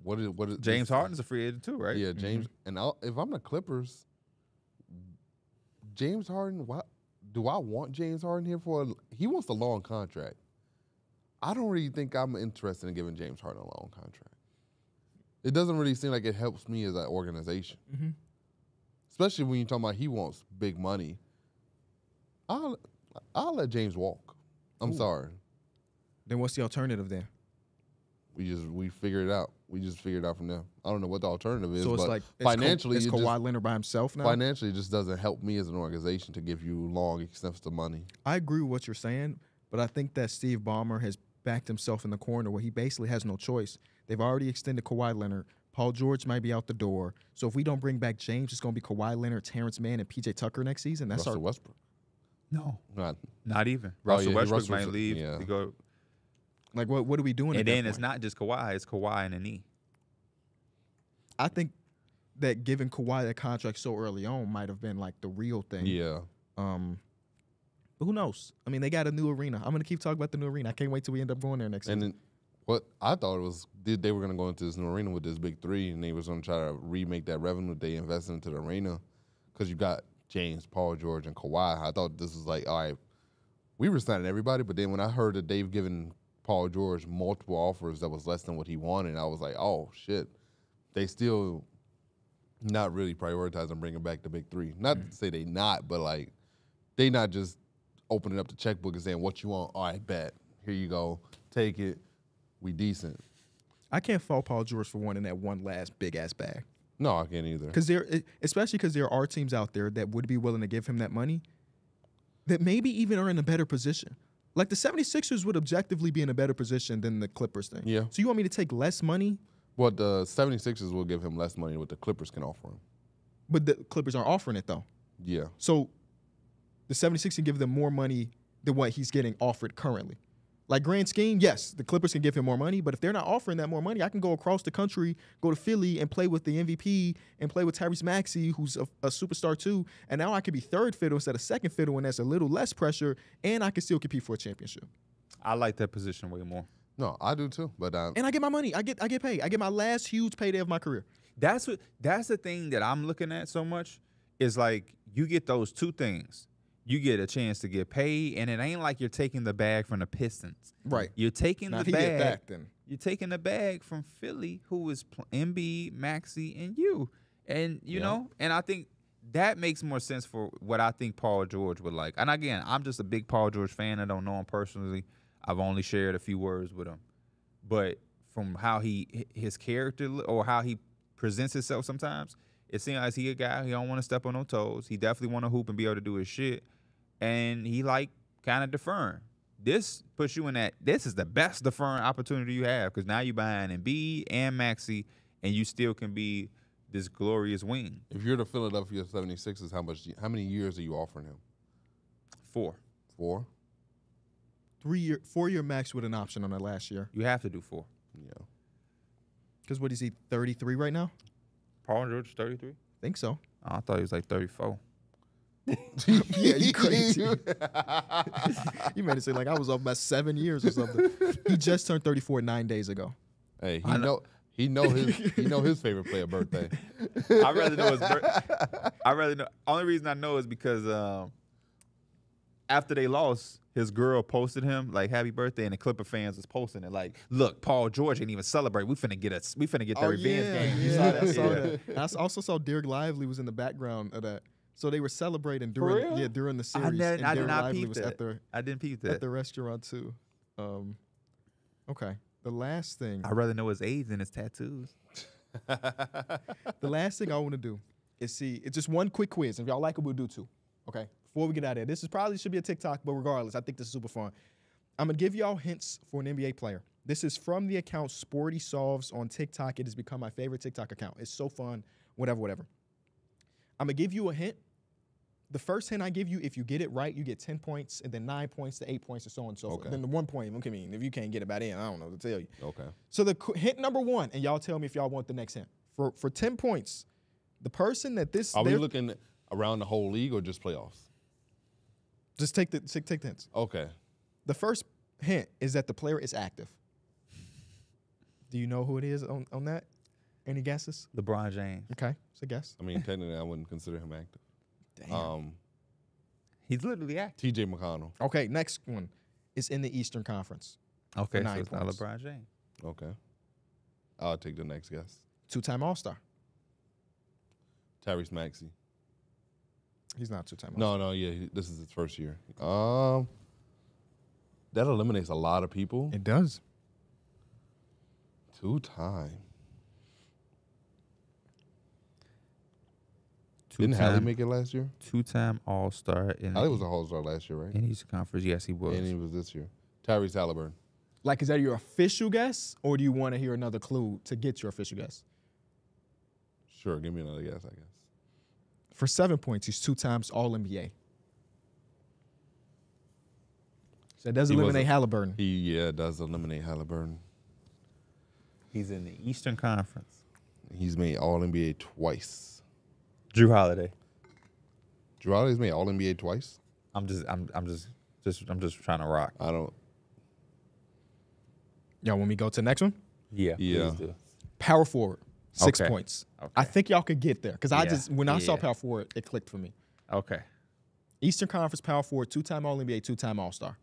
what is James Harden's a free agent too, right? Yeah, James. And if I'm the Clippers, James Harden, do I want James Harden here for he wants a long contract. I don't really think I'm interested in giving James Harden a long contract. It doesn't really seem like it helps me as an organization. Especially when you're talking about he wants big money. I'll let James walk. I'm sorry. Then what's the alternative then? We figured it out. We just figured it out from there. I don't know what the alternative is. So it's but like financially, is Kawhi Leonard by himself now? Financially, it just doesn't help me as an organization to give you long extents of money. I agree with what you're saying, but I think that Steve Ballmer has backed himself in the corner where he basically has no choice. They've already extended Kawhi Leonard. Paul George might be out the door. So if we don't bring back James, it's going to be Kawhi Leonard, Terrence Mann, and PJ Tucker next season. That's Russell Westbrook. No, not even. Russell Westbrook might Russell, leave to go. Like, what are we doing? And at then that it's point? not just Kawhi; it's Kawhi and a knee. I think that giving Kawhi that contract so early on might have been like the real thing. Yeah. But who knows? I mean, they got a new arena. I'm gonna keep talking about the new arena. I can't wait till we end up going there next And season. then what I thought was they were going to go into this new arena with this big three, and they was going to try to remake that revenue they invested into the arena because you got James, Paul George, and Kawhi. I thought this was like, all right, we were signing everybody, but then when I heard that they've given Paul George multiple offers that was less than what he wanted, I was like, oh, shit. They still not really prioritizing bringing back the big three. Not to say they not, but like they not just opening up the checkbook and saying, what you want? All right, bet. Here you go. Take it. We decent. I can't fault Paul George for wanting that one last big ass bag. No, I can't either. Especially because there are teams out there that would be willing to give him that money that maybe even are in a better position. Like the 76ers would objectively be in a better position than the Clippers thing. Yeah. So you want me to take less money? Well, the 76ers will give him less money than what the Clippers can offer him. But the Clippers aren't offering it, though. Yeah. So the 76ers can give them more money than what he's getting offered currently. Like grand scheme, yes, the Clippers can give him more money, but if they're not offering that more money, I can go across the country, go to Philly, and play with the MVP and play with Tyrese Maxey, who's a superstar too, and now I can be third fiddle instead of second fiddle, and that's a little less pressure, and I can still compete for a championship. I like that position way more. No, I do too. But And I get my money. I get paid. I get my last huge payday of my career. That's the thing that I'm looking at so much is like you get those two things. You get a chance to get paid, and it ain't like you're taking the bag from the Pistons. Right. You're taking Now, the if he bag. get that, then You're taking the bag from Philly, who is Embiid, Maxey, and you. And, you know, and I think that makes more sense for what I think Paul George would like. And again, I'm just a big Paul George fan. I don't know him personally. I've only shared a few words with him. But from how his character or how he presents himself sometimes, it seems like he a guy, he don't want to step on no toes. He definitely want to hoop and be able to do his shit. And he like kind of deferring. This puts you in that, this is the best deferring opportunity you have because now you're buying Embiid and Maxey and you still can be this glorious wing. if you're the Philadelphia 76ers, how many years are you offering him? 4. 4? 4-year max with an option on that last year. You have to do 4. Yeah. Because what is he, 33 right now? Paul George 33? Think so. Oh, I thought he was like 34. Yeah, you crazy. You made it seem like I was off by 7 years or something. He just turned 34 9 days ago. Hey, he know his favorite player birthday. I'd rather know his birthday. Only reason I know is because after they lost, his girl posted him like happy birthday, and the Clipper fans was posting it like, look, Paul George ain't even celebrate. We finna get that revenge game. You saw that? I saw that. And I also saw Derek Lively was in the background of that. So they were celebrating during the series. I and did Derek not Lively peep was that. I didn't peep at that. the restaurant too. Okay. The last thing I'd rather know his age than his tattoos. the last thing I want to do is it's just one quick quiz. If y'all like it, we'll do 2. Okay. Before we get out of here. This should be a TikTok, but regardless, I think this is super fun. I'm gonna give y'all hints for an NBA player. This is from the account Sporty Solves on TikTok. It has become my favorite TikTok account. It's so fun. Whatever. I'm gonna give you a hint. The first hint I give you, if you get it right, you get 10 points, and then 9 points to 8 points, and so on and so forth. Then the 1 point, I mean, if you can't get it by then, I don't know what to tell you. Okay. So the hint number 1, and y'all tell me if y'all want the next hint. For 10 points, the person that this... Are we looking around the whole league or just playoffs? Just take the hints. Okay. The first hint is that the player is active. Do you know who it is on that? Any guesses? LeBron James. Okay, it's a guess. I mean, technically, I wouldn't consider him active. Damn. He's literally active. T.J. McConnell. Okay, next one is in the Eastern Conference. Okay, so 9 it's not points. LeBron James. Okay. I'll take the next guess. 2-time All-Star. Tyrese Maxey. He's not 2-time All-Star. No, yeah, this is his first year. That eliminates a lot of people. It does. 2-time. Didn't Hallie make it last year? 2-time All-Star. Hallie was a All-Star last year, right? In Eastern Conference, yes, he was. And he was this year. Tyrese Halliburton. Like, is that your official guess, or do you want to hear another clue to get your official guess? Sure, give me another guess, I guess. For 7 points, he's 2 times All-NBA. So it does He eliminate wasn't- Halliburton. He does eliminate Halliburton. He's in the Eastern Conference. He's made All NBA twice. Drew Holiday. Drew Holiday's made All NBA twice. I'm just trying to rock. I don't. Y'all want me to go to the next one? Yeah. Yeah. Please do. Power forward, 6 Okay. points. Okay. I think y'all could get there because I Yeah. just when I saw Yeah. power forward, it clicked for me. Okay. Eastern Conference power forward, 2-time All NBA, 2-time All Star.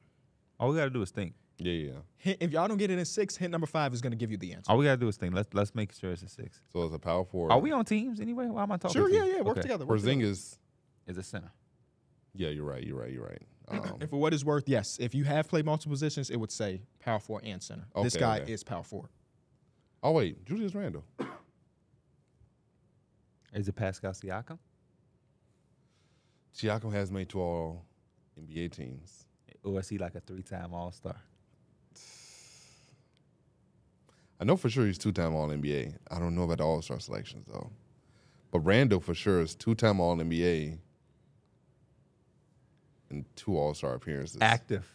All we gotta do is think. Yeah. If y'all don't get it in 6, hint number 5 is going to give you the answer. All we gotta do is think. Let's make sure it's a 6. So it's a power forward. Are we on teams anyway? Why am I talking? Sure, to yeah, you? yeah. Work Okay. together. Work together. Porzingis. Is a center. Yeah, you're right. And for what it's worth, yes, if you have played multiple positions, it would say power forward and center. This Okay, guy okay. is power forward. Oh wait, Julius Randle. Is it Pascal Siakam? Siakam has made 2 All NBA teams. Or is he like a 3-time All-Star? I know for sure he's 2-time All NBA. I don't know about the All Star selections though. But Randle for sure is 2-time All NBA and 2 All Star appearances. Active.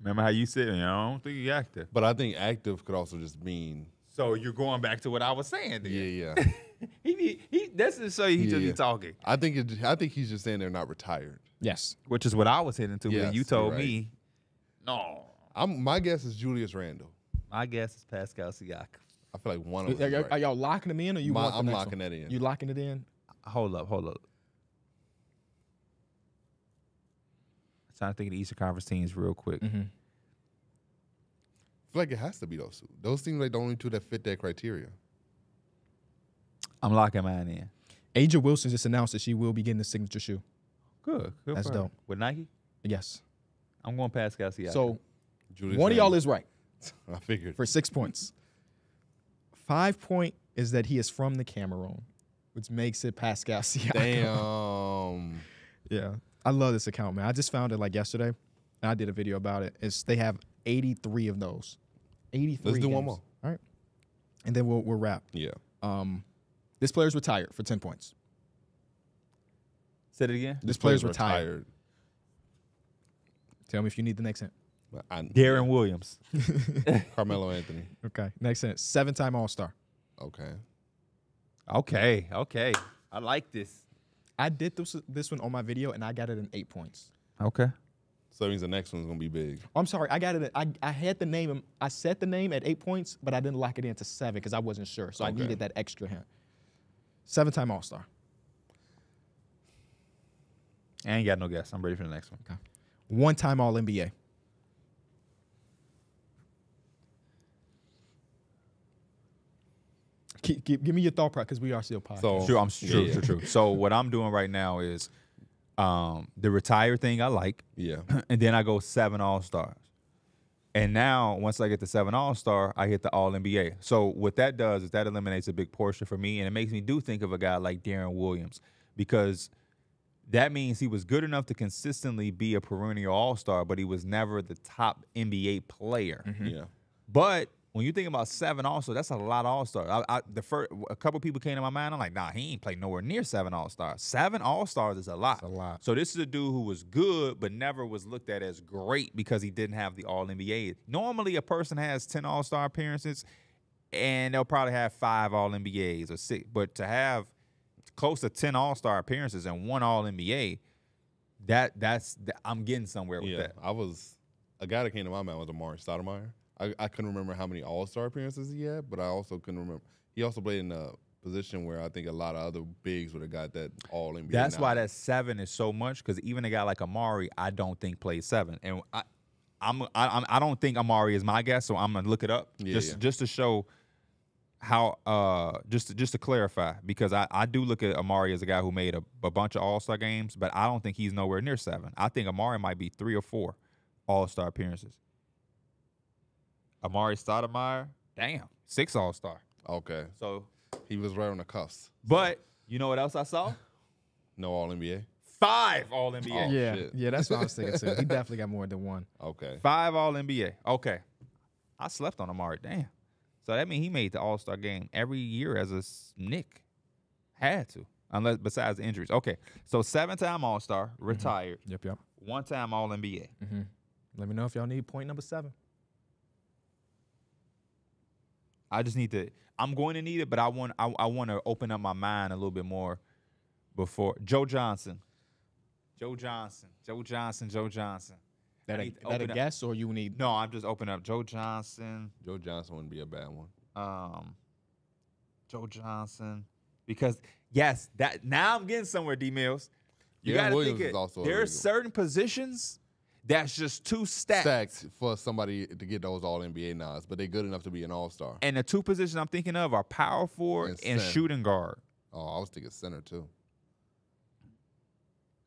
Remember how you said, I don't think he's active. But I think active could also just mean So you're going back to what I was saying then. yeah. He that's to show you he just Yeah. be talking. I think he's just saying they're not retired. Yes. Which is what I was hitting to, Yes, but you you're told right. me, no. My guess is Julius Randle. My guess is Pascal Siakam. I feel like one of them. Are y'all locking them in or you want the I'm next locking one? that in. You locking it in? Hold up. I'm trying to think of the Eastern Conference teams real quick. Mm-hmm. I feel like it has to be those two. Those seem like the only two that fit that criteria. I'm locking mine in. Aja Wilson just announced that she will be getting the signature shoe. Good. That's for her. dope. With Nike? Yes. I'm going Pascal Siakam. So Julius one of y'all Randle. is right I figured. for 6 points. 5 point is that he is from the Cameroon, which makes it Pascal Siakam. Damn. Yeah. I love this account, man. I just found it like yesterday, and I did a video about it. They have 83 of those. 83 Let's do one games. more. All right. And then we'll wrap. Yeah. This player's retired for 10 points. Say it again. This player's retired. Tell me if you need the next hint. Darren Williams. Carmelo Anthony. Okay. Next hint. 7-time All-Star. Okay. Okay. I like this. I did this one on my video, and I got it in 8 points. Okay. So that means the next one's gonna be big. I'm sorry. I got it. I had the name. I set the name at 8 points, but I didn't lock it in to 7 because I wasn't sure. So I Okay. needed that extra hint. 7-time All-Star. I ain't got no guess. I'm ready for the next one. Okay. 1-time All-NBA. Give me your thought process because we are still podcast. So True. So what I'm doing right now is the retired thing I like, yeah. and then I go 7 All-Stars. And now, once I get the 7 All-Star, I hit the All-NBA. So what that does is that eliminates a big portion for me, and it makes me do think of a guy like Darren Williams because that means he was good enough to consistently be a perennial All-Star, but he was never the top NBA player. Yeah. But when you think about 7 All-Stars, that's a lot of All-Stars. A couple people came to my mind. I'm like, nah, he ain't played nowhere near 7 All-Stars. 7 All-Stars is a lot. It's a lot. So this is a dude who was good, but never was looked at as great because he didn't have the All-NBA. Normally, a person has 10 All-Star appearances, and they'll probably have 5 All-NBAs or 6. But to have close to 10 All-Star appearances and 1 All-NBA, I'm getting somewhere with that. A guy that came to my mind was Amari Stoudemire. I couldn't remember how many All-Star appearances he had, but I also couldn't remember. He also played in a position where I think a lot of other bigs would have got that All-NBA. That's why that 7 is so much, because even a guy like Amari, I don't think plays 7. And I don't think Amari is my guess, so I'm gonna look it up just to show how just to clarify, because I do look at Amari as a guy who made a bunch of All-Star games, but I don't think he's nowhere near 7. I think Amari might be 3 or 4 All-Star appearances. Amari Stoudemire, damn, 6 All-Star. Okay. So He was right on the cusp. but you know what else I saw? No All-NBA? 5 All-NBA. Oh, yeah, shit. yeah, that's what I was thinking too. He definitely got more than 1. Okay. 5 All-NBA. Okay. I slept on Amari. Damn. So that means he made the All-Star game every year as a Knick. Had to. Besides the injuries. Okay. So 7-time All-Star, retired. Yep. 1-time All-NBA. Let me know if y'all need point number 7. I just need to. I'm going to need it, but I want to open up my mind a little bit more before Joe Johnson. That a guess or you need? No, I'm just opening up Joe Johnson. Joe Johnson wouldn't be a bad one. Joe Johnson, because yes, that now I'm getting somewhere. D Mills, you got to think it. There's certain positions that's just too stacked for somebody to get those All NBA nods, but they're good enough to be an All-Star. And the two positions I'm thinking of are power forward and shooting guard. Oh, I was thinking center too.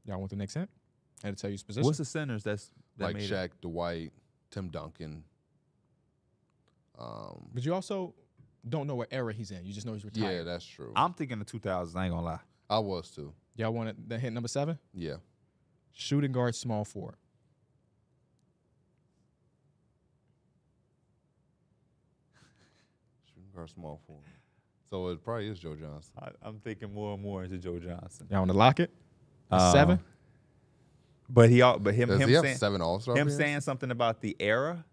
Y'all want the next hint? I had to tell you his position. What's the centers that like made Shaq, it? Dwight, Tim Duncan. But you also don't know what era he's in. You just know he's retired. Yeah, that's true. I'm thinking the 2000s. I ain't gonna lie. I was too. Y'all want the hint number 7? Yeah. Shooting guard, small forward. Shooting guard, small forward. So it probably is Joe Johnson. I'm thinking more and more into Joe Johnson. Y'all want to lock it? 7? But him Does he have saying 7 All-Star him appearances? saying something about the era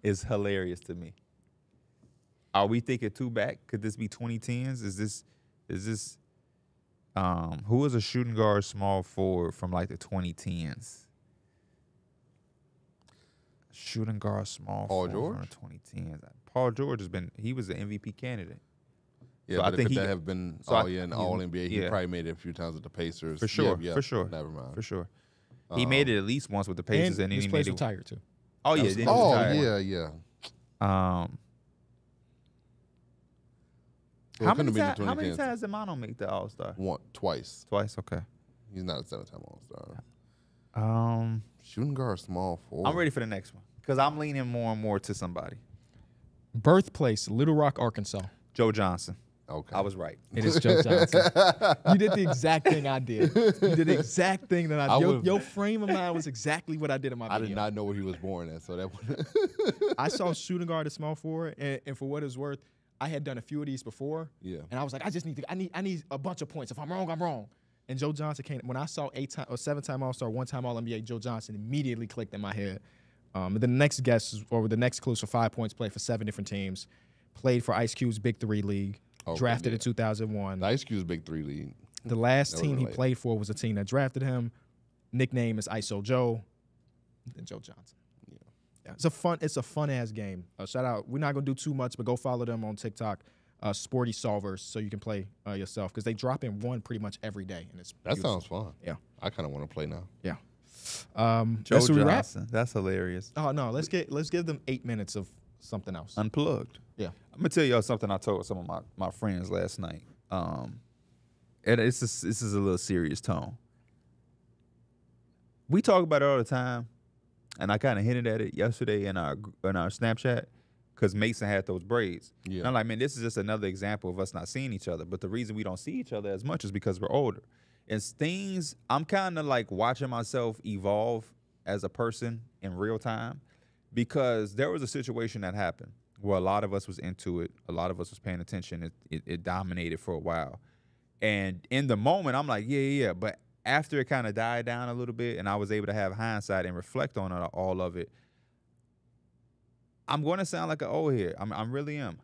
is hilarious to me. Are we thinking 2 back? Could this be 2010s? Is this who was a shooting guard small forward from like the 2010s? Shooting guard small Paul forward George? from the 2010s. Paul George he was an MVP candidate. Yeah, So but I think could he that have been so all NBA? He yeah. probably made it a few times with the Pacers. For sure, Yeah, for sure. Never mind. For sure. He made it at least once with the Pacers, and then his he players made it. retired too. Oh yeah, was- then he Oh retired. yeah. How Well, it many, couldn't have been the how many 2010s. times did Mono make the All-Star? Twice. Twice, okay. He's not a 7-time All-Star. Shooting guard, small forward. I'm ready for the next one because I'm leaning more and more to somebody. Birthplace, Little Rock, Arkansas. Joe Johnson. Okay. I was right. It is Joe Johnson. You did the exact thing I did. You did the exact thing that I did. Your frame of mind was exactly what I did in my video. I did not know where he was born at, so that I saw shooting guard at small forward, and for what it's worth, I had done a few of these before. Yeah. And I was like, I need a bunch of points. If I'm wrong, I'm wrong. And Joe Johnson came. When I saw 8-time or 7-time All-Star, 1-time All-NBA, Joe Johnson immediately clicked in my head. The next guess or the next clues for 5 points, played for 7 different teams, played for Ice Cube's Big 3 League, drafted in 2001. The Ice Cube's Big 3 League. The last team he played for was a team that drafted him. Nickname is ISO Joe. And Joe Johnson. Yeah. It's a fun ass game. Shout out. We're not gonna do too much, but go follow them on TikTok, Sporty Solvers, so you can play yourself because they drop in one pretty much every day, and it's That beautiful. sounds fun. Yeah. I kind of want to play now. Yeah. Joe that's where we wrap. Johnson. That's hilarious. Oh no, let's give them 8 minutes of something else. Unplugged. Yeah. I'm gonna tell y'all something I told some of my friends last night. And this is a little serious tone. We talk about it all the time, and I kind of hinted at it yesterday in our Snapchat because Mason had those braids. Yeah. And I'm like, man, this is just another example of us not seeing each other. But the reason we don't see each other as much is because we're older. It's things I'm kind of like watching myself evolve as a person in real time because there was a situation that happened where a lot of us was into it. A lot of us was paying attention. It dominated for a while. And in the moment, I'm like, yeah. But after it kind of died down a little bit and I was able to have hindsight and reflect on all of it, I'm going to sound like an old head. I really am.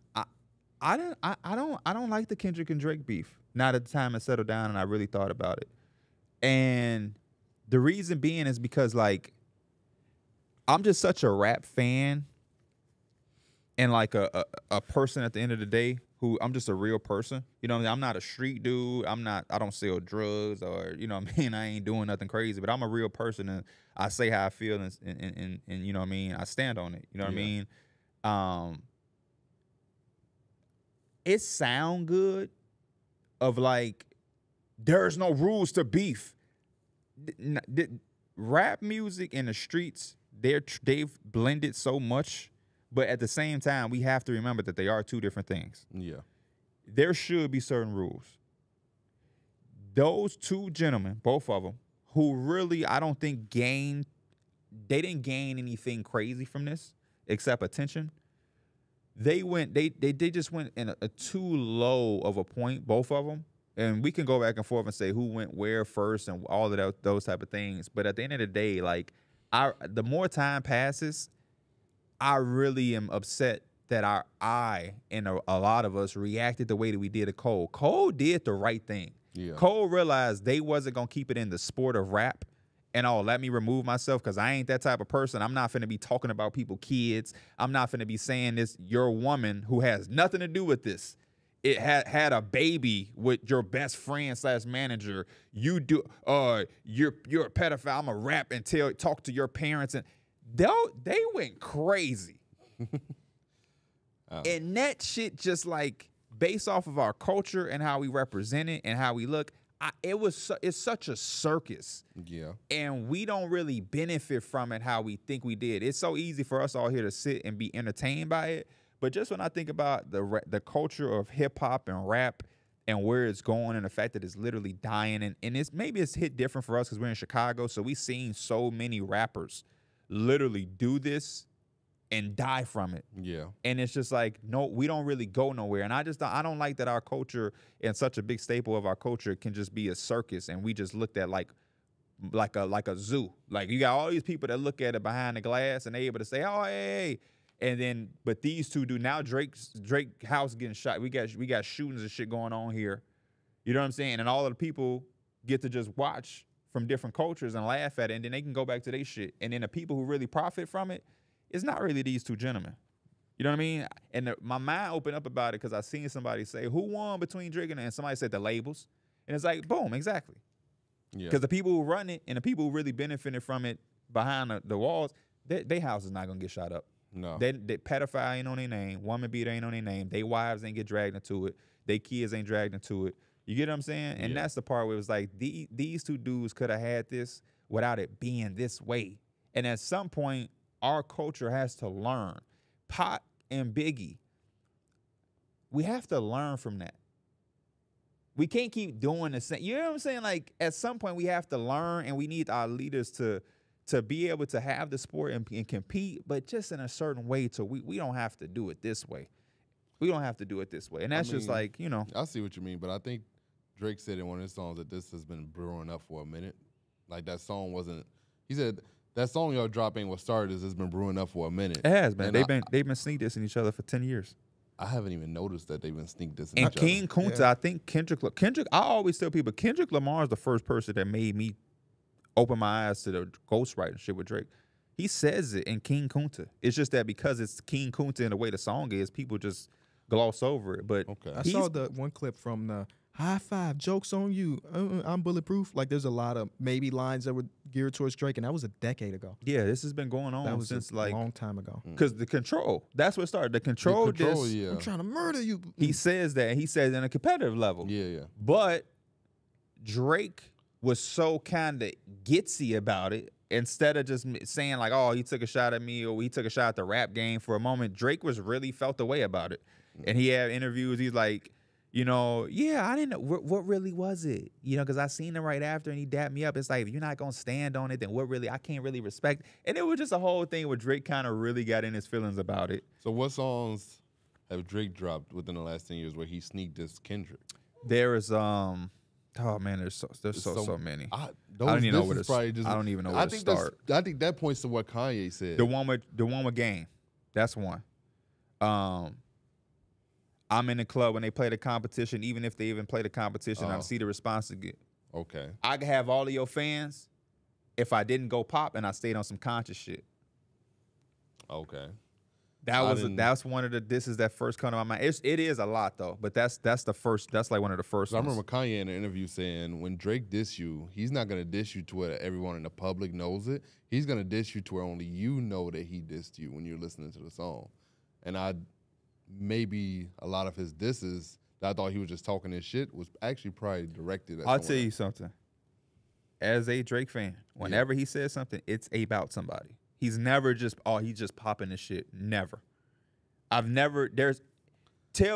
I don't like the Kendrick and Drake beef. Not at the time it settled down and I really thought about it. And the reason being is because, like, I'm just such a rap fan and, like, a person at the end of the day who I'm just a real person. You know what I mean? I'm not a street dude. I don't sell drugs or, you know what I mean? I ain't doing nothing crazy, but I'm a real person and I say how I feel and you know what I mean? I stand on it. You know what I mean? It sound good of like, there's no rules to beef. Rap music in the streets, they've blended so much, but at the same time, we have to remember that they are two different things. Yeah. There should be certain rules. Those two gentlemen, both of them, who really, I don't think they didn't gain anything crazy from this except attention. They just went in a too low of a point, both of them. And we can go back and forth and say who went where first and all of those type of things. But at the end of the day, like, the more time passes, I really am upset that I and a lot of us reacted the way that we did to Cole. Cole did the right thing. Yeah. Cole realized they wasn't going to keep it in the sport of rap and let me remove myself because I ain't that type of person. I'm not finna be talking about people's kids. I'm not finna be saying this. Your woman who has nothing to do with this. It had a baby with your best friend / manager. You do you're a pedophile. I'm a rap and talk to your parents, and they went crazy. And that shit just like based off of our culture and how we represent it and how we look, it's such a circus. Yeah. And we don't really benefit from it how we think we did. It's so easy for us all here to sit and be entertained by it. But just when I think about the culture of hip hop and rap and where it's going and the fact that it's literally dying, and maybe it's hit different for us because we're in Chicago, so we've seen so many rappers literally do this and die from it. Yeah. And it's just like, no, we don't really go nowhere. And I don't like that our culture and such a big staple of our culture can just be a circus and we just looked at like a zoo. Like you got all these people that look at it behind the glass and they able to say, oh, hey. And then, but these two do now. Drake house getting shot. We got shootings and shit going on here. You know what I'm saying? And all of the people get to just watch from different cultures and laugh at it, and then they can go back to their shit. And then the people who really profit from it, it's not really these two gentlemen. You know what I mean? And my mind opened up about it because I seen somebody say, who won between Drake and somebody said the labels. And it's like, boom, exactly. Yeah. Because the people who run it and the people who really benefited from it behind the walls, their house is not going to get shot up. No. They pedophile ain't on their name. Woman beater ain't on their name. They wives ain't get dragged into it. They kids ain't dragged into it. You get what I'm saying? And that's the part where it was like, these two dudes could have had this without it being this way. And at some point, our culture has to learn. Pac and Biggie, we have to learn from that. We can't keep doing the same. You know what I'm saying? Like, at some point, we have to learn, and we need our leaders to be able to have the sport and compete, but just in a certain way we don't have to do it this way. We don't have to do it this way. And that's just like, you know. I see what you mean, but I think Drake said in one of his songs that this has been brewing up for a minute. Like that song wasn't, he said, that song y'all dropping what started this has been brewing up for a minute. It has, man. They've been sneak dissing each other for 10 years. I haven't even noticed that they've been sneak dissing and each other. King Kunta, I think Kendrick, I always tell people, Kendrick Lamar is the first person that made me open my eyes to the ghostwriting shit with Drake. He says it in King Kunta. It's just that because it's King Kunta and the way the song is, people just gloss over it. But okay. I saw the one clip from the high five, jokes on you, I'm bulletproof. Like there's a lot of maybe lines that were geared towards Drake, and that was a decade ago. Yeah, this has been going on that was since a like long time ago. Because the control, that's what started. The control, yeah. I'm trying to murder you. He says that. He says in a competitive level. Yeah, yeah. But Drake was so kind of gitsy about it. Instead of just saying like, oh, he took a shot at me or he took a shot at the rap game for a moment, Drake was really felt the way about it. And he had interviews. He's like, you know, yeah, I didn't know. What really was it? You know, because I seen him right after and he dapped me up. It's like, if you're not going to stand on it, then I can't really respect. And it was just a whole thing where Drake kind of really got in his feelings about it. So what songs have Drake dropped within the last 10 years where he sneaked this Kendrick? There is, oh man, there's so many. I don't even know where to start. I don't even know where to start. I think that points to what Kanye said. The one with Game. That's one. I'm in the club when they play the competition, even if they even play the competition, I see the response to get. Okay. I could have all of your fans if I didn't go pop and I stayed on some conscious shit. Okay. That's one of the disses that first come to my mind. It is a lot though, but that's the first. That's like one of the first. I remember Kanye in an interview saying, when Drake diss you, he's not gonna diss you to where everyone in the public knows it. He's gonna diss you to where only you know that he dissed you when you're listening to the song. And maybe a lot of his disses that I thought he was just talking his shit was actually probably directed at I'll tell you something. As a Drake fan, whenever he says something, it's about somebody. He's never just, he's just popping this shit. Never. Tell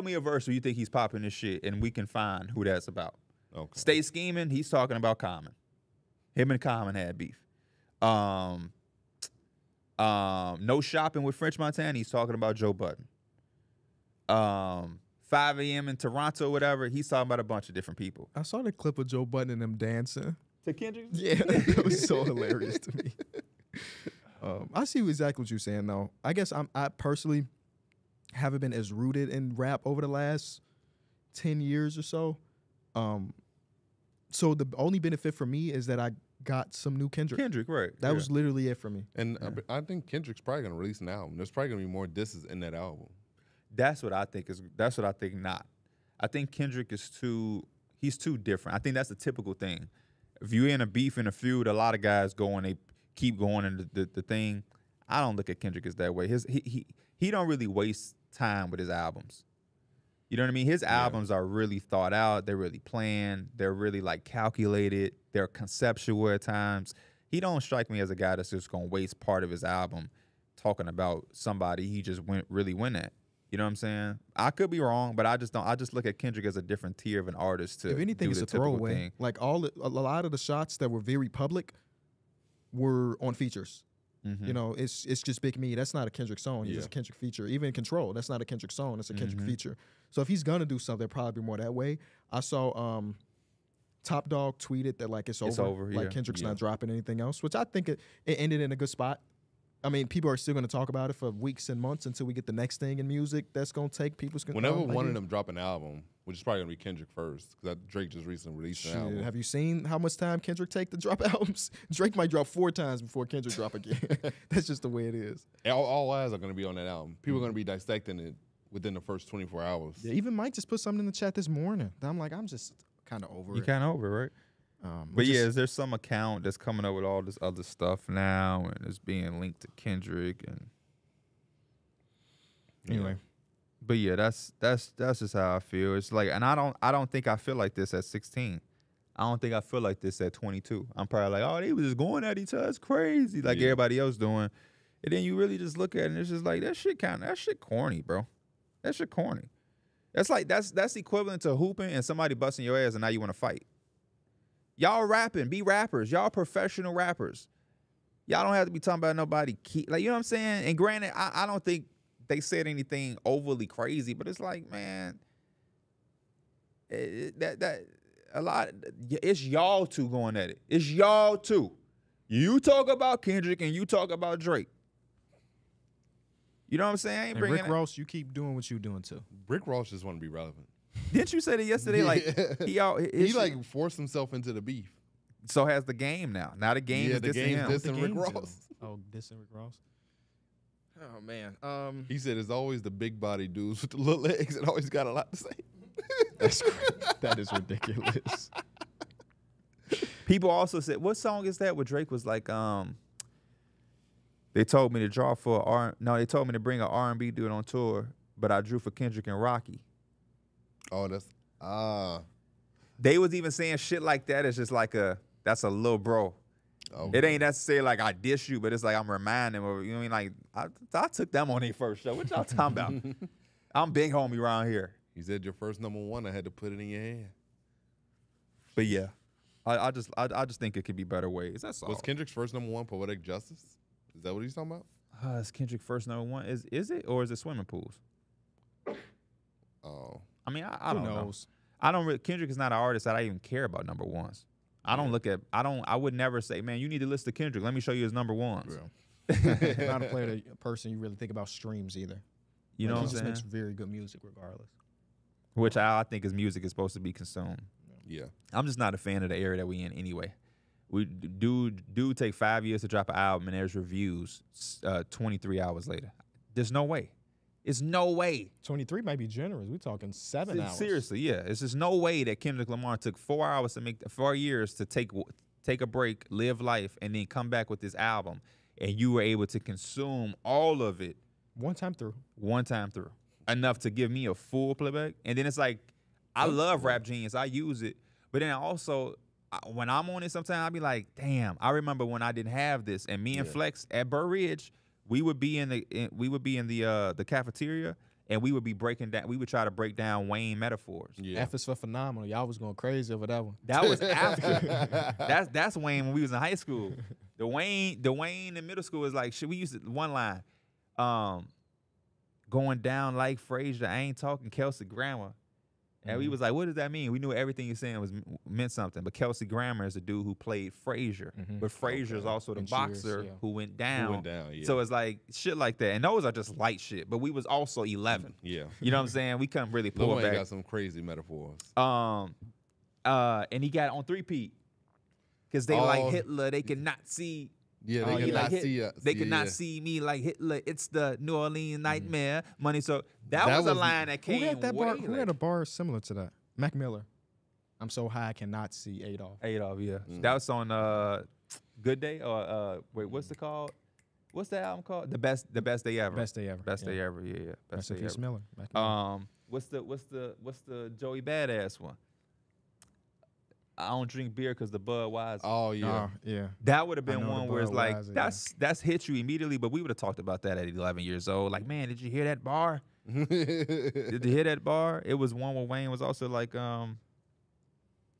me a verse where you think he's popping this shit and we can find who that's about. Okay. Stay Scheming, he's talking about Common. Him and Common had beef. No Shopping with French Montana, he's talking about Joe Budden. 5 a.m. in Toronto, whatever, he's talking about a bunch of different people. I saw the clip of Joe Budden and them dancing. To Kendrick? Yeah, that was so hilarious to me. I see exactly what you're saying, though. I guess I personally haven't been as rooted in rap over the last 10 years or so. So the only benefit for me is that I got some new Kendrick. Kendrick, right? That was literally it for me. And I think Kendrick's probably gonna release an album. There's probably gonna be more disses in that album. That's what I think is. That's what I think not. I think Kendrick is too. He's too different. I think that's a typical thing. If you're in a beef and a feud, a lot of guys go and they keep going in the thing. I don't look at Kendrick as that way. He don't really waste time with his albums. You know what I mean? His albums are really thought out. They're really planned. They're really like calculated. They're conceptual at times. He don't strike me as a guy that's just gonna waste part of his album talking about somebody he just really went at. You know what I'm saying? I could be wrong, but I just don't. I just look at Kendrick as a different tier of an artist. To if anything, do it's the a throwaway. thing. Like a lot of the shots that were very public were on features. Mm-hmm. You know, it's just Big Me. That's not a Kendrick song. It's just a Kendrick feature. Even Control, that's not a Kendrick song. It's a Kendrick feature. So if he's gonna do something, it'll probably be more that way. I saw Top Dog tweeted that like it's over. Like Kendrick's not dropping anything else, which I think it ended in a good spot. I mean, people are still going to talk about it for weeks and months until we get the next thing in music that's going to take people's. Whenever one of them drop an album, which is probably going to be Kendrick first, because Drake just recently released an album. Have you seen how much time Kendrick take to drop albums? Drake might drop 4 times before Kendrick drop again. That's just the way it is. All eyes are going to be on that album. People are going to be dissecting it within the first 24 hours. Yeah, even Mike just put something in the chat this morning. I'm just kind of over it. You kind of over it, right? But yeah, is there some account that's coming up with all this other stuff now, and it's being linked to Kendrick and anyway? But yeah, that's just how I feel. It's like, and I don't think I feel like this at 16. I don't think I feel like this at 22. I'm probably like, oh, they was just going at each other. It's crazy, like everybody else doing. And then you really just look at it, and it's just like that shit corny, bro. That shit corny. That's like that's equivalent to hooping and somebody busting your ass, and now you want to fight. Y'all rapping, be rappers. Y'all professional rappers. Y'all don't have to be talking about nobody. Like, you know what I'm saying? And granted, I don't think they said anything overly crazy, but it's like, man, that a lot. It's y'all two going at it. It's y'all two. You talk about Kendrick and you talk about Drake. You know what I'm saying? I ain't bringing Rick Ross, you keep doing what you doing too. Rick Ross just want to be relevant. Didn't you say that yesterday? Like he like forced himself into the beef. So has the game now. Now the game is dissing Rick Ross. Oh, dissing Rick Ross. Oh man. He said it's always the big body dudes with the little legs that always got a lot to say. That is ridiculous. People also said, what song is that where Drake was like, they told me to draw for they told me to bring an R&B dude on tour, but I drew for Kendrick and Rocky. Oh, They was even saying shit like that. It's just like that's a little bro. Okay. It ain't necessarily like I diss you, but it's like I'm reminding them. You know what I mean? Like I took them on their first show. What y'all talking about? I'm big homie around here. He said your first #1. I had to put it in your hand. But yeah, I just think it could be better ways. That's all. Was Kendrick's first #1 Poetic Justice? Is that what he's talking about? Is Kendrick first #1? Is it, or is it swimming pools? Oh. I mean, I don't know. I don't really, Kendrick is not an artist that I even care about #1s. I would never say, man, you need to listen to Kendrick. Let me show you his #1s. Yeah. Not a person you really think about streams either. You know what I'm saying? He just makes very good music regardless. Which I think his music is supposed to be consumed. Yeah. I'm just not a fan of the area that we in anyway. We do take 5 years to drop an album and there's reviews 23 hours later. There's no way. It's no way. 23 might be generous. We're talking 7 hours. Seriously, yeah. It's just no way that Kendrick Lamar took 4 years to take a break, live life, and then come back with this album, and you were able to consume all of it one time through. Enough to give me a full playback. And then it's like, I love Rap Genius. I use it. But then also, when I'm on it, sometimes I'll be like, damn, I remember when I didn't have this. And me and Flex at Burr Ridge, we would be in the cafeteria, and we would be breaking down. We would try to break down Wayne metaphors. Yeah. F is for phenomenal. Y'all was going crazy over that one. That was after. That's Wayne when we was in high school. The Wayne in middle school was like, shit. We used to one line, going down like Frazier. I ain't talking Kelsey Grammer. And we was like, what does that mean? We knew everything he was saying meant something. But Kelsey Grammer is the dude who played Frazier. But Frazier is also the boxer who went down. So it's like shit like that. And those are just light shit. But we was also 11. Yeah. You know what I'm saying? We couldn't really pull back. Got some crazy metaphors. And he got on three-peat. Because they like Hitler. They cannot see. Yeah, they cannot see us. They cannot see me like Hitler. It's the New Orleans nightmare. Money. So that was a line that came who had that bar? way Who had a bar similar to that? Mac Miller. I'm so high I cannot see Adolf. Adolf, yeah. That was on Good Day or wait, what's it called? What's that album called? The best day ever. Best day ever. Best day ever. Yeah. Best day ever. Miller. What's the Joey Badass one? I don't drink beer because the Budweiser. Oh yeah, yeah. That would have been one where it's like that's hit you immediately. But we would have talked about that at 11 years old. Like, man, did you hear that bar? Did you hear that bar? It was one where Wayne was also like,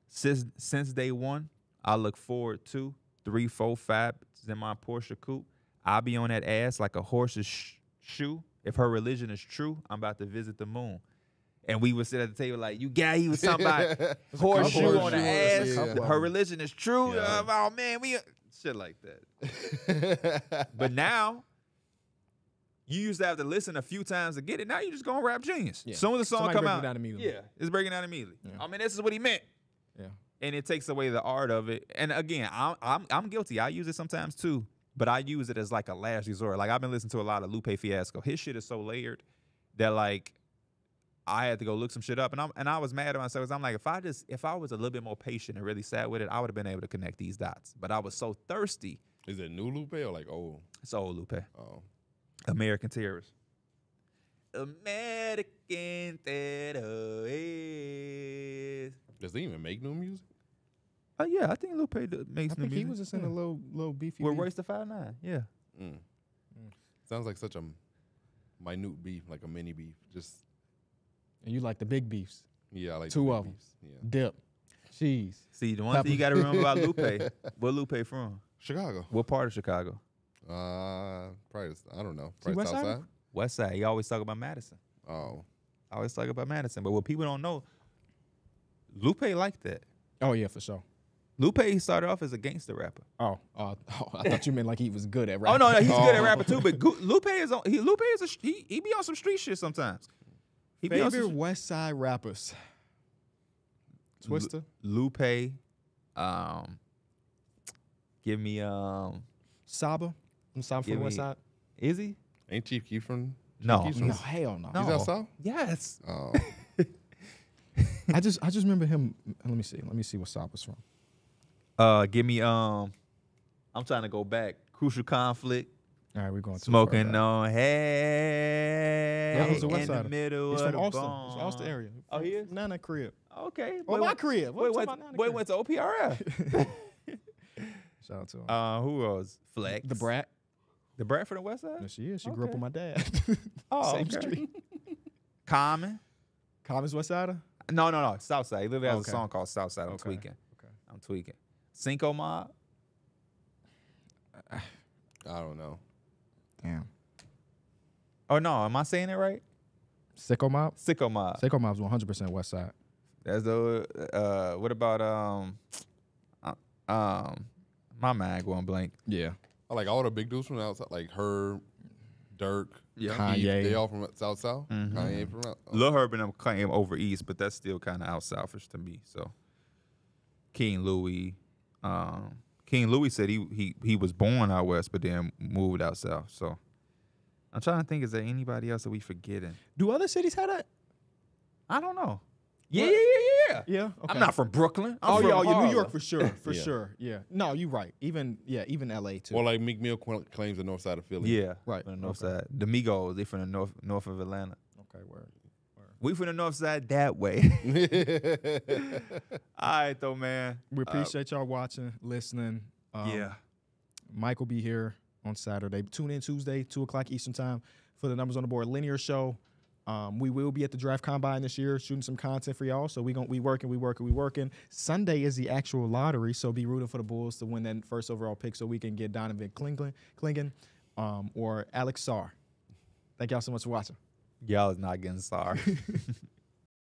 since day one, I look forward to 3, 4, 5 in my Porsche coupe. I'll be on that ass like a horse's shoe. If her religion is true, I'm about to visit the moon. And we would sit at the table like, you got he was talking about horseshoe on the ass. Yeah. Her religion is true. Yeah. Oh, man, shit like that. But now, you used to have to listen a few times to get it. Now you just going to rap genius. Yeah. Soon as the song come out, it's breaking down immediately. Yeah. I mean, this is what he meant. Yeah. And it takes away the art of it. And again, I'm guilty. I use it sometimes too. But I use it as like a last resort. Like I've been listening to a lot of Lupe Fiasco. His shit is so layered that like, I had to go look some shit up, and I was mad at myself. I'm like, if I was a little bit more patient and really sat with it, I would have been able to connect these dots. But I was so thirsty. Is it new Lupe or like old? It's old Lupe. Oh, American Terrorist. American Terrorist. Does he even make new music? Oh yeah, I think Lupe makes new music. He was just in a little beefy. With Royce the 5'9", yeah. Sounds like such a minute beef, like a mini beef, just. And you like the big beefs. Yeah, I like 2 of them. Yeah. Dip, cheese. See, the one thing you got to remember about Lupe, where Lupe from? Chicago. What part of Chicago? Probably, I don't know. Probably South Side? West Side. He always talk about Madison. Oh. I always talk about Madison. But what people don't know, Lupe liked that. Oh, yeah, for sure. Lupe started off as a gangster rapper. I thought you meant like he was good at rapping. Oh, no, he's good at rapping too. But Lupe is he be on some street shit sometimes. Favorite West Side rappers? Twister? Lupe. Give me Saba. Saba from the West Side. Is he? Ain't Chief Keef from? No, hell no. He's out south? Yes. Oh. I just remember him. Let me see what Saba's from. Give me I'm trying to go back. Crucial Conflict. All right, we're going to Smoking on hey. Yeah, he's the West Side. He's from Austin. It's Austin area. Oh, he is? Nana crib. Okay. My crib. Boy went to OPRF. Shout out to him. Who else? Flex. The Brat. The Brat from the West Side? Yes, she is. She grew up with my dad. Same street. Common. Common's West Sider? No. South Side. He literally has a song called South Side. I'm tweaking. I'm tweaking. Cinco Mob. I don't know. Damn. Oh no, am I saying it right? Sicko Mob? Sicko Mob. Sicko Mob's 100% West Side. That's the what about my mind going blank. Yeah. I like all the big dudes from outside, like Herb, Dirk, Kanye. They all from South South. Mm-hmm. Kanye from out. Lil Herb and them came over east, but that's still kind of out southish to me. So King Louis said he was born out west, but then moved out south. So I'm trying to think, is there anybody else that we forgetting? Do other cities have that? I don't know. Yeah. Okay. I'm not from Brooklyn. I'm from New York for sure. Sure. Yeah. No, you're right. Even LA too. Or like Meek Mill claims the north side of Philly. Yeah. Right. From the north side. The Migos, they from the north of Atlanta. Okay, word. We from the north side that way. All right, though, man. We appreciate y'all watching, listening. Mike will be here on Saturday. Tune in Tuesday, 2:00 Eastern time for the Numbers on the Board linear show. We will be at the Draft Combine this year, shooting some content for y'all. So we working. Sunday is the actual lottery, so be rooting for the Bulls to win that first overall pick so we can get Donovan Clingan or Alex Sarr. Thank y'all so much for watching. Y'all is not getting Sarr.